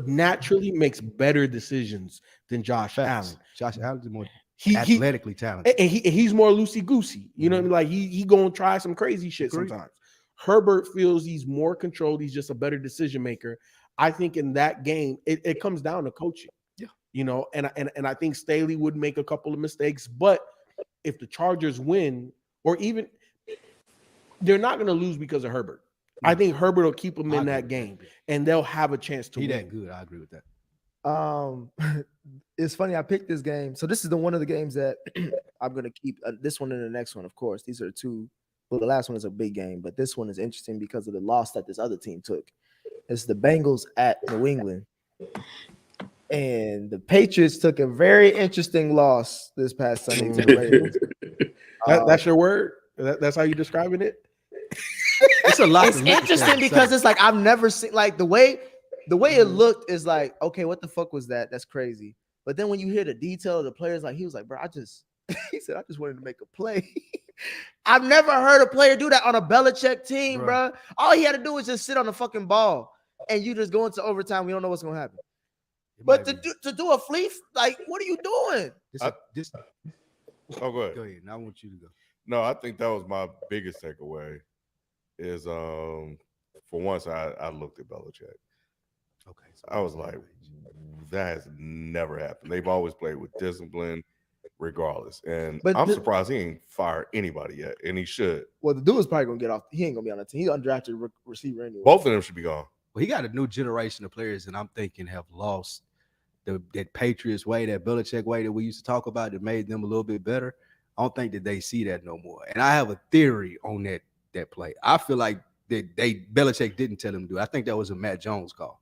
naturally makes better decisions than Josh Allen. Josh Allen's more He athletically talented. and he's more loosey goosey. You know what I mean? Like he gonna try some crazy shit Agreed. sometimes. Herbert feels he's more controlled. He's just a better decision maker. I think in that game, it comes down to coaching. Yeah, and I think Staley would make a couple of mistakes, but if the Chargers win, or even they're not going to lose because of Herbert. I think Herbert will keep them in that game, and they'll have a chance to He win. that good. I agree with that. It's funny. I picked this game. So this is one of the games that I'm going to keep. This one and the next one, of course. These are two. Well, the last one is a big game, but this one is interesting because of the loss that this other team took. It's the Bengals at New England. And the Patriots took a very interesting loss this past Sunday to the Ravens. That's your word? That's how you describing it? It's a lot. It's interesting because it's like I've never seen like the way it looked is like, okay, what the fuck was that? That's crazy. But then when you hear the detail of the players, like he was like, bro, he said, I just wanted to make a play. I've never heard a player do that on a Belichick team, bro. All he had to do was just sit on the fucking ball, and you just go into overtime. We don't know what's gonna happen. But to do a flea, like, what are you doing? Oh, go ahead. Go ahead. Now I want you to go. No, I think that was my biggest takeaway. Is for once I looked at Belichick. Okay. So I was like, that has never happened. They've always played with discipline, regardless. And I'm surprised he ain't fired anybody yet, and he should. Well, the dude is probably gonna get off. He ain't gonna be on the team. He's undrafted receiver anyway. Both of them should be gone. Well, he got a new generation of players, and I'm thinking have lost that Patriots way, that Belichick way that we used to talk about that made them a little bit better. I don't think that they see that no more. And I have a theory on that play. I feel like that Belichick didn't tell him to do it. I think that was a Matt Jones call.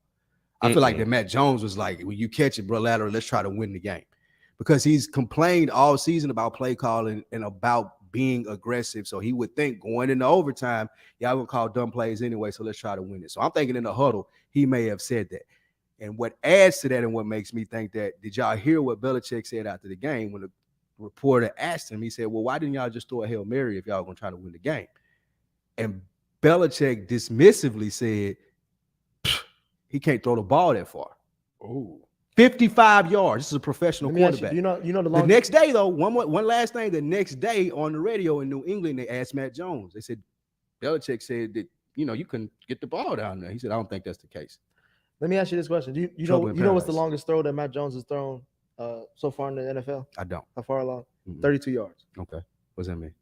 I feel like that Matt Jones was like, when you catch it, bro, lateral, let's try to win the game. Because he's complained all season about play calling and about being aggressive. So he would think going into overtime, y'all gonna call dumb plays anyway, so let's try to win it. So I'm thinking in the huddle, he may have said that. And what adds to that and what makes me think that, did y'all hear what Belichick said after the game when the reporter asked him? He said, well, why didn't y'all just throw a Hail Mary if y'all gonna try to win the game? And Belichick dismissively said, he can't throw the ball that far. Oh, 55 yards. This is a professional quarterback. You know the next day, though, one last thing. The next day on the radio in New England, they asked Matt Jones. They said, Belichick said that, you couldn't get the ball down there. He said, I don't think that's the case. Let me ask you this question. Do you know what's the longest throw that Matt Jones has thrown so far in the NFL? I don't. How far along? 32 yards. Okay. What does that mean?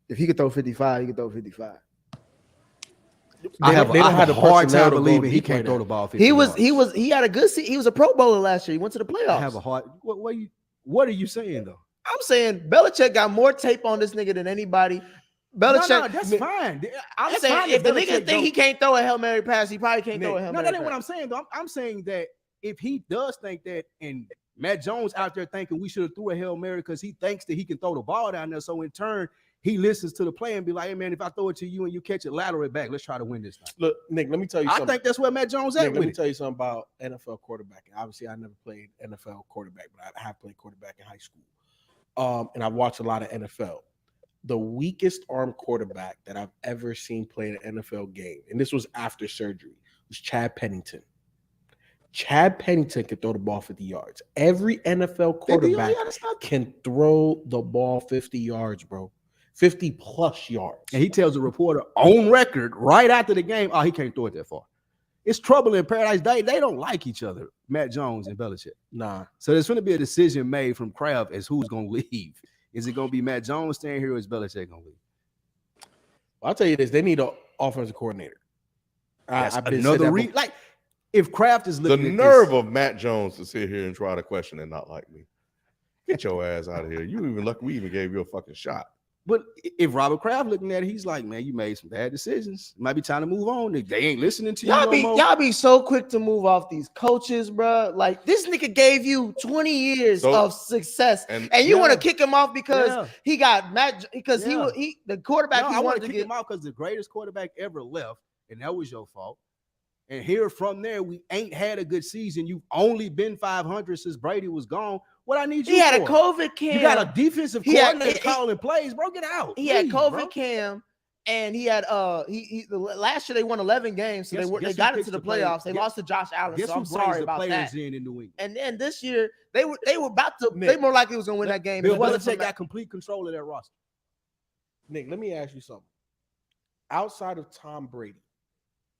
If he could throw 55, he could throw 55. I have a hard time believing he can't throw the ball 50 yards. He had a good season. He was a Pro Bowler last year. He went to the playoffs. I have a hard. What are you saying though? I'm saying Belichick got more tape on this nigga than anybody. Belichick, no, that's fine. I'm saying if the nigga think he can't throw a Hail Mary pass, he probably can't throw a Hail Mary pass. No, that ain't what I'm saying though. I'm saying that if he does think that, and Matt Jones out there thinking we should have threw a Hail Mary because he thinks that he can throw the ball down there, so in turn he listens to the play and be like, hey, man, if I throw it to you and you catch it lateral back, let's try to win this night. Look, Nick, let me tell you something. I think that's where Matt Jones at. Nick, let me tell you something about NFL quarterbacking. Obviously, I never played NFL quarterback, but I have played quarterback in high school. And I've watched a lot of NFL. The weakest arm quarterback that I've ever seen play an NFL game, and this was after surgery, was Chad Pennington. Chad Pennington can throw the ball 50 yards. Every NFL quarterback can throw the ball 50 yards, bro. 50 plus yards. And he tells the reporter on record right after the game, oh, he can't throw it that far. It's trouble in paradise. They don't like each other, Matt Jones and Belichick. Nah. So there's going to be a decision made from Kraft as who's going to leave. Is it going to be Matt Jones staying here or is Belichick going to leave? Well, I'll tell you this. They need an offensive coordinator. Like, if Kraft is looking the nerve of Matt Jones to sit here and try to question and not like me. Get your ass out of here. You even lucky we even gave you a fucking shot. But if Robert Kraft looking at it, he's like, man, you made some bad decisions. It might be time to move on. They ain't listening to you no more. Y'all be so quick to move off these coaches, bro. Like, this nigga gave you 20 years of success, and you want to kick him off because he got Matt, because he the quarterback. I wanted to kick him out because the greatest quarterback ever left, and that was your fault. And here from there, we ain't had a good season. You've only been 500 since Brady was gone. What I need you He had for? a COVID cam. You got a defensive coordinator calling plays, bro. Get out. He had COVID cam, and he had last year they won 11 games, so they got into the playoffs. They lost to Josh Allen, so I'm sorry about that. In New England. And then this year they were about to. They more likely was going to win that game. Bill Belichick got complete control of that roster. Nick, let me ask you something. Outside of Tom Brady,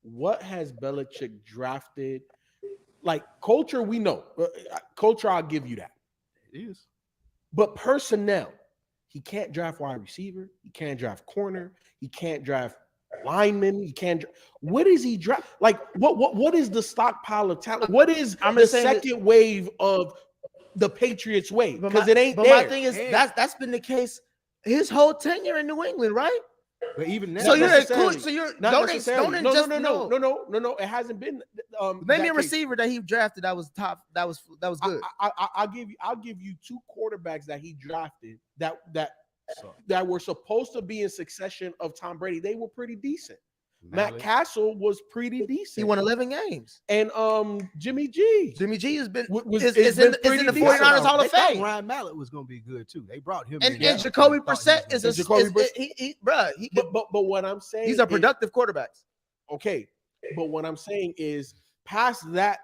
what has Belichick drafted? Like culture, we know. Culture, I'll give you that. It is. But personnel, he can't draft wide receiver. He can't draft corner. He can't draft lineman. He can't. What is he draft? Like what is the stockpile of talent? What is the second wave of the Patriots wave? Because it ain't. But my thing is that's been the case his whole tenure in New England, right? But even now, no. It hasn't been. Name me a receiver that he drafted that was top. That was good. I'll give you two quarterbacks that he drafted that that were supposed to be in succession of Tom Brady, they were pretty decent. Malik. Matt Castle was pretty decent. He won 11 games. And Jimmy G. Jimmy G has been is is in the pretty 49ers decent. Hall They of thought Fame. Ryan Mallett was going to be good too. They brought him And in. Jacoby They thought Brissett he was is a Jacoby bruh. He can, But what I'm saying, these are is- productive quarterbacks. okay. But what I'm saying is, past that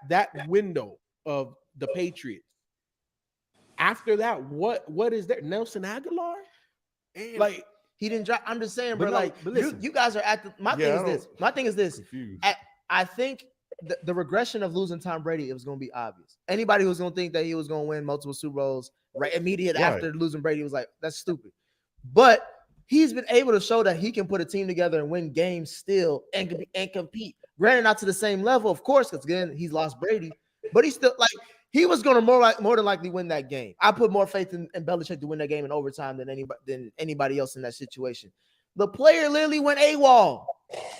window of the Patriots, after that, what is there? Nelson Aguilar? And Like, He didn't drop. I'm just saying, But bro. no, but listen. You guys are at the. My thing is this. Confused. I think the regression of losing Tom Brady, it was going to be obvious. Anybody who's going to think that he was going to win multiple Super Bowls immediate after losing Brady was like, that's stupid. But he's been able to show that he can put a team together and win games still and compete. Granted, not to the same level, of course, because again, he's lost Brady, but he's still like he was going to more than likely win that game. I put more faith in Belichick to win that game in overtime than anybody else in that situation. The player literally went AWOL.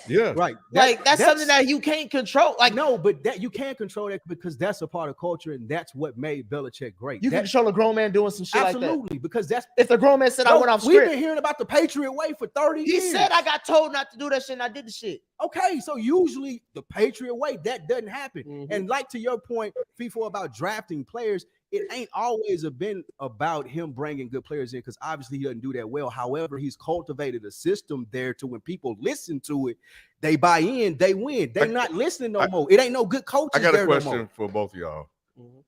Yeah. right. Like that's something that you can't control. Like no, but that you can't control that because that's a part of culture and that's what made Belichick great. you can control a grown man doing some shit like that. absolutely because that's If the grown man said I went off we've script, been hearing about the Patriot way for 30 he years. said I got told not to do that shit and I did the shit. Okay, so usually the Patriot way, that doesn't happen. Mhm. And like to your point, FIFO, about drafting players, it ain't always been about him bringing good players in because obviously he doesn't do that well. However, he's cultivated a system there to when people listen to it, they buy in, they win. They're not listening no more. It ain't no good coaches I got a there no question more. for both of y'all. Mhm.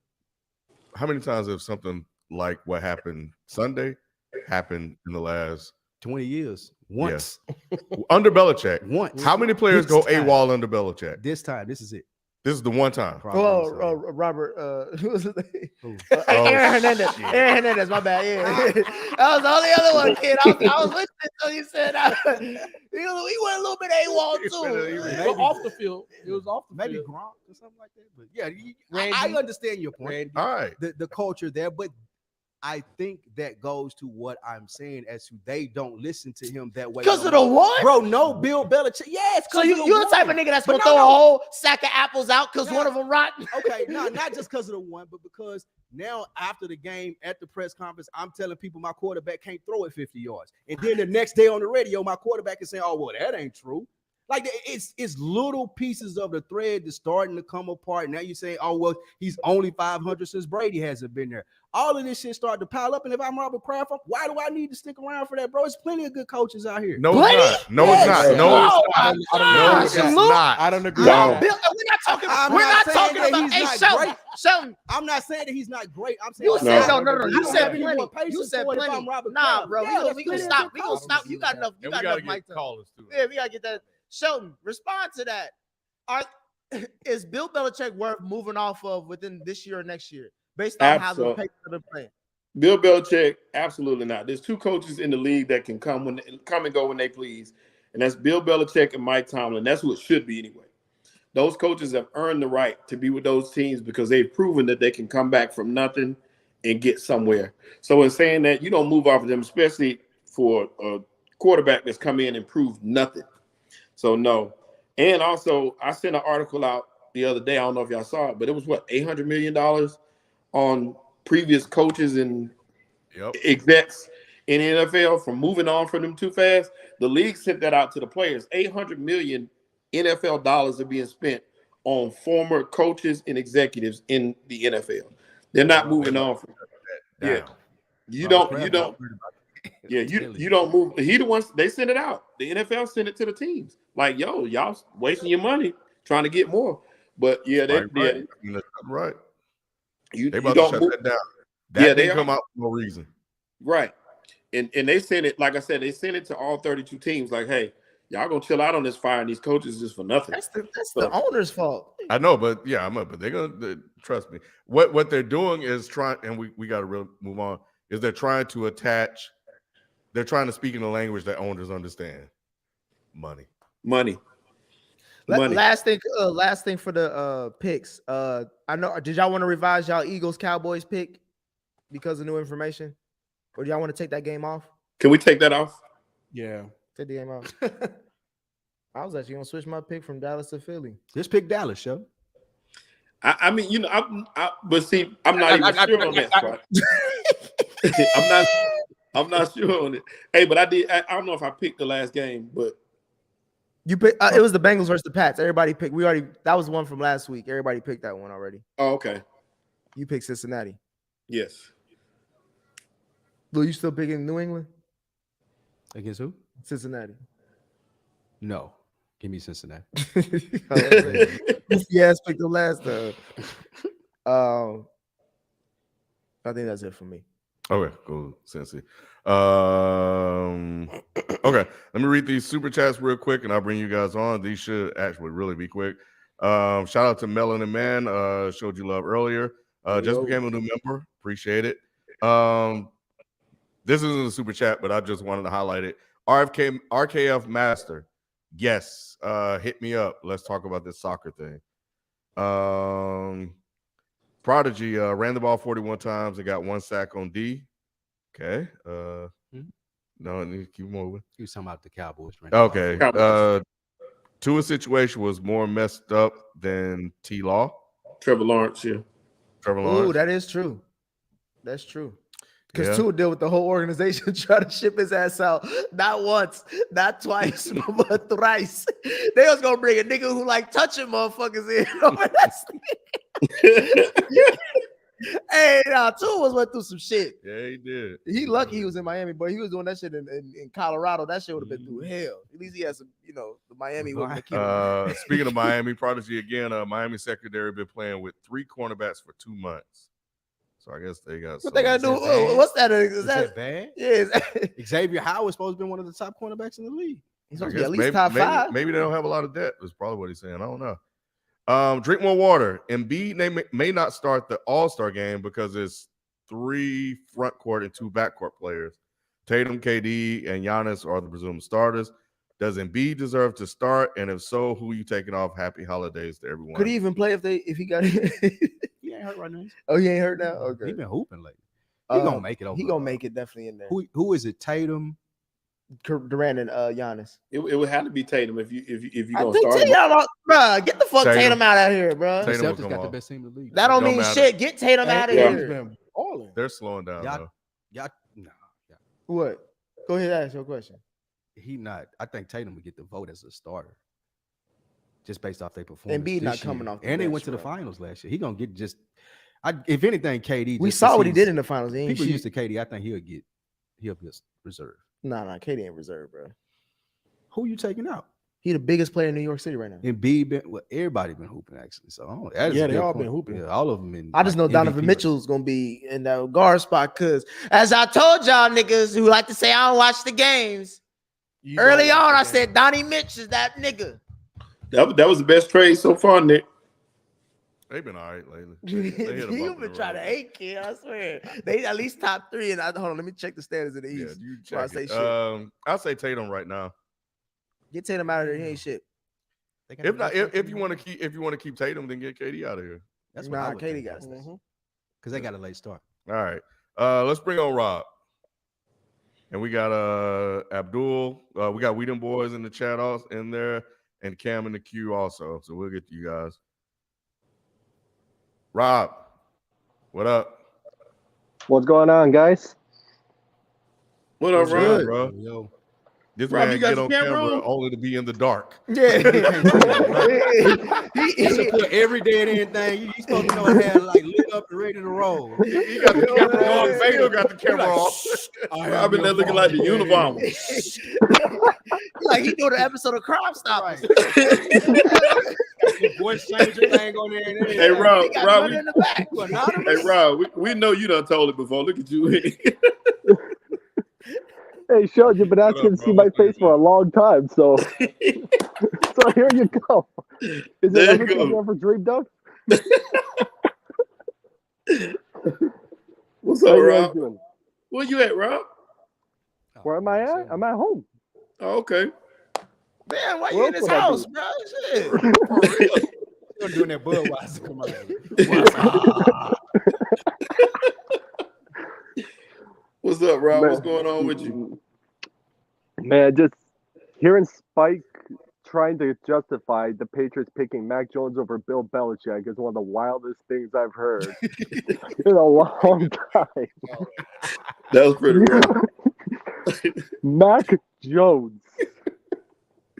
How many times have something like what happened Sunday happened in the last 20 years. Once. under Belichick? Once. How many players This go time. AWOL under Belichick? This time, this is it. This is the one time. Probably so. Robert, who was his name? Who? Aaron Hernandez. shit. Aaron Hernandez, my bad. Yeah. That was the only other one, kid. I was listening until you said he went a little bit AWOL too. but off the field, it was off the Maybe field. Gronk or something like that. But yeah, Randy. I understand your point. Randy. All right. The culture there, but I think that goes to what I'm saying as to they don't listen to him that way. Because no of the more. one? Bro, no Bill Belichick. Yes, So you're the type of nigga that's But gonna no, throw a no. whole sack of apples out because No. one of them rotten. Okay, no, not just because of the one, but because now after the game at the press conference, I'm telling people my quarterback can't throw it 50 yards. And then the next day on the radio, my quarterback is saying, oh, well, that ain't true. Like it's little pieces of the thread that's starting to come apart. Now you say, oh, well, he's only 500 since Brady hasn't been there. All of this shit started to pile up. And if I'm Robert Kraft, why do I need to stick around for that, bro? There's plenty of good coaches out here. No, Plenty? it's not. No, Yes. it's not. No, Oh, it's not. my No, gosh, it's Luke. not. I don't agree. No. with Bill, that. we're not talking. I'm We're not not saying talking that about. he's Hey, not Shelton. great. Shelton. I'm not saying that he's not great. I'm saying You No. said no. I You don't said have any more plenty. patience You said for it if plenty. I'm Robert Nah, Kraft. bro. Yeah, We gonna there's plenty of stop. good We gonna coaches. stop. You got enough. You And got we gotta enough mic get time. callers too. Yeah, we gotta get that. Shelton, respond to that. Is Bill Belichick worth moving off of within this year or next year, based on how the Absolutely. Patriots have been playing? Bill Belichick, absolutely not. There's two coaches in the league that can come and go when they please, and that's Bill Belichick and Mike Tomlin. That's who it should be anyway. Those coaches have earned the right to be with those teams because they've proven that they can come back from nothing and get somewhere. So in saying that, you don't move off of them, especially for a quarterback that's come in and proved nothing. So no. And also, I sent an article out the other day. I don't know if y'all saw it, but it was what, $800 million on previous coaches and Yep. execs in the NFL from moving on from them too fast. The league sent that out to the players. $800 million NFL dollars are being spent on former coaches and executives in the NFL. They're not moving on from Down. Yeah. you don't move. He the ones they send it out. The NFL send it to the teams. Like, yo, y'all wasting your money trying to get more. But yeah, Right. I mean, that's right. you They about to don't shut move. that down. Yeah, That they didn't are. come out for no reason. Right. And they sent it, like I said, they sent it to all 32 teams. Like, hey, y'all gonna chill out on this firing these coaches just for nothing. That's the owner's fault. I know, but yeah, but they're gonna trust me. What they're doing is trying, and we got to really move on. Is they're trying to attach? They're trying to speak in a language that owners understand. Money. Money. Last thing for the picks. I know. Did y'all want to revise y'all Eagles Cowboys pick because of new information, or do y'all want to take that game off? Can we take that off? Yeah. Take the game off. I was actually gonna switch my pick from Dallas to Philly. Just pick Dallas, show. I mean, but see, I'm not even sure on that spot. I'm not sure on it. Hey, but I did. I don't know if I picked the last game, but You pick. It was the Bengals versus the Pats. Everybody picked. We already. That was one from last week. Everybody picked that one already. oh, okay. You picked Cincinnati. Yes. Lou, you still picking New England? Against who? Cincinnati. No. Give me Cincinnati. Yes, picked the last time. I think that's it for me. Okay, cool, Cincy. Okay, let me read these super chats real quick, and I'll bring you guys on. These should actually really be quick. Shout out to Melanin Man. Showed you love earlier. Just became a new member. Appreciate it. This isn't a super chat, but I just wanted to highlight it. RKF Master. Yes. Hit me up. Let's talk about this soccer thing. Prodigy ran the ball 41 times and got 1 sack on D. Okay. No, keep moving. He was talking about the Cowboys. Right? Okay. Cowboys. Tua's situation was more messed up than T-Law. Trevor Lawrence, yeah. Trevor Lawrence. Oh, that is true. That's true. Because Yeah. Tua deal with the whole organization trying to ship his ass out. Not once, not twice, but thrice. They was gonna bring a nigga who like touching motherfuckers in over that. Hey, Tua went through some shit. Yeah, he did. He lucky he was in Miami, but he was doing that shit in Colorado. That shit would have been through hell. At least he has some, the Miami would have killed him. Speaking of Miami, Prodigy again, Miami secondary been playing with 3 cornerbacks for 2 months. So I guess they got What they gotta do? What's that? Is that bad? Yeah, Xavier Howard's supposed to be one of the top cornerbacks in the league. he's I supposed to be guess at least top 5. Maybe they don't have a lot of depth. Is probably what he's saying. I don't know. Drink more water. Embiid may not start the All-Star game because it's 3 front court and 2 back court players. Tatum, KD, and Giannis are the presumed starters. Does Embiid deserve to start? And if so, who are you taking off? Happy holidays to everyone. Could he even play if he got it? He ain't hurt right now. Oh, he ain't hurt now. Okay, He been hooping lately. He gonna make it over. He gonna make it definitely in there. Who is it? Tatum. Durant and Giannis. It would have to be Tatum if you I gonna think start. Tatum, bro, get the fuck Tatum. Tatum out of here, bro. Tatum will Celtics come got the off. best team in the league. That don't Don't mean matter. shit. Get Tatum out of Yeah. He's here. been balling. They're slowing down, Y'all, though. no. What? Go ahead, ask your question. He not. I think Tatum would get the vote as a starter, just based off their performance. Embiid not this coming year. off the and they bench, went to the bro. finals last year. He gonna get just. If anything, KD. We just saw 'cause what he he's- did in the finals. He ain't People shit. used to KD. I think he'll be a reserve. Nah, KD ain't reserve, bro. Who you taking out? He the biggest player in New York City right now. Embiid been. Well, everybody been hooping actually. So that is Yeah, a they good all point. been hooping. Yeah, all of them. In, I just know like, Donovan MVP Mitchell's gonna be in that guard spot because, as I told y'all niggas who like to say I don't watch the games, early on I said Donnie Mitch is that nigga. That was the best trade so far, Nick. They've been all right lately. They hit a bump You've in been the trying to road. hate, kid. I swear they at least top 3. And hold on, let me check the standings in the Yeah, East. you before I check say it. shit. I'll say Tatum right now. Get Tatum out of there. He ain't shit. They got If the not, best if team you in want the to league. keep Tatum, then get KD out of here. That's what Nah, I would KD think. got to stay. Because they got a late start. All right. Let's bring on Rob. And we got Abdul. We got Whedon Boys in the chat also in there, and Cam in the queue also. So we'll get to you guys. Rob, what up? What's going on, guys? What up, What's Rob? good, bro? Yo, This Rob, man you got get your on camera camera on? only to be in the dark. Yeah. he support every day and anything. You supposed to know it had like lit up and ready to roll. He got the camera on. Still got the camera on. Rob in there looking like the Unabomber. Like he doing an episode of Crime Stoppers. Your voice changer thing on there. And Hey, Rob, He got Rob, money in the back. You anonymous? hey, Rob, we know you done told it before. Look at you. Hey, Sean, you've been asking up, to see bro? my face for a long time, so here you go. Is it There you everything go. you ever dreamed of? What's How up, you guys Rob? doing? Where you at, Rob? Where am I at? I'm at home. Oh, okay. Man, why Where you in else his would I house, be? bro? Shit. You're doing that Budweiser commercial. What's up, Rob? Man. What's going on with you? Man, just hearing Spike trying to justify the Patriots picking Mac Jones over Bill Belichick is one of the wildest things I've heard in a long time. That was pretty rough. Mac Jones.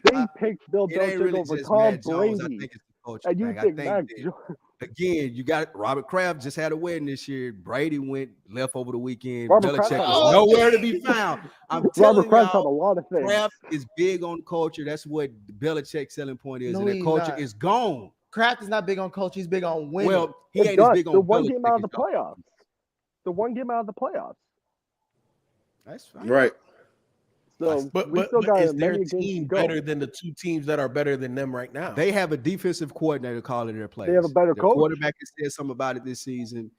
They picked Bill It ain't Belichick really over just Tom Matt Jones. I Brady. think it's the coach. And you thing. I think think Mac that, Jones? again, you got Robert Kraft just had a wedding this year. Brady left over the weekend. Robert Kraft Belichick had was nowhere to be found. I'm Robert telling Kraft had a y'all, lot of things. Kraft is big on culture. That's what Belichick's selling point is. No, and that he's culture not. is gone. Kraft is not big on culture. He's big on winning. Well, he It ain't as does. big on The one Belichick game out of the as y'all. playoffs. The one game out of the playoffs. That's fine. Right. So But we still got is their many games to team go. better than the two teams that are better than them right now? They have a defensive coordinator calling their plays. They have a better the coach. Quarterback has said something about it this season.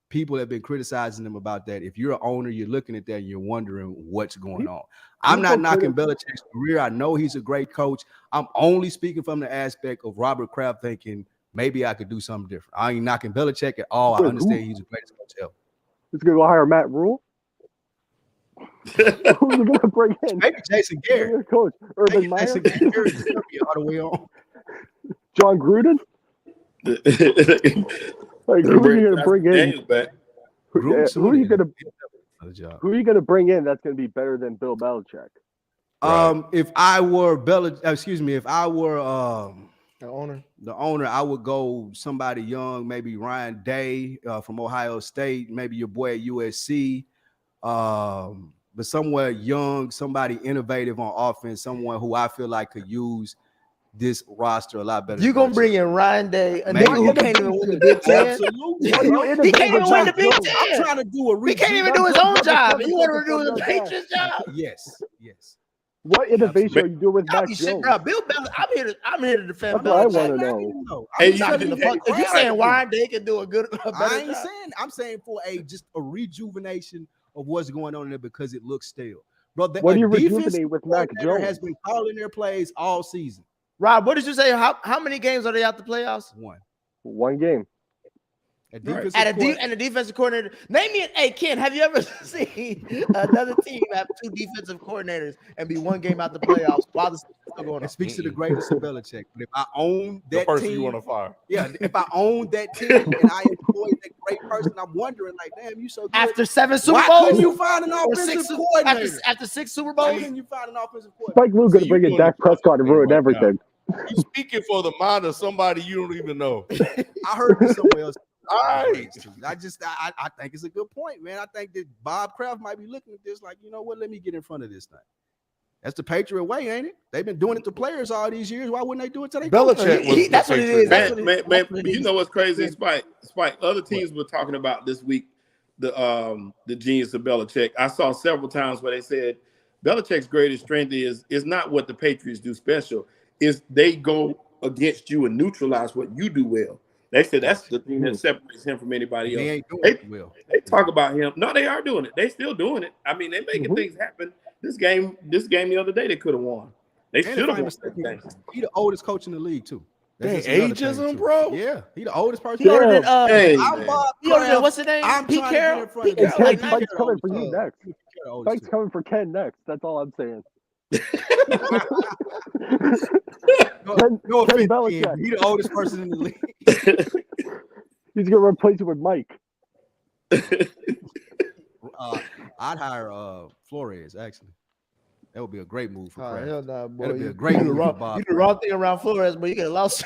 People have been criticizing them about that. If you're an owner, you're looking at that and you're wondering what's going on. I'm not knocking Belichick's career. I know he's a great coach. I'm only speaking from the aspect of Robert Kraft thinking maybe I could do something different. I ain't knocking Belichick at all. I understand he's the greatest coach ever. He's going to go hire Matt Rule. Who's he going to bring in? Maybe Jason Garrett. Your coach, Urban Maybe Meyer, Jason Garrett is gonna be all the way on. John Gruden. Like, who are you going to bring in? Who are you going to bring in that's going to be better than Bill Belichick? If I were the owner, I would go somebody young, maybe Ryan Day from Ohio State, maybe your boy at USC, but somewhere young, somebody innovative on offense, someone who I feel like could use this roster a lot better. You gonna bring in Ryan Day, a Man, nigga who can't even win the Big Ten? Absolutely. He can't even win the Big I'm Ten. trying to do a He can't even do his own job. And you want to do the Patriots job? Yes. What innovation are you doing with Mac Jones? Bro, Bill Belichick. I'm here to defend That's what I Belichick. want to know. Hey, If you saying Ryan Day can do a better I ain't job. saying. I'm saying for just a rejuvenation of what's going on there because it looks stale, bro. What do you rejuvenate with Mac Jones? Has been calling their plays all season. Rob, what did you say? How many games are they out the playoffs? One game. And a defensive coordinator. Name me Ken, have you ever seen another team have two defensive coordinators and be one game out the playoffs while the season's still going on? It speaks to the greatness of Belichick. But if I own that person team, you want to fire. Yeah, if I own that team and I employ that great person, I'm wondering, like, damn, you so good. After 7 Super Why Bowls, couldn't you find an offensive coordinator? After 6 Super Why Bowls, couldn't you find an offensive coordinator? Spike Lee going to bring in Dak Prescott and ruin everything. You speaking for the mind of somebody you don't even know. I heard this somewhere else. All right. I think it's a good point, man. I think that Bob Kraft might be looking at this like, you know what? Let me get in front of this thing. That's the Patriot way, ain't it? They've been doing it to players all these years. Why wouldn't they do it to their Belichick was that's what it is. Man, you know what's crazy, Spike? Other teams were talking about this week the genius of Belichick. I saw several times where they said Belichick's greatest strength is not what the Patriots do special, is they go against you and neutralize what you do well. They said that's the thing that separates him from anybody else. They ain't doing it well. They talk about him. No, they are doing it. They still doing it. I mean, they're making things happen. This game the other day, they could have won. They should have won this game. He the oldest coach in the league too. Dang, ageism, bro. Yeah, he the oldest person. He older than what's his name? I'm Pete Carroll. Pete Carroll. Spike's coming for you next. Spike's coming for Ken next. That's all I'm saying. No offense, Belichick. he the oldest person in the league. He's gonna replace it with Mike. I'd hire Flores. Actually, that would be a great move for Kraft. Hell nah, boy. That'd be a great move for Bob. You do the wrong thing around Flores, but you get a loss.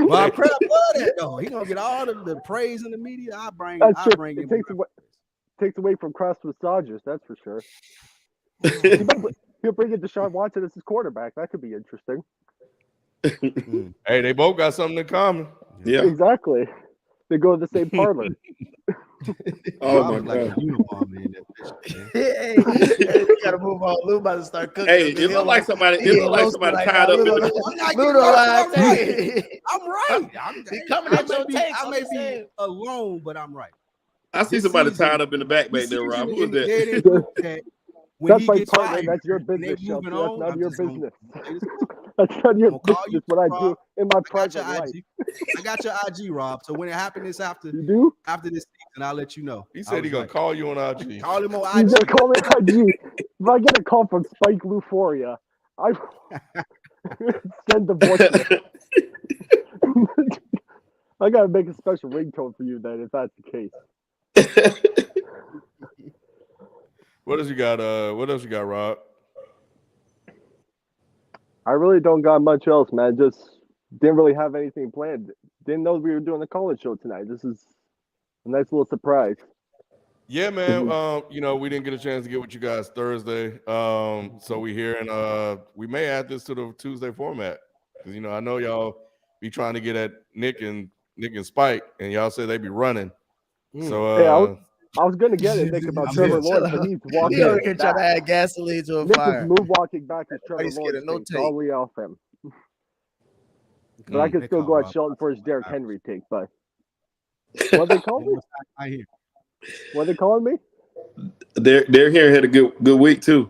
Bob Kraft love that though. He gonna get all the praise in the media. I bring him. It takes away from Kraft's massages. That's for sure. He'll bring in Deshaun Watson as his quarterback. That could be interesting. Hey, they both got something in common. Yeah, exactly. They go to the same parlor. Oh my like God! A uniform, man. Hey, we gotta move on. Lou about to start cooking. Hey, it looked like somebody. It looked like somebody tied up in the. I'm right. He coming at your take. I may be alone, but I'm right. I see somebody tied up in the back there, Rob. Who is that? That's my partner. That's your business, Shelby. That's none of your business. That's none of your business. What I do in my private life. I got your IG, Rob. So when it happens after you do after this season, I'll let you know. He said he's gonna call you on IG. Call him on He's IG. gonna call me on IG. If I get a call from Spike Luforia, I send the voice. I gotta make a special ringtone for you then, if that's the case. What else you got? What else you got, Rob? I really don't got much else, man. Just didn't really have anything planned. Didn't know we were doing the college show tonight. This is a nice little surprise. Yeah, man. We didn't get a chance to get with you guys Thursday. So we here and we may add this to the Tuesday format. Because I know y'all be trying to get at Nick and Spike, and y'all say they be running. So Hey, I was gonna get it, Nick, about Trevor Lawrence, but he's walking. He over here trying to add gasoline to a Nick fire. is moonwalking back to Trevor He's Lawrence. getting no Take, so I'll tape. lay off him. But I could still go at Shelton for his Derrick Henry take. But what they call me? I hear. What they calling me? They're here had a good week too.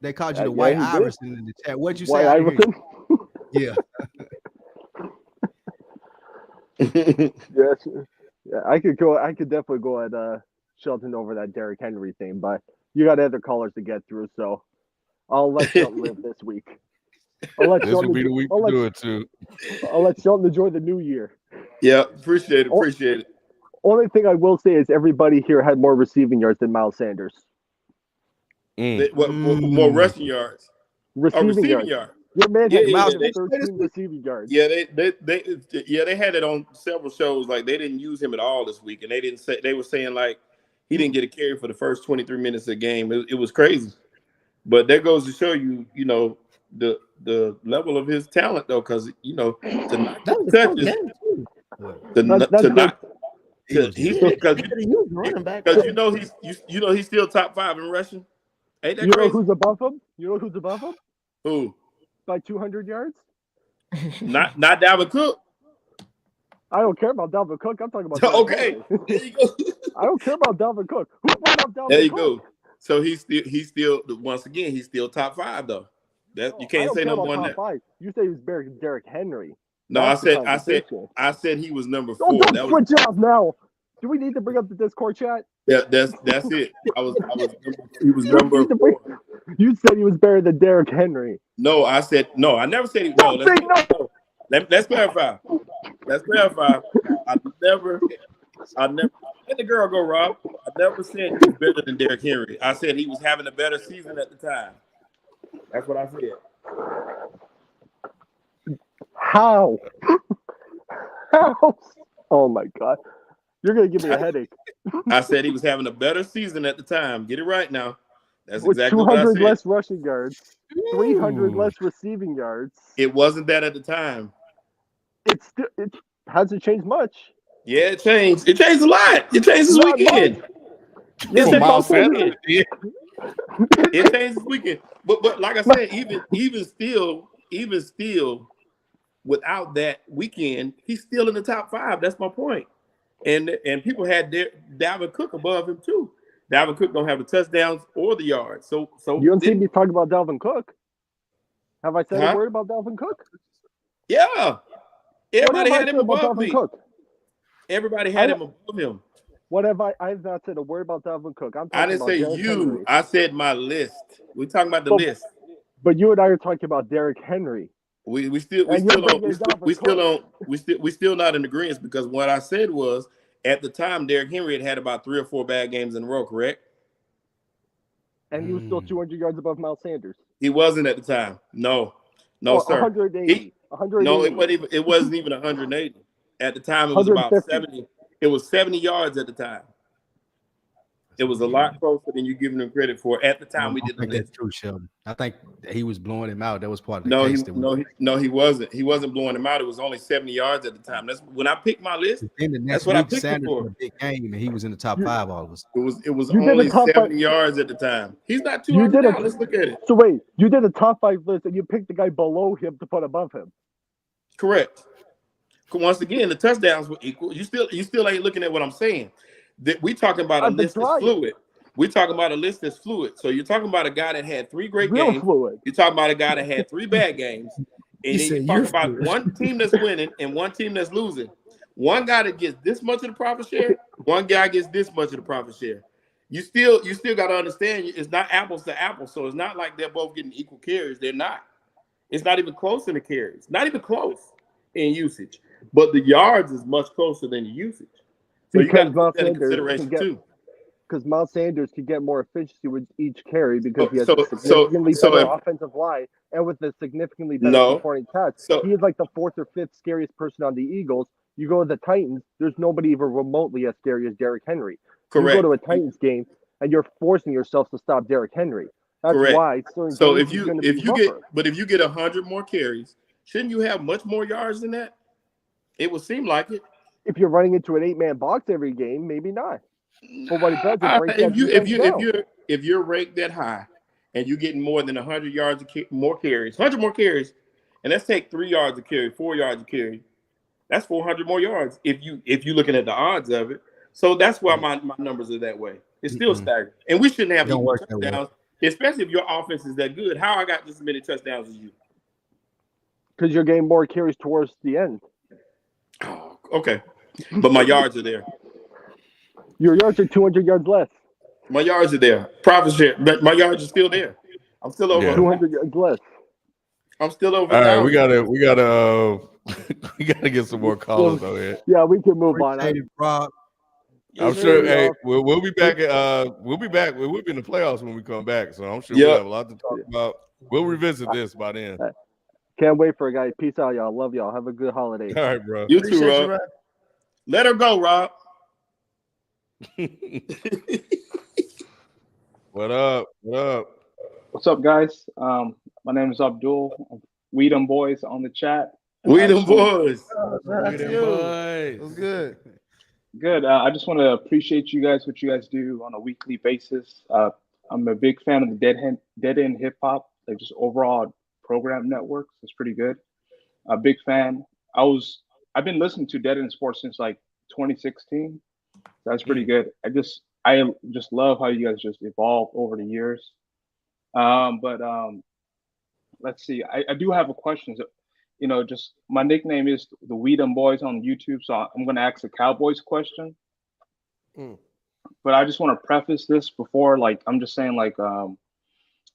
They called you Yeah, the White he did. Iverson in the chat. What'd you say? White I hear Iverson? you? Yeah. Yeah, I could go. I could definitely go at Shelton over that Derrick Henry thing, but you got other callers to get through, so I'll let Shelton live this week. I'll let this Shelton will be the week to do it too. I'll let Shelton enjoy the new year. Yeah, appreciate it. Only thing I will say is everybody here had more receiving yards than Miles Sanders. More rushing yards. Receiving yards. Your man had Yeah, 13 receiving yards. Yeah, they had it on several shows. Like they didn't use him at all this week, and they were saying like he didn't get a carry for the first 23 minutes of the game. It was crazy. But that goes to show you, the level of his talent though, because to not get touches, because he's still top 5 in rushing. Ain't that crazy? Know who's above him? You know who's above him? Who? By 200 yards? Not Dalvin Cook. I don't care about Dalvin Cook. I'm talking about okay. There you go. I don't care about Dalvin Cook. Who brought up Dalvin Cook? There you go. So he's still once again he's still top 5 though. That you can't say number one. You say he was Derrick Henry. No, I said he was number 4. Don't switch off now. Do we need to bring up the Discord chat? Yeah, that's it. He was number 4. You said he was better than Derrick Henry. No, I said no. I never said he. No, let's clarify. Let's clarify. I never. Let the girl go, Rob. I never said he was better than Derrick Henry. I said he was having a better season at the time. That's what I said. How? How? Oh my God. You're going to give me a headache. I said he was having a better season at the time. Get it right now. That's with exactly what I said. 200 less rushing yards, 300 less receiving yards. It wasn't that at the time. It hasn't changed much. Yeah, it changed. It changed a lot. It changed this weekend. It changed this weekend. But like I said, even still, without that weekend, he's still in the top 5. That's my point. And people had Dalvin Cook above him too. Dalvin Cook don't have the touchdowns or the yards. So you don't see me talking about Dalvin Cook. Have I said a word about Dalvin Cook? Yeah. Everybody had him above me. Cook? Everybody had him above him. What have I've not said a word about Dalvin Cook. I didn't say you. Henry. I said my list. We're talking about the list. But you and I are talking about Derrick Henry. We still not in agreement because what I said was at the time Derrick Henry had about 3 or 4 bad games in a row, correct? And he was still 200 yards above Miles Sanders. He wasn't at the time. No, sir. 180. 180. No, it wasn't even 180. At the time, it was about 70. It was 70 yards at the time. It was a lot closer than you giving him credit for. At the time, we did the list. That's true, Sheldon. I think he was blowing him out. That was part of the case. He wasn't. He wasn't blowing him out. It was only 70 yards at the time. That's when I picked my list. That's what I picked him for. A big game, and he was in the top 5 all of us. It was only 70 yards at the time. He's not 200 now. Let's look at it. So wait, you did a top 5 list, and you picked the guy below him to put above him. Correct. Once again, the touchdowns were equal. You still ain't looking at what I'm saying. We talking about a list that's fluid. We're talking about a list that's fluid. So you're talking about a guy that had 3 great games. Fluid. You're talking about a guy that had 3 bad games. And then you're talking about one team that's winning and one team that's losing. One guy that gets this much of the profit share, one guy gets this much of the profit share. You still got to understand it's not apples to apples. So it's not like they're both getting equal carries. They're not. It's not even close in the carries. Not even close in usage. But the yards is much closer than the usage. So you got to take that into consideration too. because Miles Sanders could get more efficiency with each carry because he has So a significantly so better if offensive line and with a significantly better no, supporting cast. so He is like the 4th or 5th scariest person on the Eagles. You go to the Titans, there's nobody even remotely as scary as Derrick Henry. You go correct, to a Titans game and you're forcing yourself to stop Derrick Henry. That's correct. why certain So games is going to be if you get rougher. but if you get 100 more carries, shouldn't you have much more yards than that? It would seem like it. If you're running into an 8-man box every game, maybe not. But what it does, it breaks that defense down. If you're ranked that high and you're getting more than 100 yards more carries, 100 more carries, and let's take 3 yards a carry, 4 yards a carry. That's 400 more yards if you're looking at the odds of it. So that's why my numbers are that way. It's still staggering, and we shouldn't have Don't equal work that way. touchdowns, especially if your offense is that good. How I got just as many touchdowns as you? Because you're getting more carries towards the end. Oh, okay, but my yards are there. Your yards are 200 yards less. My yards are there. Profit share, but my yards are still there. I'm still over. Yeah. 200 yards less. I'm still over. All right, 1,000. we gotta we gotta get some more callers on here. Yeah, we can move on. Appreciate it, Rob. I'm Yes, sure. sir. Hey, we'll be back. We'll be back. We'll be in the playoffs when we come back. So I'm sure Yep. we'll have a lot to talk about. We'll revisit this by then. All Can't wait for it, guys. Peace out, y'all. Love y'all. Have a good holiday. right, bro. You too, Appreciate you, Rob. Rob. Let her go, Rob. What up? What up? What's up, guys? My name is Abdul. We them boys on the chat. We them boys. That's Them you. boys. It was good. Good. I just want to appreciate you guys, what you guys do on a weekly basis. I'm a big fan of the Dead End Hip Hop, like just overall program networks. It's pretty good. A big fan. I've been listening to Dead End Sports since like 2016. That's pretty good. I just love how you guys just evolved over the years. But let's see. I do have a question. Just my nickname is the Weedham Boys on YouTube, so I'm going to ask a Cowboys question. But I just want to preface this before, like, I'm just saying, like, how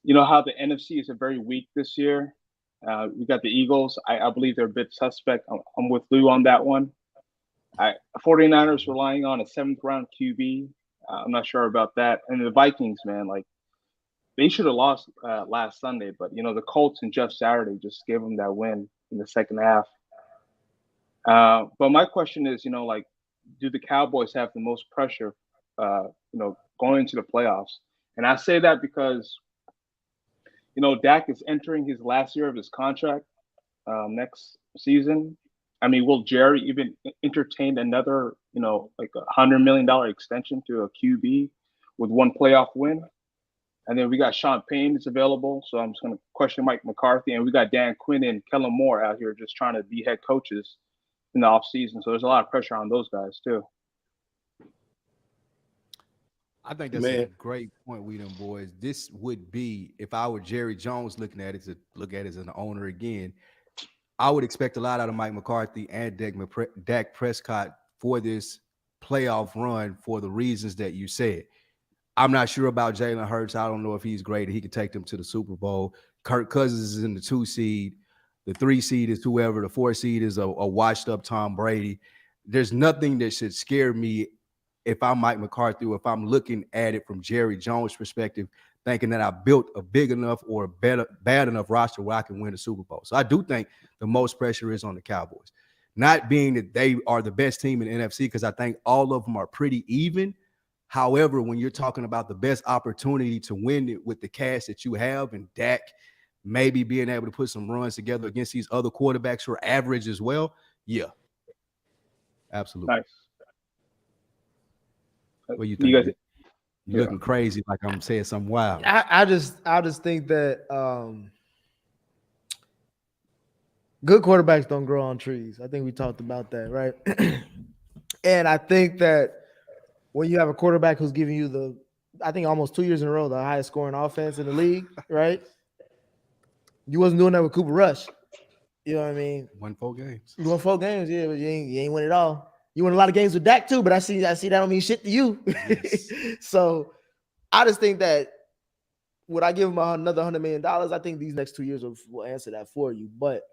the NFC is very weak this year. We got the Eagles. I believe they're a bit suspect. I'm with Lou on that one. 49ers relying on a 7th round QB. I'm not sure about that. And the Vikings, man, like, they should have lost last Sunday, but the Colts and Jeff Saturday just gave them that win in the second half. But my question is, like, do the Cowboys have the most pressure, going into the playoffs? And I say that because, Dak is entering his last year of his contract next season. I mean, will Jerry even entertain another, like $100 million extension to a QB with one playoff win? And then we got Sean Payne is available, so I'm just going to question Mike McCarthy. And we got Dan Quinn and Kellen Moore out here just trying to be head coaches in the offseason. So there's a lot of pressure on those guys too. I think that's a great point, we them boys. This would be, if I were Jerry Jones looking at it, to look at it as an owner again, I would expect a lot out of Mike McCarthy and Dak Prescott for this playoff run for the reasons that you said. I'm not sure about Jalen Hurts. I don't know if he's great. He could take them to the Super Bowl. Kirk Cousins is in the 2 seed. The 3 seed is whoever. The 4 seed is a washed up Tom Brady. There's nothing that should scare me if I'm Mike McCarthy or if I'm looking at it from Jerry Jones' perspective, thinking that I built a big enough or bad enough roster where I can win a Super Bowl. So I do think the most pressure is on the Cowboys. Not being that they are the best team in the NFC, because I think all of them are pretty even. However, when you're talking about the best opportunity to win it with the cast that you have and Dak maybe being able to put some runs together against these other quarterbacks who are average as well, yeah. Absolutely. Nice. What do you think? You guys, You're looking crazy like I'm saying something wild. I just think that good quarterbacks don't grow on trees. I think we talked about that, right? And I think that when you have a quarterback who's giving you I think almost 2 years in a row, the highest scoring offense in the league, right? You wasn't doing that with Cooper Rush. You know what I mean? Won 4 games. You won 4 games, yeah, but you ain't win it all. You won a lot of games with Dak too, but I see that don't mean shit to you. Yes. So I just think that would I give him another $100 million? I think these next 2 years will answer that for you. But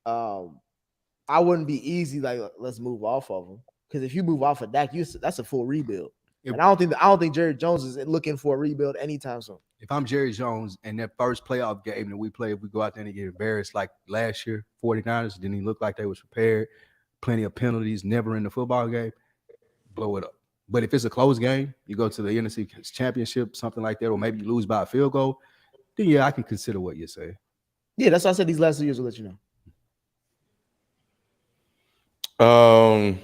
I wouldn't be easy like let's move off of him, because if you move off of Dak, that's a full rebuild. And I don't think Jerry Jones is looking for a rebuild anytime soon. If I'm Jerry Jones and that first playoff game that we play, if we go out there and get embarrassed like last year, 49ers, didn't even look like they was prepared, plenty of penalties, never in the football game, blow it up. But if it's a close game, you go to the NFC Championship, something like that, or maybe you lose by a field goal, then yeah, I can consider what you're saying. Yeah, that's why I said these last 2 years will let you know.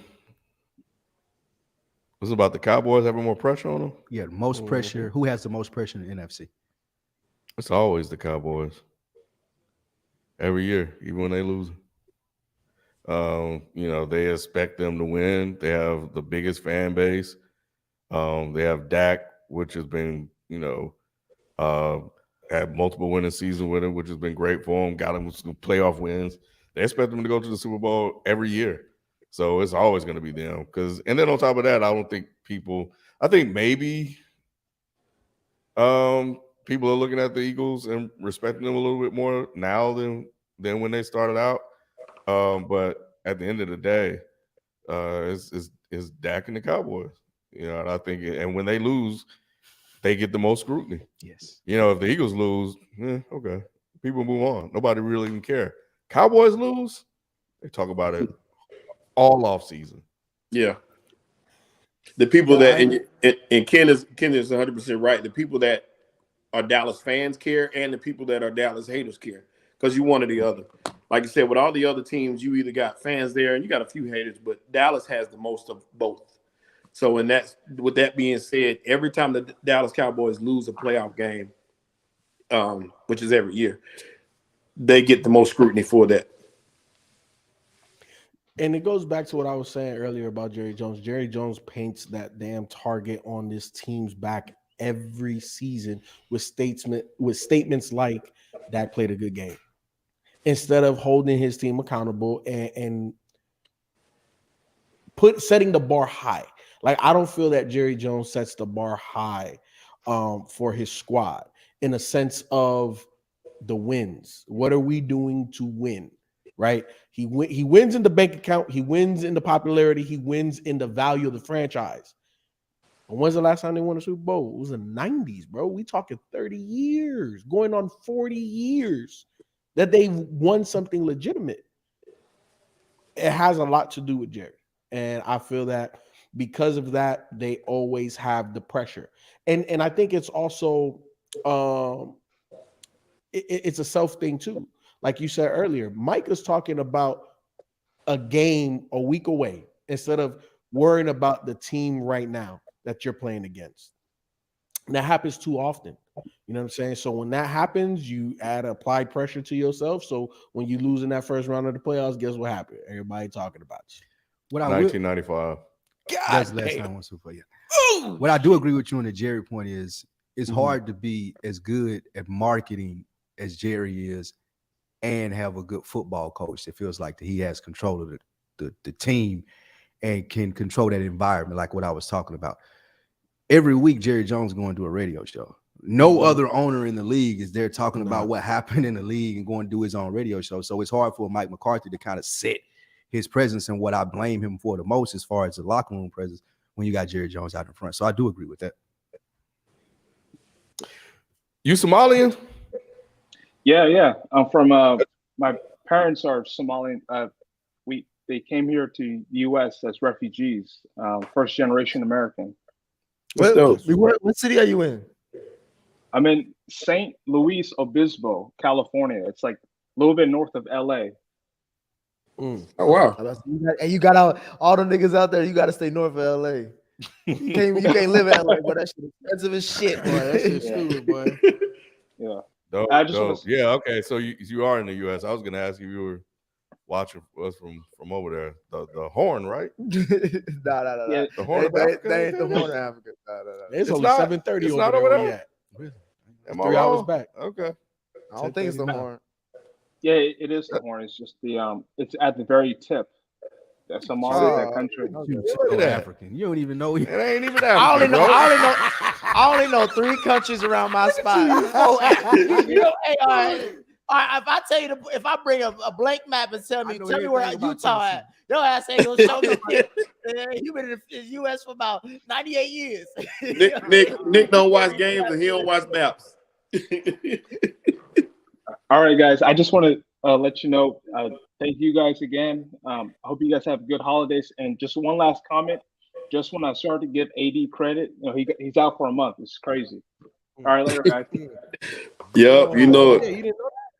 Was it about the Cowboys having more pressure on them? Yeah, the most pressure. Who has the most pressure in the NFC? It's always the Cowboys. Every year, even when they lose. They expect them to win. They have the biggest fan base. They have Dak, which has been, had multiple winning seasons with him, which has been great for him. Got him some playoff wins. They expect them to go to the Super Bowl every year. So it's always going to be them. And then on top of that, I think maybe people are looking at the Eagles and respecting them a little bit more now than when they started out. But at the end of the day, it's Dak and the Cowboys. And I think, and when they lose, they get the most scrutiny. Yes. If the Eagles lose, okay, people move on. Nobody really even care. Cowboys lose, they talk about it all off season. Yeah. The people that and Ken is 100% right. The people that are Dallas fans care, and the people that are Dallas haters care, because you one or the other. Like you said, with all the other teams, you either got fans there and you got a few haters, but Dallas has the most of both. So, with that being said, every time the Dallas Cowboys lose a playoff game, which is every year, they get the most scrutiny for that. And it goes back to what I was saying earlier about Jerry Jones. Jerry Jones paints that damn target on this team's back every season with statements like Dak played a good game, instead of holding his team accountable and setting the bar high. Like, I don't feel that Jerry Jones sets the bar high for his squad in a sense of the wins. What are we doing to win? Right? He wins in the bank account. He wins in the popularity. He wins in the value of the franchise. And when's the last time they won a Super Bowl? It was the 90s, bro. We talking 30 years, going on 40 years that they won something legitimate. It has a lot to do with Jerry. And I feel that because of that, they always have the pressure. And I think it's also it's a self thing too. Like you said earlier, Mike is talking about a game a week away instead of worrying about the team right now that you're playing against. And that happens too often. You know what I'm saying? So when that happens, you add applied pressure to yourself. So when you lose in that first round of the playoffs, guess what happened? Everybody talking about you. 1995. That's the last time I won Super Bowl. Yeah. What I do agree with you on the Jerry point is it's hard to be as good at marketing as Jerry is and have a good football coach. It feels like that he has control of the team and can control that environment, like what I was talking about. Every week, Jerry Jones going to do a radio show. No other owner in the league is there talking about what happened in the league and going to do his own radio show. So it's hard for Mike McCarthy to kind of set his presence, and what I blame him for the most as far as the locker room presence when you got Jerry Jones out in front. So I do agree with that. You Somalian? Yeah. I'm from my parents are Somalian. They came here to the U.S. as refugees, first generation American. What city are you in? I'm in St. Luis Obispo, California. It's like a little bit north of L.A. Oh wow! And you got all the niggas out there. You got to stay north of LA. You can't live in LA, but that shit expensive as shit, boy. That shit's stupid, boy. Yeah. Yeah. Okay. So you are in the U.S. I was gonna ask if you were watching us from over there. The Horn, right? No. Yeah. The Horn. They ain't the Horn of Africa. No. It's only 7:30 over there. Where you at? Am I 3 wrong? hours back. Okay. I don't think it's the Horn. Yeah, it is the Horn. It's just it's at the very tip. That's Somalia, that country. You're African. You don't even know. It ain't even African. I only know 3 countries around my spot. All right, if I tell you, if I bring a blank map and tell me where everything about Utah Tennessee. at, your ass ain't gonna show nobody. You've been in the U.S. for about 98 years. Nick don't watch games and he don't watch maps. All right, guys. I just want to let you know. Thank you guys again. I hope you guys have good holidays. And just one last comment. Just when I started to give AD credit, he's out for a month. It's crazy. All right, later, guys. Yep, you know it. You didn't know that?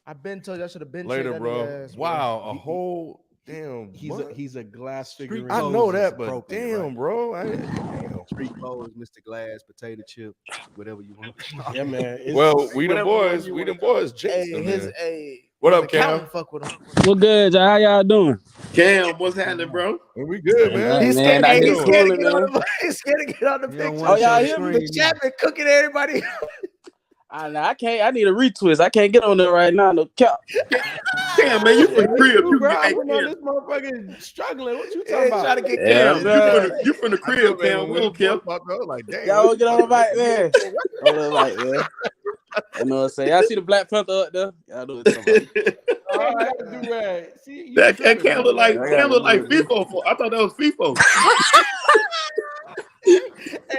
I've been told you I should have been Later, bro. Wow, a whole damn. He's a glass figure. I know that, but appropriate, damn, right? bro. Street clothes, Mr. Glass, potato chip, whatever you want. Yeah, man. Well, we the whatever boys. you We wanna the boys. Jason, Hey, man. What up, Cam? Fuck with him. What good, y'all? How y'all doing? Cam, what's happening, bro? We good, man. He's Man, scared, I he's hear scared to cooling, get on man. the he's scared to get on the You don't picture. wanna Oh, y'all show hear the me? The screen, chat been cooking everybody. I can't. I need a retwist. I can't get on there right now. No cap. Cam, man, you from the crib. You bro, hey, I know Cam, this motherfucker struggling. What you Yeah, talking about? trying to get Yeah, Cam. bro. you from the crib, Cam. We don't care. Like, damn. Y'all want to get on the bike, man? On the bike, man. I know what I'm saying. Y'all see the Black Panther up there? Y'all know what I'm talking about. All right, do See, you That tripping, Cam man. look like I Cam look like gotta do it. FIFO. I thought that was FIFO.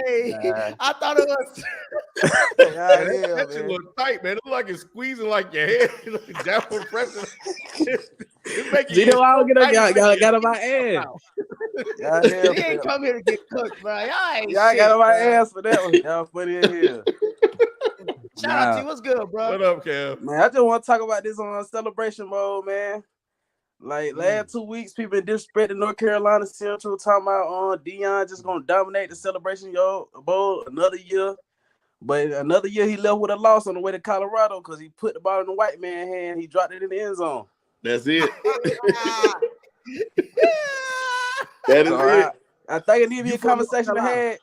Hey, I thought it was. That shit look tight, man. It look like it's squeezing like your head. Like downward pressure. It's making You know I don't get up. tight. Y'all got on my ass. Y'all He ain't come here to get cooked, bro. Y'all ain't Y'all shit, got on my bro. ass for that one. Y'all funny in here. Shout out to you. What's good, bro? What up, Cam? Man, I just want to talk about this on celebration mode, man. Like last 2 weeks, people been disrespecting North Carolina Central, talking about Deion just gonna dominate the celebration bowl another year. But another year he left with a loss on the way to Colorado because he put the ball in the white man's hand. He dropped it in the end zone. That's it. That is So it. I think it need to be You a from North conversation Carolina? ahead.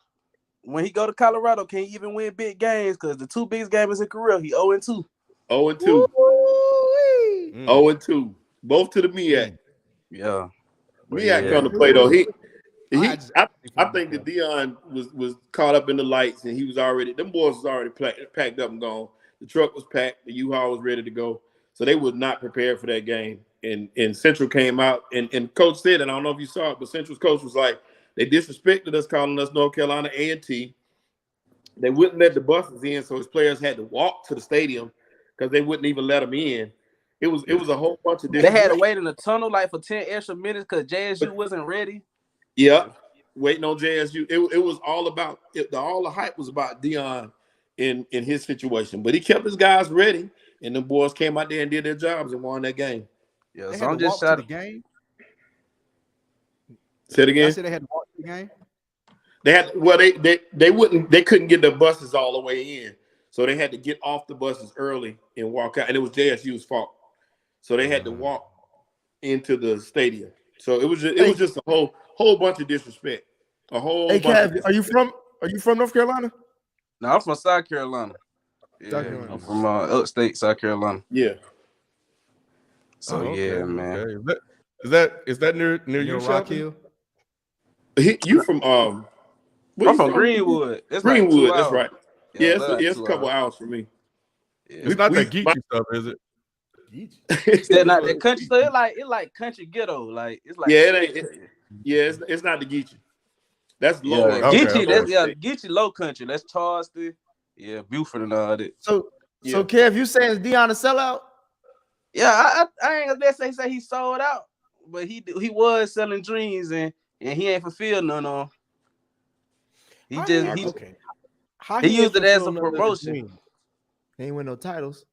When he go to Colorado, can he even win big games? Because the two biggest games in his career, he 0-2. 0-2. Woo-wee. 0-2. Both to the MEAC. Yeah. MEAC come to play though. I think that Deion was caught up in the lights and he was already, them boys was already packed up and gone. The truck was packed, the U-Haul was ready to go. So they was not prepared for that game. And Central came out and coach said, and I don't know if you saw it, but Central's coach was like, they disrespected us, calling us North Carolina A&T. They wouldn't let the buses in, so his players had to walk to the stadium because they wouldn't even let them in. It was a whole bunch of They had to wait in the tunnel like for 10 extra minutes because JSU wasn't ready. Yeah, waiting on JSU. It was all about all the hype was about Deion in his situation, but he kept his guys ready, and the boys came out there and did their jobs and won that game. Yeah, They so had I'm to just walk to shot. the game. Say it I again. said they had to walk to the game. They couldn't get their buses all the way in, so they had to get off the buses early and walk out, and it was JSU's fault. So they had to walk into the stadium. So it was just a whole bunch of disrespect. A whole Hey, bunch. Kev, are you from North Carolina? No, I'm from South Carolina. Yeah, South Carolina. I'm from upstate South Carolina. Yeah. So okay, yeah, man. Okay. Is that near you, Rock Shelton? Hill. You from where I'm you from Greenwood. It's Greenwood, like 2 that's hours. right. Yeah, Yeah, like it's a 2 couple hours. hours for me. Yeah. It's not We- that geeky stuff, is it? It's still not that country. So it like country ghetto. Like it's like Yeah, it ain't. It's not the Geechee. That's low. Yeah, Okay, Geechee. okay. Geechee low country. That's Charleston. Yeah, Buford and all that. So Yeah. Kev, you saying Deion a sellout? Yeah, I ain't gonna say he sold out, but he was selling dreams and he ain't fulfilled none of them. He used it as a promotion. He ain't win no titles.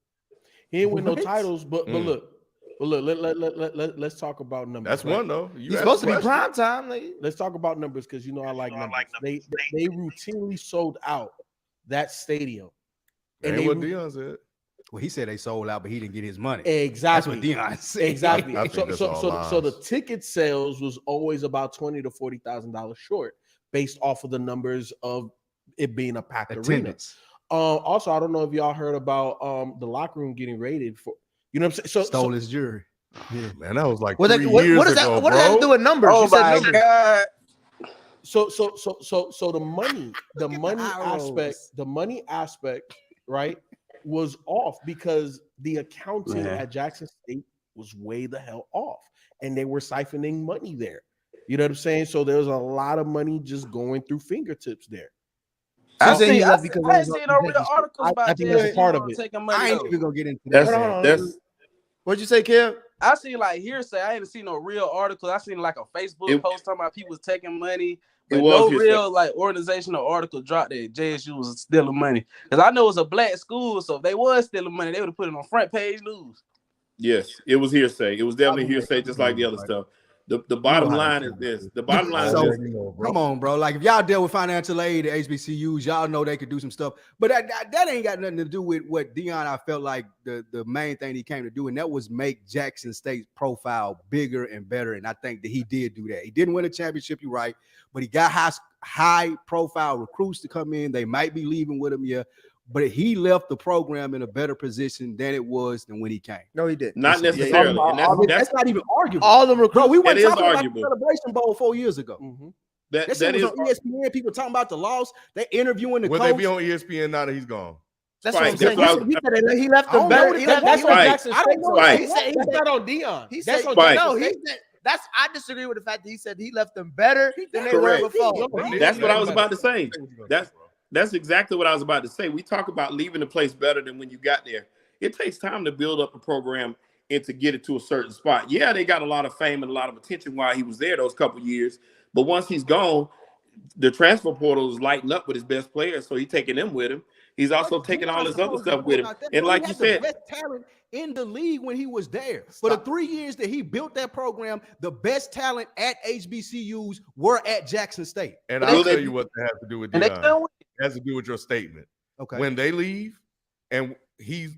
He ain't win no What? titles, but look, let's talk about numbers. That's right? one though. He's supposed to be prime time. Like, Let's talk about numbers because you know I like numbers. They routinely sold out that stadium. And they what Deion said. Well, he said they sold out, but he didn't get his money. Exactly. That's what Deion said. Exactly. I think that's all So the lies. ticket sales was always about $20,000 to $40,000 short, based off of the numbers of it being a packed arena. Attendance. Also, I don't know if y'all heard about the locker room getting raided for. You know what I'm saying? Stole his jury. Yeah, man, that was like what 3 years does that? ago, What does that have to do bro. with numbers? Oh You said my numbers. God! So the money Look at the eye rolls. aspect, right, was off because the accounting Man. at Jackson State was way the hell off, and they were siphoning money there. You know what I'm saying? So there was a lot of money just going through fingertips there. I So- think he I left because ain't seen no real articles I about think that's a JSU part of it. taking money. I ain't though. even gonna get into that. That's What'd you say, Kev? I seen like hearsay. I ain't seen no real articles. I seen like a Facebook post talking about people was taking money, but was no hearsay. real like organizational article dropped that JSU was stealing money. Because I know it's a black school, so if they was stealing money, they would have put it on front page news. Yes, it was hearsay. It was definitely hearsay, just like the other stuff. The bottom line is this. The bottom line is So, this. come on, bro. Like if y'all deal with financial aid at HBCUs, y'all know they could do some stuff. But that ain't got nothing to do with what Deion, I felt like the main thing he came to do, and that was make Jackson State's profile bigger and better. And I think that he did do that. He didn't win a championship, you're right, but he got high profile recruits to come in. They might be leaving with him, yeah. But he left the program in a better position than it was than when he came. No, he didn't. Not necessarily. And That's not even arguable. All them recruits. Bro, we went That is talking about the arguable. Celebration Bowl 4 years ago. that That is was on ESPN. People talking about the loss. They interviewing the Would coach. they be on ESPN now that he's gone? That's Right, what I'm saying. that's what He left I them don't better. know He that- left That's them on Spike. Jackson I don't State. know. Spike. He said That's not on Deion. He That's said on Spike. Jackson no. He State. said that's. I disagree with the fact that he said he left them better than they Correct. were before. That's what I was about to say. That's exactly what I was about to say. We talk about leaving the place better than when you got there. It takes time to build up a program and to get it to a certain spot. Yeah, they got a lot of fame and a lot of attention while he was there those couple years. But once he's gone, the transfer portal is lighting up with his best players, so he's taking them with him. He's also taking all his other stuff with him. And like you said, the best talent in the league when he was there. For the 3 years that he built that program, the best talent at HBCUs were at Jackson State. And Will I'll they- tell you what that has to do with And they Deion. couldn't win. It has to do with your statement. Okay. When they leave, and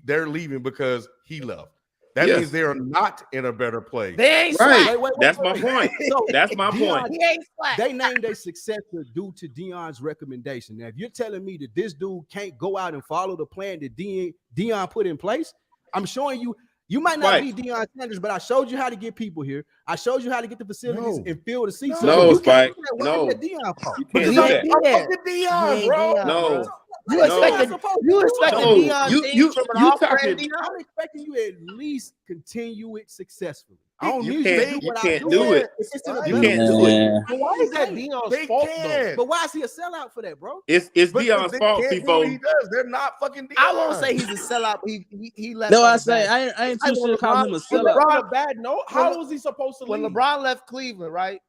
they're leaving because he left. That Yes. means they are not in a better place. They ain't Right. slack. That's my point. So That's my Deion- point. He ain't slack. They named a successor due to Deion's recommendation. Now, if you're telling me that this dude can't go out and follow the plan that Deion put in place, I'm showing you. You might not Spike. be Deion Sanders, but I showed you how to get people here. I showed you how to get the facilities No. and fill the seats. No, you can't Spike. do that. Why No. is that Deion fault? You can't He do ain't that. be there. Fucking He Deion, ain't bro. Deion, No. bro. You No. expected No. Deion You from an you off-brand talking? Deion? I'm expecting you at least continue it successfully. I don't You need can't- you to do you what can't I do it. It's in a You better can't do position. it. But why is that Deion's They fault though? can't. But why is he a sellout for that, bro? It's But Deion's they fault, can't do what he FIFO. does. They're not fucking Deion. I won't say he's a sellout. He left. No, on I a say bad- I ain't Like too when sure calling him a LeBron- sellout. On a bad note, how was he supposed to when leave? LeBron left Cleveland, right?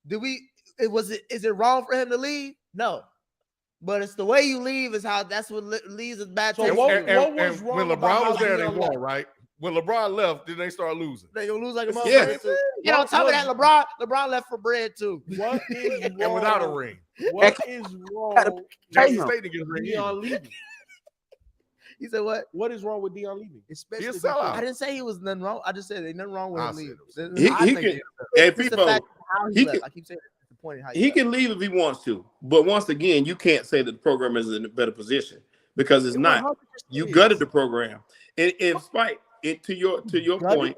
Is it wrong for him to leave? No. But it's the way you leave is how that's what leaves a bad So taste. what- in you. what was and wrong when about LeBron was how there, they Deion won, left? right? When LeBron left, then they start losing. They gonna lose like a Yeah. motherfucker too. And on top of that, LeBron left for bread too. What is wrong? And without a ring. What is wrong Jackson him. State didn't get a ring. with Deion either. leaving? He said what? What is wrong with Deion leaving? Especially He a because- sellout. I didn't say he was nothing wrong. I just said there's nothing wrong with I him said leaving. it was- He I can. think Hey, it's the FIFO. fact how he he left. can- I keep saying it's disappointing how he He left. can leave if he wants to, but once again, you can't say that the program is in a better position because it's It not. 100% You is. gutted the program, and Spike, to your point,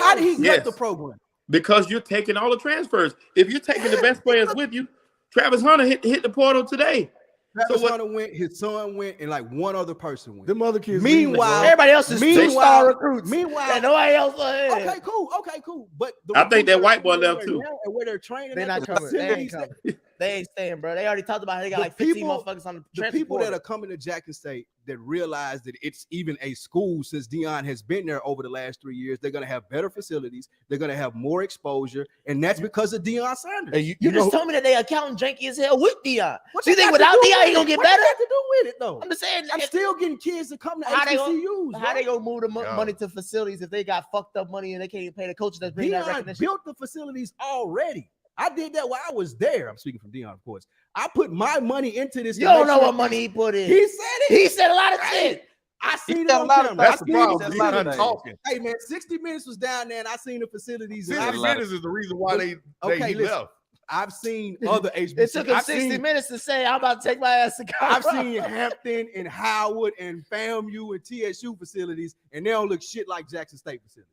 How did he gut Yes. the program? because you're taking all the transfers. If you're taking the best players with you, Travis Hunter hit the portal today. Travis what- Hunter went, his son went, and like one other person went. Them other kids. Meanwhile- Everybody else is Meanwhile- two-star recruits. meanwhile- and nobody else. Okay, cool. But the I think that recruits white boy are left too. now and where they're training, They're at, not the coming. They ain't facilities, coming. They ain't staying, bro. They already talked about how they got The like 15 people- motherfuckers on the the transfer people that portal. are coming to Jackson State that realize that it's even a school since Deion has been there over the last 3 years, they're going to have better facilities. They're going to have more exposure. And that's because of Deion Sanders. Hey, You you just know, told me that they accountant janky as hell with Deion. What So you that think got to without do Deion, with he gonna it? get What that better? got to do with it, though? I'm just saying. I'm still getting kids to come to How they HBCUs. How they gonna move the Yeah. money to facilities if they got fucked up money and they can't even pay the coaches that's bringing that Deion recognition? built the facilities already. I did that while I was there. I'm speaking from Deion, of course. I put my money into this. You to don't make know sure- what money he put in. He said it. He said a lot of Hey, shit. I seen it said a on lot of camera. that's I the seen problem. it. That's a lot of Deion things. talking. Hey man, 60 Minutes was down there, and I seen the facilities. And 60 a lot minutes is the reason why they Okay, he listen. left. I've seen other HBCUs. It took him I've 60 seen, minutes to say, I'm about to take my ass to I've college. seen Hampton and Howard and FAMU and TSU facilities, and they don't look shit like Jackson State facilities.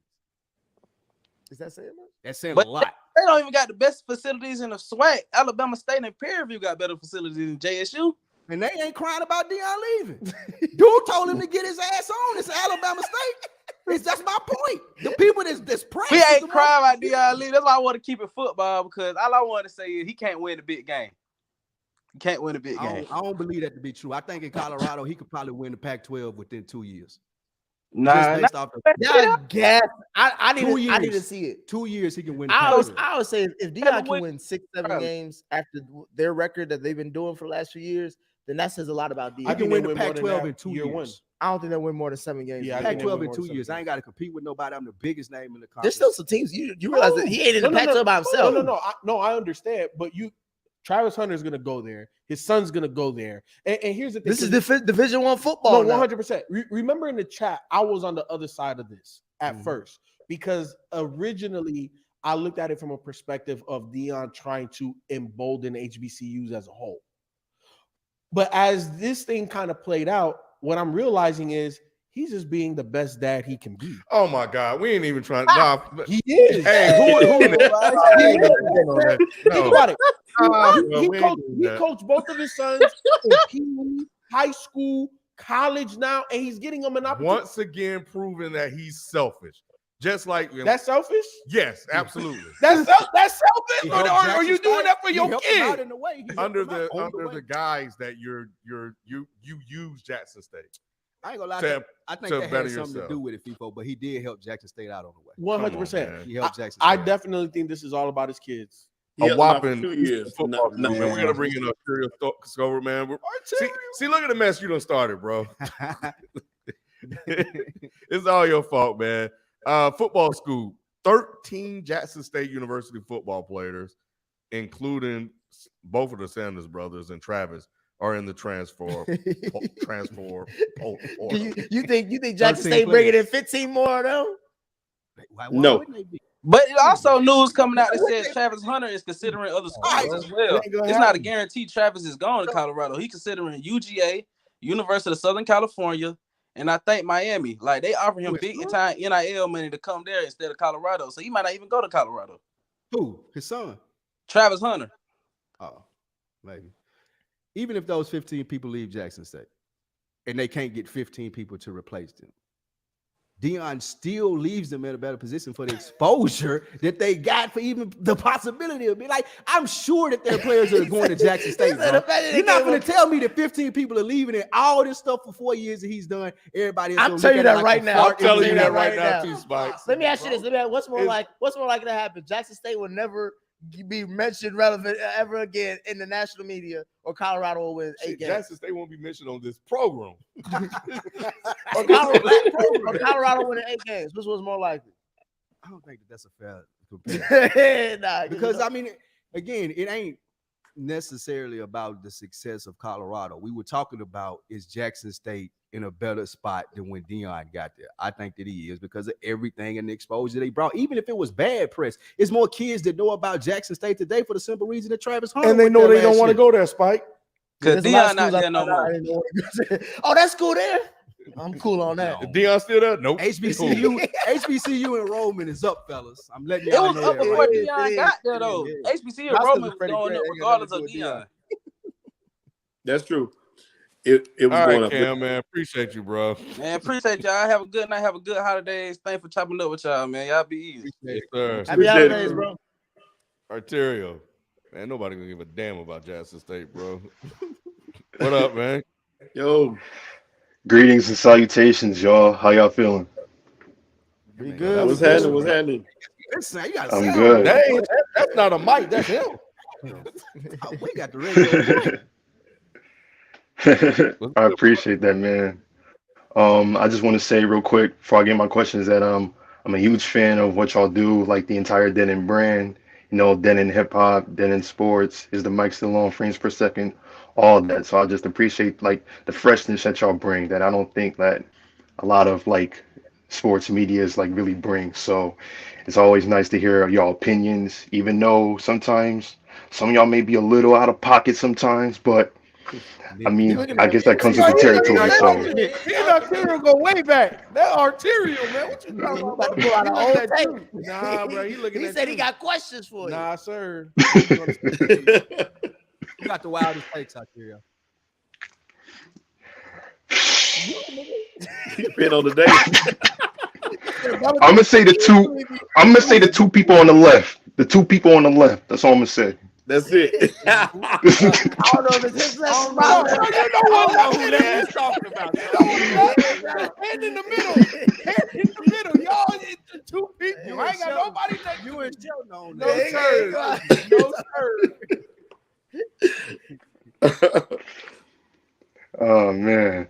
Is that saying much? That's saying But a lot. They don't even got the best facilities in the SWAC. Alabama State and Prairie View got better facilities than JSU. And they ain't crying about Deion leaving. Dude told him to get his ass on. It's Alabama State. That's my point. The people that's pressed. We ain't crying about Deion Lee. That's why I want to keep it football, because all I want to say is he can't win the big game. He can't win a big game. I don't believe that to be true. I think in Colorado he could probably win the Pac-12 within 2 years. Nah, Just based off the Yeah, gas. I need 2 to. years. I need to see it. 2 years he can win. I The would say if Deion can win- win 6-7 games after their record that they've been doing for the last few years, then that says a lot about Deion. I can they win the win more than Pac-12 that in 2 year years. one. I don't think they'll win more than 7 games. Yeah, I think they Pac-12 win in more 2 than years. 7 I ain't got to compete with nobody. I'm the biggest name in the conference. There's still some teams. You realize that he ain't in the Pac-12 by himself. No, I understand, but Travis Hunter is going to go there. His son's going to go there. And here's the thing. This is Division I football. No, 100%. Remember in the chat, I was on the other side of this at first, because originally I looked at it from a perspective of Deion trying to embolden HBCUs as a whole. But as this thing kind of played out, what I'm realizing is he's just being the best dad he can be. Oh my God, we ain't even trying. Nah, He is. hey, who Think about it. He coached coached both of his sons in Pee-wee, high school, college now, and he's getting them an opportunity. once again proving that he's selfish. Just like That's selfish? yes, absolutely. That's selfish? He Or helped are Jackson you doing State. that for He your helped him out kid? in the way. He helped under him out on the way. the guise that you use Jackson State. I ain't gonna lie. to- I think to that better had something yourself. to do with it, FIFO, but he did help Jackson State out on the way. 100%. He helped Jackson I State. definitely think this is all about his kids. Yeah, A whopping 2 years. football. No, Man, we're gonna bring in Arterial Scover, man. See, look at the mess you done started, bro. It's all your fault, man. Football school. 13 Jackson State University football players, including both of the Sanders brothers and Travis, are in the transfer. You think Jackson 13 State bringing in players. 15 more though? Why No. wouldn't they be? But it also news coming out that says Travis Hunter is considering other schools as well. It's not a guarantee Travis is going to Colorado. He's considering UGA, University of Southern California, and I think Miami. Like, they offer him big time NIL money to come there instead of Colorado. So he might not even go to Colorado. Who? His son? Travis Hunter. Oh, maybe. Even if those 15 people leave Jackson State and they can't get 15 people to replace them, Deion still leaves them in a better position for the exposure that they got for even the possibility of being like, I'm sure that there are players that are going to Jackson State. Bro. You're not going to tell me that 15 people are leaving and all this stuff for 4 years that he's done. Everybody else I'm telling you that right now. I'm telling you that right now. now, too, Spike. Let me ask you this. What's more likely to happen? Jackson State will never be mentioned relevant ever again in the national media, or Colorado will win 8 games. Jackson State won't be mentioned on this program. Or Colorado winning 8 games. Which was more likely? I don't think that's a fair comparison. Nah, Because, I mean, again, it ain't necessarily about the success of Colorado. We were talking about, is Jackson State in a better spot than when Deion got there? I think that he is, because of everything and the exposure they brought. Even if it was bad press, it's more kids that know about Jackson State today for the simple reason that Travis Hunter And they went know there they don't last want to year. go there, Spike. Because There's a lot of Deion not schools there no more. I didn't know. Oh, that school there? I'm cool on that. Is Deion still there? Nope. HBCU enrollment is up, fellas. I'm letting It y'all was know up that before right is, Deion it is, got there, it though. is. HBC Y'all enrollment was pretty going great. up Ain't got regardless nothing of to do with Deion. That's true. It was All going right, up. Cam, man. Appreciate you, bro. Man, appreciate y'all. Have a good night. Have a good holidays. Thanks for chopping up with y'all, man. Y'all be easy. Yes, sir. Happy Appreciate it. holidays, bro. Arterial. Man, nobody gonna give a damn about Jackson State, bro. What up, man? Yo, Greetings and salutations, y'all. How y'all feeling? Pretty good. what's happening? What's happening? Listen, you got I'm sound. good. That's not a mic. That's him. Oh, we got the radio. I appreciate that, man. I just want to say real quick before I get my questions that I'm a huge fan of what y'all do, like the entire Denon brand. You know, Denon hip hop, Denon sports. Is the mic still on? Frames per second, all that. So I just appreciate like the freshness that y'all bring that I don't think that a lot of like sports media is like really bring. So it's always nice to hear y'all opinions, even though sometimes some of y'all may be a little out of pocket sometimes, but I mean, I guess that comes with the territory. So Me and Arterial go way back. That Arterial, man. What you talking about? Pull out an He old look at tape. you. Nah, bro. He looking He at said you. he got questions for you. Nah, sir. You got the wildest takes out here. Depend on the day. I'm gonna say the two people on the left. The two people on the left. That's all I'm gonna say. That's it. I don't know if it's his left or my left. You know what left he's talking about. Hand in the middle. Hand in the middle. Y'all, it's the two people. I ain't got nobody next to You and Sheldon on No, that. sir. No, sir. Oh man.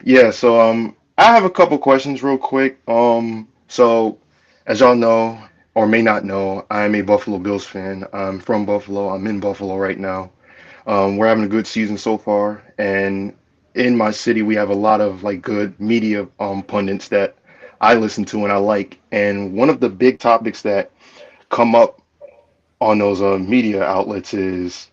Yeah, so I have a couple questions real quick. So as y'all know or may not know, I'm a Buffalo Bills fan. I'm from Buffalo. I'm in Buffalo right now. We're having a good season so far, and in my city we have a lot of like good media pundits that I listen to and I like. And one of the big topics that come up on those media outlets is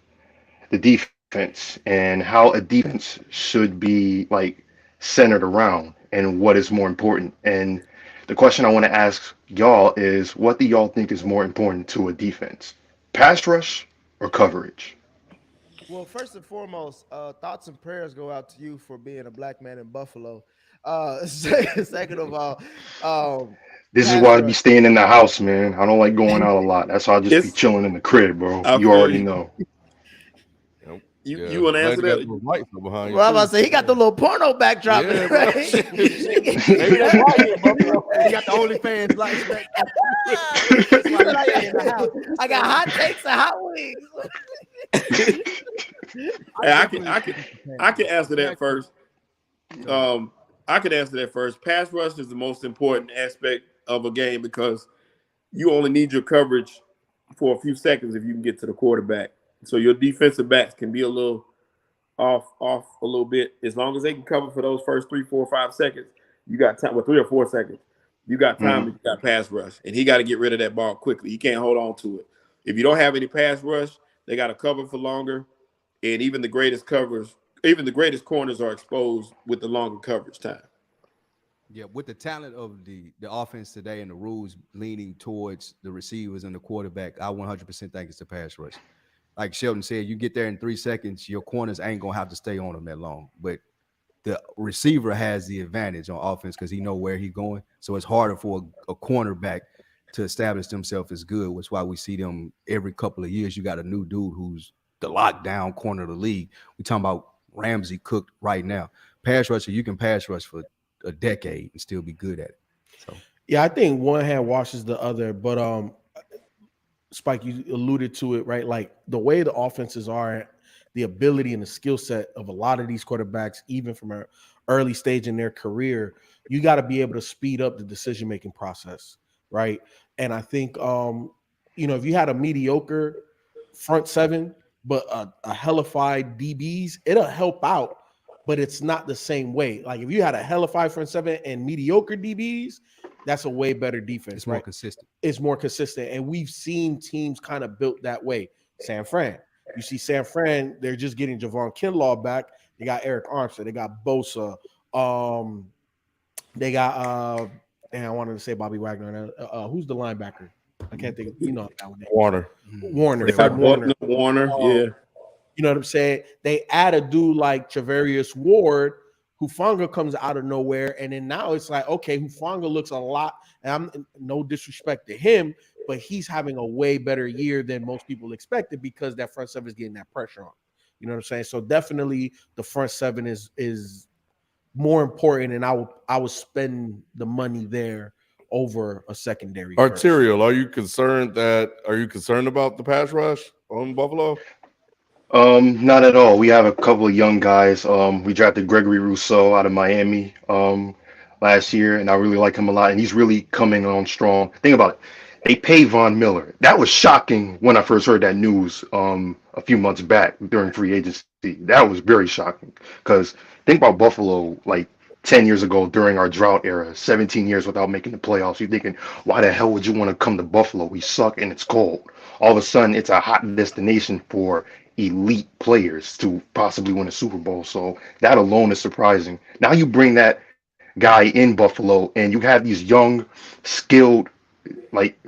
the defense and how a defense should be like centered around and what is more important. And the question I want to ask y'all is, what do y'all think is more important to a defense? Pass rush or coverage? Well, first and foremost, thoughts and prayers go out to you for being a black man in Buffalo. Second of all, This is pass why I be rush. staying in the house, man. I don't like going out a lot. That's why I just be It's, chilling in the crib, bro. I You feel already you. know. You want to answer Glad that? you got those lights up behind you. Well, I'm about too. to say he got the little porno backdrop. Yeah, in it, bro. right? Maybe that's why he in Buffalo. He got the OnlyFans lights back. He said, I got hot takes and hot wings. Hey, I can answer that first. I could answer that first. Pass rush is the most important aspect of a game because you only need your coverage for a few seconds if you can get to the quarterback. So your defensive backs can be a little off a little bit. As long as they can cover for those first 3, 4, 5 seconds, you got time. Well, 3 or 4 seconds, you got time. And you got pass rush, and he got to get rid of that ball quickly. He can't hold on to it. If you don't have any pass rush, they got to cover for longer. And even the greatest corners are exposed with the longer coverage time. Yeah, with the talent of the offense today and the rules leaning towards the receivers and the quarterback, I 100% think it's the pass rush. Like Sheldon said, you get there in 3 seconds, your corners ain't gonna have to stay on them that long. But the receiver has the advantage on offense because he know where he's going. So it's harder for a cornerback to establish themselves as good, which is why we see them every couple of years. You got a new dude who's the lockdown corner of the league. We talking about Ramsey cooked right now. Pass rusher, you can pass rush for a decade and still be good at it. So Yeah, I think one hand washes the other, but Spike, you alluded to it, right? Like the way the offenses are, the ability and the skill set of a lot of these quarterbacks, even from an early stage in their career, you got to be able to speed up the decision-making process, right? And I think, if you had a mediocre front seven, but a hellified DBs, it'll help out, but it's not the same way. Like if you had a hellified front seven and mediocre DBs, that's a way better defense. it's more right? consistent. It's more consistent. And we've seen teams kind of built that way. San Fran. You see San Fran, they're just getting Javon Kinlaw back. They got Eric Armstead. They got Bosa. They got I wanted to say Bobby Wagner. Who's the linebacker? I can't think of, that one. Warner. Warner. They got Warner. Yeah. You know what I'm saying? They add a dude like Travarius Ward, Hufanga comes out of nowhere, and then now it's like, okay, Hufanga looks a lot, and I'm no disrespect to him, but he's having a way better year than most people expected because that front seven is getting that pressure on. You know what I'm saying? So definitely the front seven is more important, and I would spend the money there over a secondary. Arterial, are you concerned about the pass rush on Buffalo? Not at all. We have a couple of young guys. We drafted Gregory Rousseau out of Miami last year, and I really like him a lot. And he's really coming on strong. Think about it. They paid Von Miller. That was shocking when I first heard that news a few months back during free agency. That was very shocking because think about Buffalo like 10 years ago during our drought era, 17 years without making the playoffs. You're thinking, why the hell would you want to come to Buffalo? We suck and it's cold. All of a sudden, it's a hot destination for elite players to possibly win a Super Bowl. So that alone is surprising. Now you bring that guy in Buffalo and you have these young, skilled, like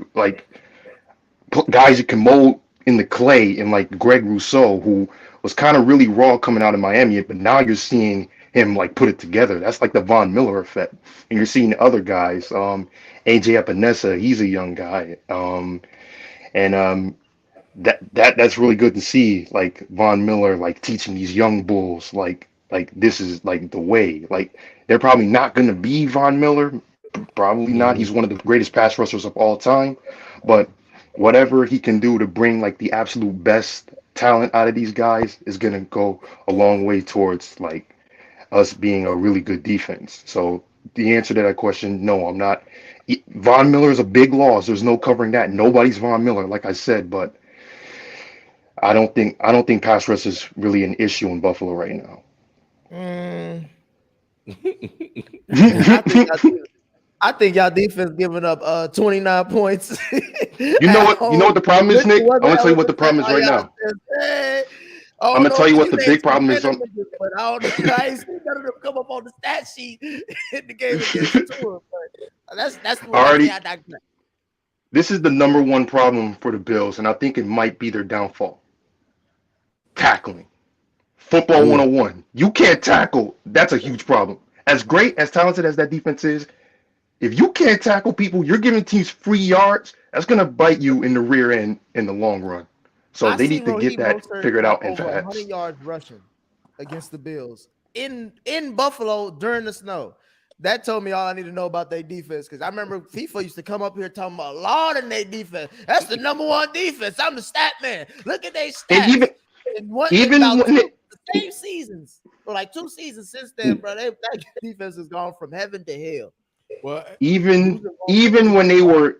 guys you can mold in the clay, and like Greg Rousseau, who was kind of really raw coming out of Miami, but now you're seeing him like put it together. That's like the Von Miller effect. And you're seeing other guys. AJ Epinesa, he's a young guy. And that's really good to see. Like Von Miller, like teaching these young bulls, like this is like the way. Like they're probably not going to be Von Miller. Probably not. He's one of the greatest pass rushers of all time. But whatever he can do to bring like the absolute best talent out of these guys is going to go a long way towards like us being a really good defense. So the answer to that question, no, I'm not. Von Miller is a big loss. There's no covering that. Nobody's Von Miller, like I said, but I don't think pass rush is really an issue in Buffalo right now. I think y'all defense giving up 29 points. You know what the problem is, Nick? I'm gonna tell you what the problem is right now. I'm gonna tell you what the big problem is. But I ain't seen none of them come up on the stat sheet in the game against the tour. But that's the Already, I digress. This is the number one problem for the Bills, and I think it might be their downfall. Tackling. Football 101. You can't tackle. That's a huge problem. As great, as talented as that defense is, if you can't tackle people, you're giving teams free yards. That's going to bite you in the rear end in the long run. So they need to get that figured out and over fast. 100 yards rushing against the Bills in Buffalo during the snow. That told me all I need to know about their defense, because I remember FIFA used to come up here talking about Lord and their defense. That's the number one defense. I'm the stat man. Look at their stats. And even when the same seasons, or like 2 seasons since then, bro, that defense has gone from heaven to hell. Well, even when they were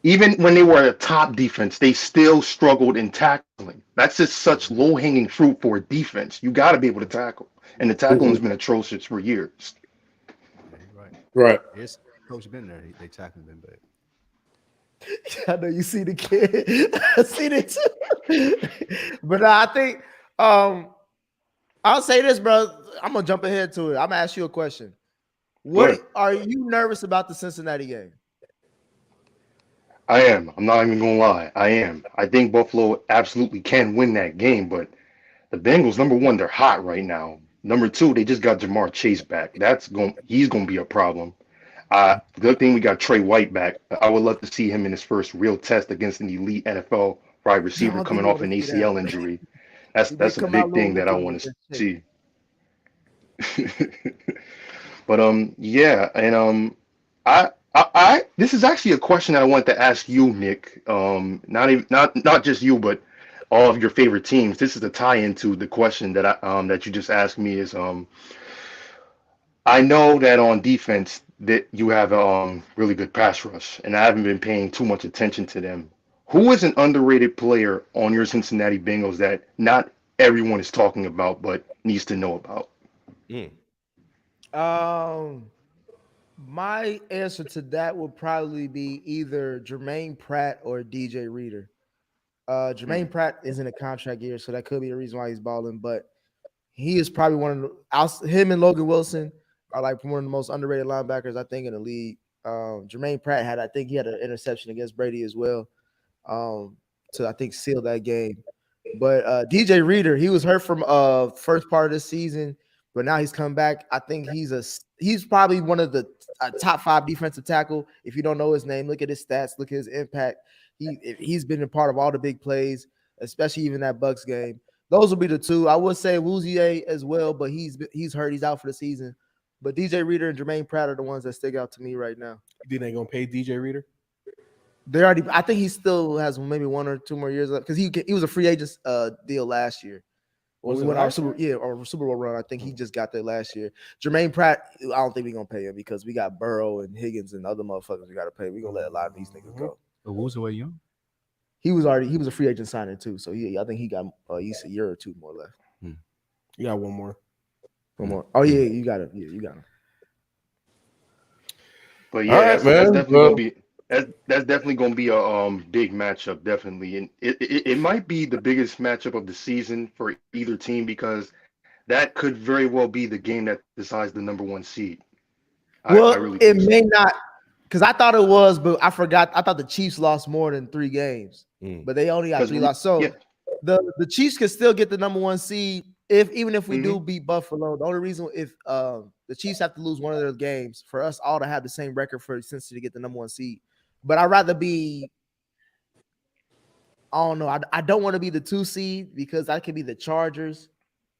a top defense, they still struggled in tackling. That's just such low-hanging fruit for a defense. You got to be able to tackle, and the tackling has been atrocious for years. Right. Yes, coach been there. They tackling them bad. I know you see the kid. I see it too. But I think I'll say this, bro. I'm gonna jump ahead to it. I'm gonna ask you a question. What are you nervous about the Cincinnati game? I am. I'm not even gonna lie. I am. I think Buffalo absolutely can win that game, but the Bengals, number one, they're hot right now. Number two, they just got Jamar Chase back. He's gonna be a problem. Good thing we got Trey White back. I would love to see him in his first real test against an elite NFL wide receiver coming off an ACL injury. That's a big thing that I want to see. But yeah, and I this is actually a question that I wanted to ask you, Nick. Not just you, but all of your favorite teams. This is a tie-in to the question that that you just asked me. Is I know that on defense that you have a really good pass rush, and I haven't been paying too much attention to them. Who is an underrated player on your Cincinnati Bengals that not everyone is talking about but needs to know about? My answer to that would probably be either Jermaine Pratt or DJ Reader. Jermaine Pratt is in a contract year, so that could be the reason why he's balling. But he is probably one of him and Logan Wilson are like one of the most underrated linebackers, I think, in the league. Jermaine Pratt I think he had an interception against Brady as well, to I think seal that game. But DJ Reader, he was hurt from first part of the season, but now he's come back. I think he's probably one of the top 5 defensive tackle. If you don't know his name, look at his stats, look at his impact. He's been a part of all the big plays, especially even that Bucks game. Those will be the two. I would say Wouzier as well, but he's hurt. He's out for the season. But DJ Reader and Jermaine Pratt are the ones that stick out to me right now. You think they're gonna pay DJ Reader? I think he still has maybe 1 or 2 more years left, because he was a free agent deal last year. When we went our Super Bowl run, I think he just got there last year. Jermaine Pratt, I don't think we're gonna pay him because we got Burrow and Higgins and other motherfuckers we gotta pay. We're gonna let a lot of these niggas go. Who's the way young? He was a free agent signing too, so I think he got at least a year or 2 more left. You got one more. One more. Oh yeah, you got it. Yeah, you got him. But yeah, that's definitely gonna be a big matchup, definitely, and it might be the biggest matchup of the season for either team, because that could very well be the game that decides the number 1 seed. Well, I really it may not, because I thought it was, but I forgot. I thought the Chiefs lost more than 3 games, but they only got 3 losses. So the Chiefs could still get the number 1 seed even if we Mm-hmm. do beat Buffalo, the only reason if the Chiefs have to lose one of their games for us all to have the same record for Cincinnati to get the number 1 seed. But I'd rather be, I don't know. I don't want to be the 2 seed because I could be the Chargers,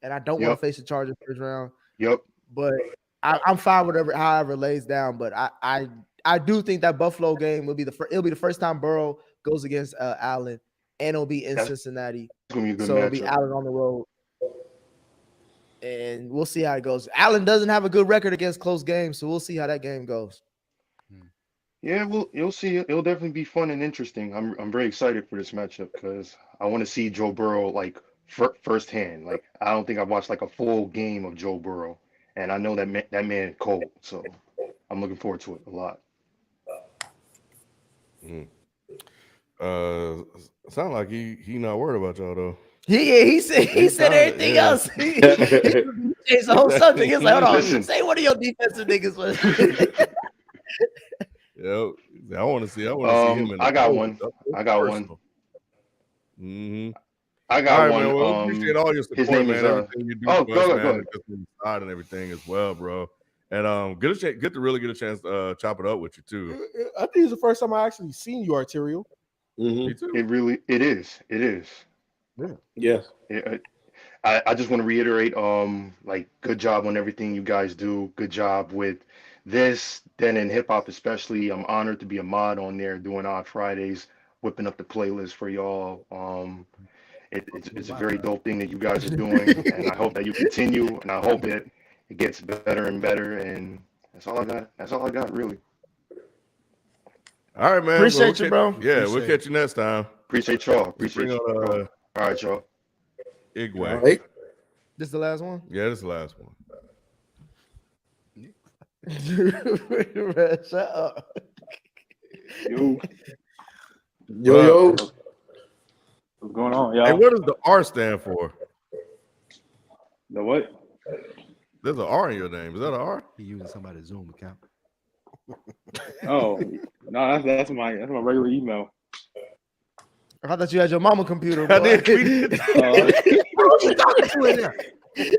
and I don't want Yep. to face the Chargers first round. Yep. But I'm fine with however it lays down. But I do think that Buffalo game will be it'll be the first time Burrow goes against Allen, and it'll be in Cincinnati. It's gonna be a good So it'll be matchup. Allen on the road. And we'll see how it goes. Allen doesn't have a good record against close games, so we'll see how that game goes. Yeah, well, you'll see. It'll definitely be fun and interesting. I'm very excited for this matchup because I want to see Joe Burrow like firsthand. Like I don't think I've watched like a full game of Joe Burrow, and I know that man cold. So I'm looking forward to it a lot. Sound like he not worried about y'all though. He said everything else. He changed the whole subject. He's like, hold on, Listen. say one of your defensive niggas was. Yo, I want to see him. In I got the one. That's I got personal. I All got right, one. man. Well, appreciate all your support, his name man. is Everything you do oh, for go us, ahead, man. go ahead. Just on the side and everything as well, bro. And good to really get a chance to chop it up with you too. I think it's the first time I actually seen you, Arterial. Me too. It is. Yes. I just want to reiterate, like, good job on everything you guys do. Good job with this, then in hip hop especially. I'm honored to be a mod on there doing Odd Fridays, whipping up the playlist for y'all. It's a very dope thing that you guys are doing, and I hope that you continue, and I hope that it gets better and better. And that's all I got. That's all I got, really. All right, man. Appreciate you, bro. Yeah, we'll catch you next time. Appreciate y'all. Appreciate you. All right, y'all. Igwe. All right. This the last one? Yeah, this is the last one. Shut up. Yo, Yo. what's going on, y'all? Hey, what does the R stand for? The what? There's an R in your name. Is that an R? He using somebody's Zoom account. Oh, no, that's my regular email. I thought you had your mama computer. I Boy. did. What you talking to in there? They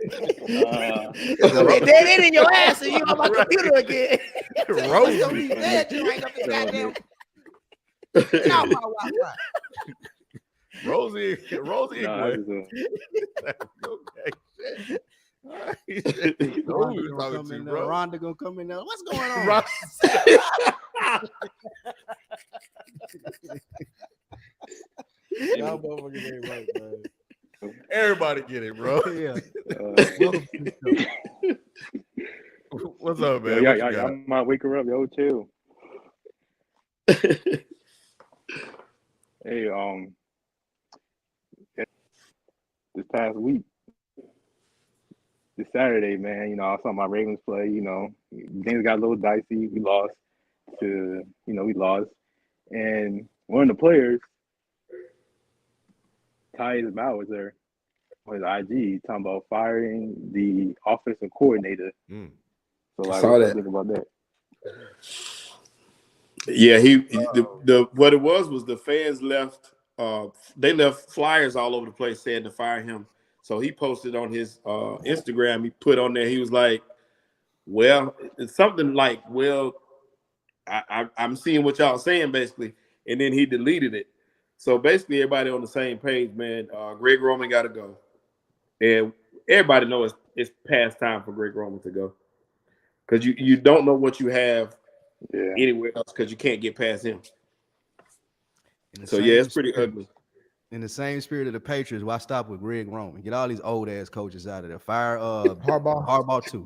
dead in your ass and you on my computer again. Rosie. Don't be dead, you ain't up in goddamn. Get out my Wi-Fi. Rosie Nah, Igwe. Okay. Rhonda gonna come in there. Rhonda gonna come in there. What's going on? Y'all motherfuckers ain't right, man. Everybody get it, bro. Yeah. What's up, man? Yeah, What you got? y'all might wake her up, yo, chill. Hey, this past week, this Saturday, man, you know, I saw my Ravens play. You know, things got a little dicey. We lost, and one of the players, Tyus Bowers, there on his IG talking about firing the offensive coordinator. So, like, Saw what do you that. think about that? Yeah, the what it was the fans left. They left flyers all over the place saying to fire him. So he posted on his Instagram. He put on there. He was like, "Well, it's something like, well, I'm seeing what y'all saying basically," and then he deleted it. So basically, everybody on the same page, man. Greg Roman got to go, and everybody knows it's past time for Greg Roman to go because you don't know what you have anywhere else because you can't get past him. So yeah, it's pretty ugly. In the same spirit of the Patriots, why stop with Greg Roman? Get all these old ass coaches out of there. Fire Harbaugh too.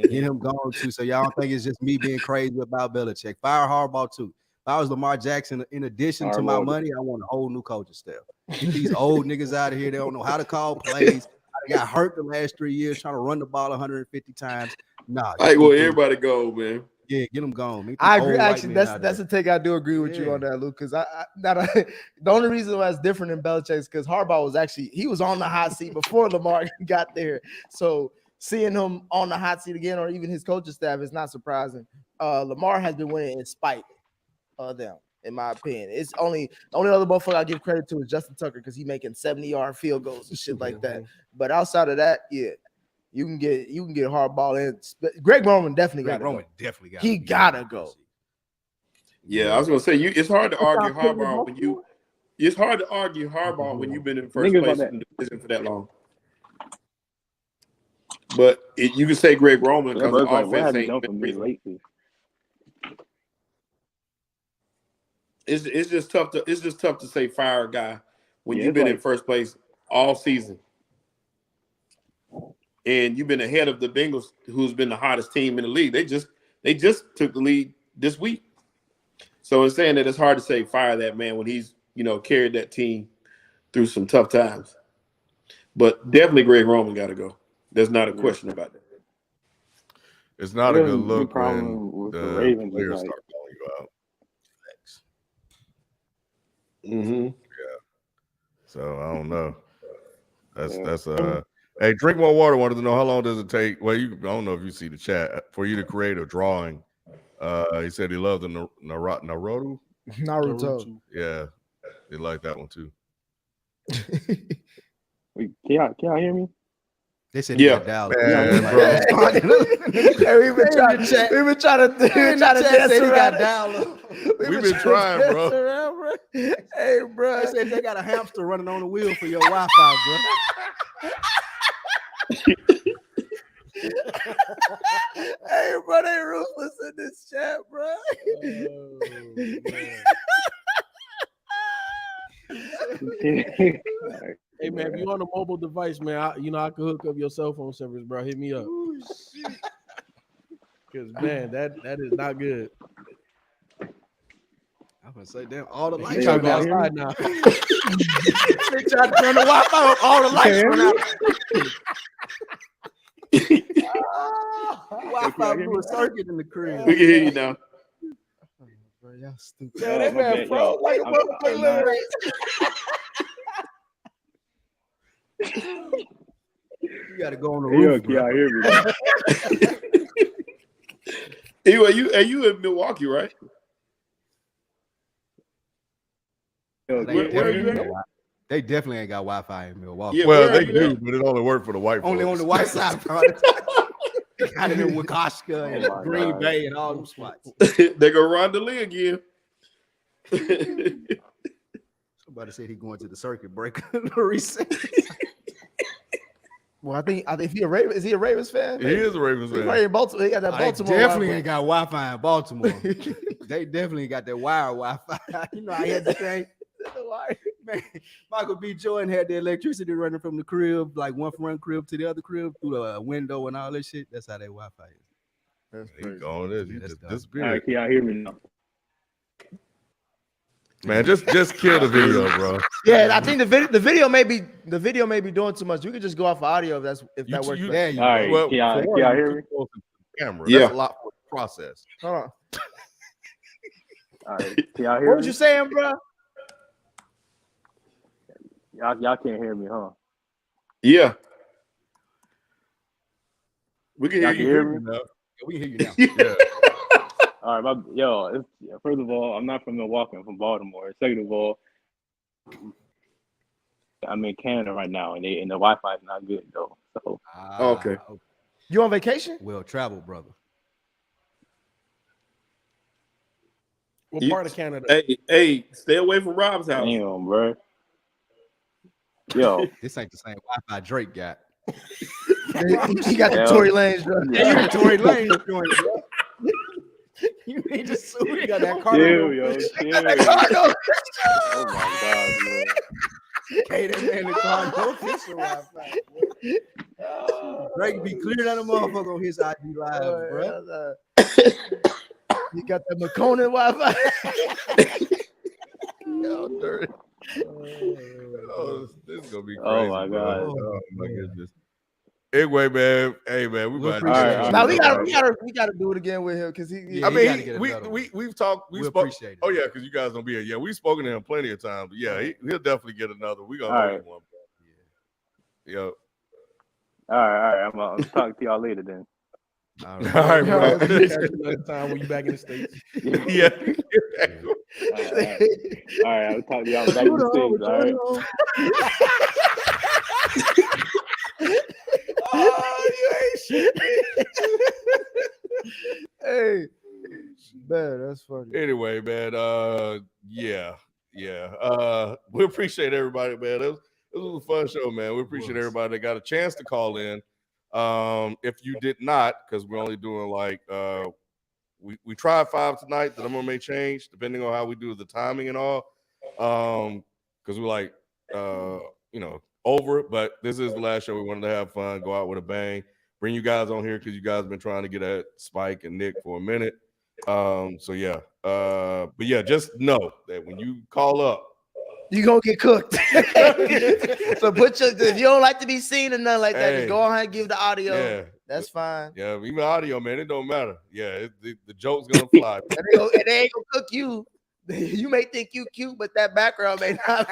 Get him gone too. So y'all don't think it's just me being crazy about Belichick. Fire Harbaugh too. If I was Lamar Jackson, in addition to my money, I want a whole new coaching staff. Get these old niggas out of here. They don't know how to call plays. They got hurt the last 3 years trying to run the ball 150 times. Nah. I want everybody to go, man. Yeah, get them gone. I agree. Actually, that's a take. I do agree with you on that, Luke. Because the only reason why it's different in Belichick is because Harbaugh was on the hot seat before Lamar got there. So seeing him on the hot seat again, or even his coaching staff, is not surprising. Lamar has been winning in spite of them. in my opinion. It's the only other motherfucker I give credit to is Justin Tucker because he making 70-yard field goals and shit like that. But outside of that, yeah, you can get hardball in. Greg Roman definitely got to go. He gotta go. Yeah, I was gonna say it's hard to argue Harbaugh when you. It's hard to argue Harbaugh when you've been in first place in the division for that long. But you can say Greg Roman because the offense ain't been lately. It's just tough to say fire a guy when you've been in first place all season. And you've been ahead of the Bengals, who's been the hottest team in the league. They just took the lead this week. So it's saying that it's hard to say fire that man when he's, carried that team through some tough times. But definitely Greg Roman got to go. There's not a question about that. It's not a good look when the Ravens players start calling you out. Mm-hmm. Yeah. So I don't know. That's Hey, drink more water. Wanted to know how long does it take? Well, I don't know if you see the chat for you to create a drawing. He said he loved the Naruto. Yeah, he liked that one too. Wait, can y'all hear me? They said he got Dallas. Man, bro. We've been trying to dance around. We've been trying, bro. Hey, bro. They said they got a hamster running on the wheel for your Wi-Fi, bro. Hey, bro, they ruthless in this chat, bro. Hey man, if you're on a mobile device, man, I can hook up your cell phone service, bro. Hit me up. Because man, that is not good. I'm gonna say, damn, all the lights He trying to go out. outside now. They tried to turn the Wi-Fi on, all the lights went out. Wi-Fi blew a circuit in the crib. We can hear you now. Bro, y'all stupid. Man, that man froze like a motherfucker literally. You gotta go on the roof. Y'all hear me? Anyway, you in Milwaukee, right? Where are you at? They definitely ain't got Wi-Fi in Milwaukee. Yeah, Well, where are they you do, at? but it only worked for the white Only folks. on the white side, bro. Got it in Waukesha and Oh my Green God. Bay and all them spots. They go Ronda Lee again. Somebody said he going to the circuit breaker reset. Well, I think is he a Ravens fan? He is a Ravens He's fan. right in Baltimore. He got that They Baltimore. definitely Wi-Fi. ain't got Wi-Fi in Baltimore. They definitely got that wire Wi-Fi. You know, I had the thing. Man, Michael B. Jordan had the electricity running from the crib, like one from one crib to the other crib through the window and all that shit. That's how that Wi-Fi is. That's He crazy. gone. He That's just dumb. disappeared. All right, can y'all hear me now? Man, just kill the video, bro. Yeah, I think the video may be doing too much. We could just go off of audio if that works. You- better. Yeah, you All right, Well, can y'all for one, hear you me? too close to the camera. Yeah. That's a lot for the process. Hold on. All right, can y'all hear What me? was you saying, bro? Y'all can't hear me, huh? Yeah. We can hear Y'all you. can hear me? No. we can hear you now. Yeah. All right, first of all, I'm not from Milwaukee. I'm from Baltimore. Second of all, I'm in Canada right now, and the Wi-Fi is not good though. So Okay. You on vacation? Well, travel, brother. What You- part of Canada? Hey, stay away from Rob's house. damn, bro. Yo, This ain't the same Wi-Fi Drake got. He got the Yeah. Tory Lanez, bro. Yeah, you the Tory Lane joint, bro. You need to sue. You got that chill, Carter. yo, chill. Oh my God, man. Hey, that man the Carter official Wi-Fi. Drake be clearing out a motherfucker on his IG live, bro. You got that McConan Wi-Fi. Yo, dirty. Oh, this is gonna be crazy. Oh my bro. God. Oh my goodness. Anyway, man. Hey, man. We We'll about to appreciate get it. Now into we gotta do it again with him because he. Yeah, I he mean, gotta get another one. we've talked. We spoke. appreciate it. Oh yeah, because you guys don't be here. Yeah, we've spoken to him plenty of times. But yeah, he'll definitely get another. We gonna All owe right. him one. Yo, All right. I'm talking to y'all later then. All All right. right, bro. Catch you another time when you back in the States. Yeah. All right, I'll talk to y'all back in the States. All right. Oh, you ain't shit. Hey, man, that's funny. Anyway, man. Yeah. We appreciate everybody, man. It was a fun show, man. We appreciate everybody that got a chance to call in. If you did not, because we're only doing like we tried 5 tonight. The number may change depending on how we do the timing and all. Because we're like over it, but this is the last show. We wanted to have fun, go out with a bang, bring you guys on here because you guys have been trying to get at Spike and Nick for a minute. So yeah. But yeah, just know that when you call up, You gonna get cooked. So if you don't like to be seen or nothing like that, just go ahead and give the audio. yeah. That's fine. Yeah, even audio, man, it don't matter. Yeah, the joke's gonna fly. And they ain't gonna cook you. You may think you cute, but that background may not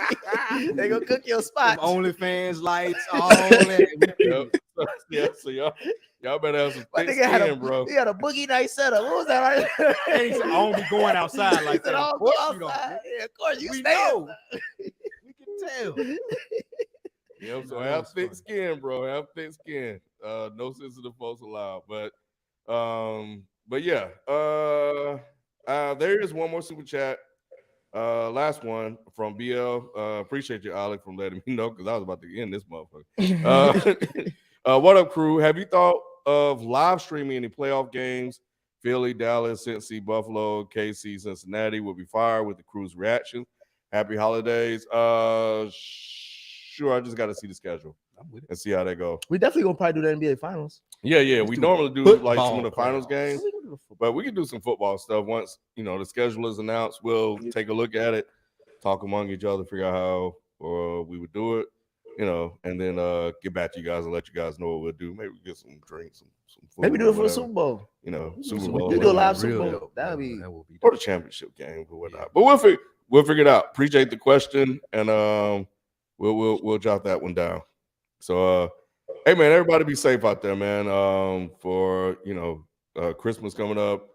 be. They gonna cook your spot. OnlyFans lights, all that. Yeah, so y'all better have some My thick nigga skin, bro. He had a boogie night setup. What was that? Right? And he said, I don't be going outside like He said, that. "I Of don't go course you don't. outside." Yeah, of course you We stay. know. We can tell. Yeah, so No, have that's thick funny. skin, bro. Have thick skin. No sensitive folks allowed. But yeah. There is one more super chat. Last one from BL. Appreciate you, Alec, from letting me know because I was about to end this motherfucker. What up, crew? Have you thought of live streaming any playoff games? Philly, Dallas, Cincy, Buffalo, KC, Cincinnati will be fire with the crew's reaction. Happy holidays. Sure, I just got to see the schedule and see how they go. We definitely gonna probably do the NBA finals. Yeah. We normally do like some of the finals games, We gonna do the football. but we can do some football stuff once the schedule is announced. We'll take a look at it, talk among each other, figure out how we would do it, and then get back to you guys and let you guys know what we'll do. Maybe get some drinks, some food. Maybe do it for the whatever. Super Bowl. Super Bowl. We do a live whatever. Super Bowl. That would be. Or the championship game or whatnot. But we'll figure it out. Appreciate the question, and we'll jot that one down. So hey man, everybody be safe out there, man. For Christmas coming up,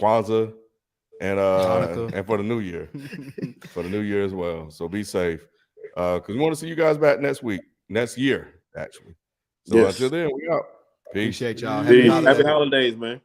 Kwanzaa, and for the new year. For the new year as well. So be safe. Because we want to see you guys back next year, actually. So Yes. until then, we out. Peace. Appreciate y'all. Happy holidays. holidays, man.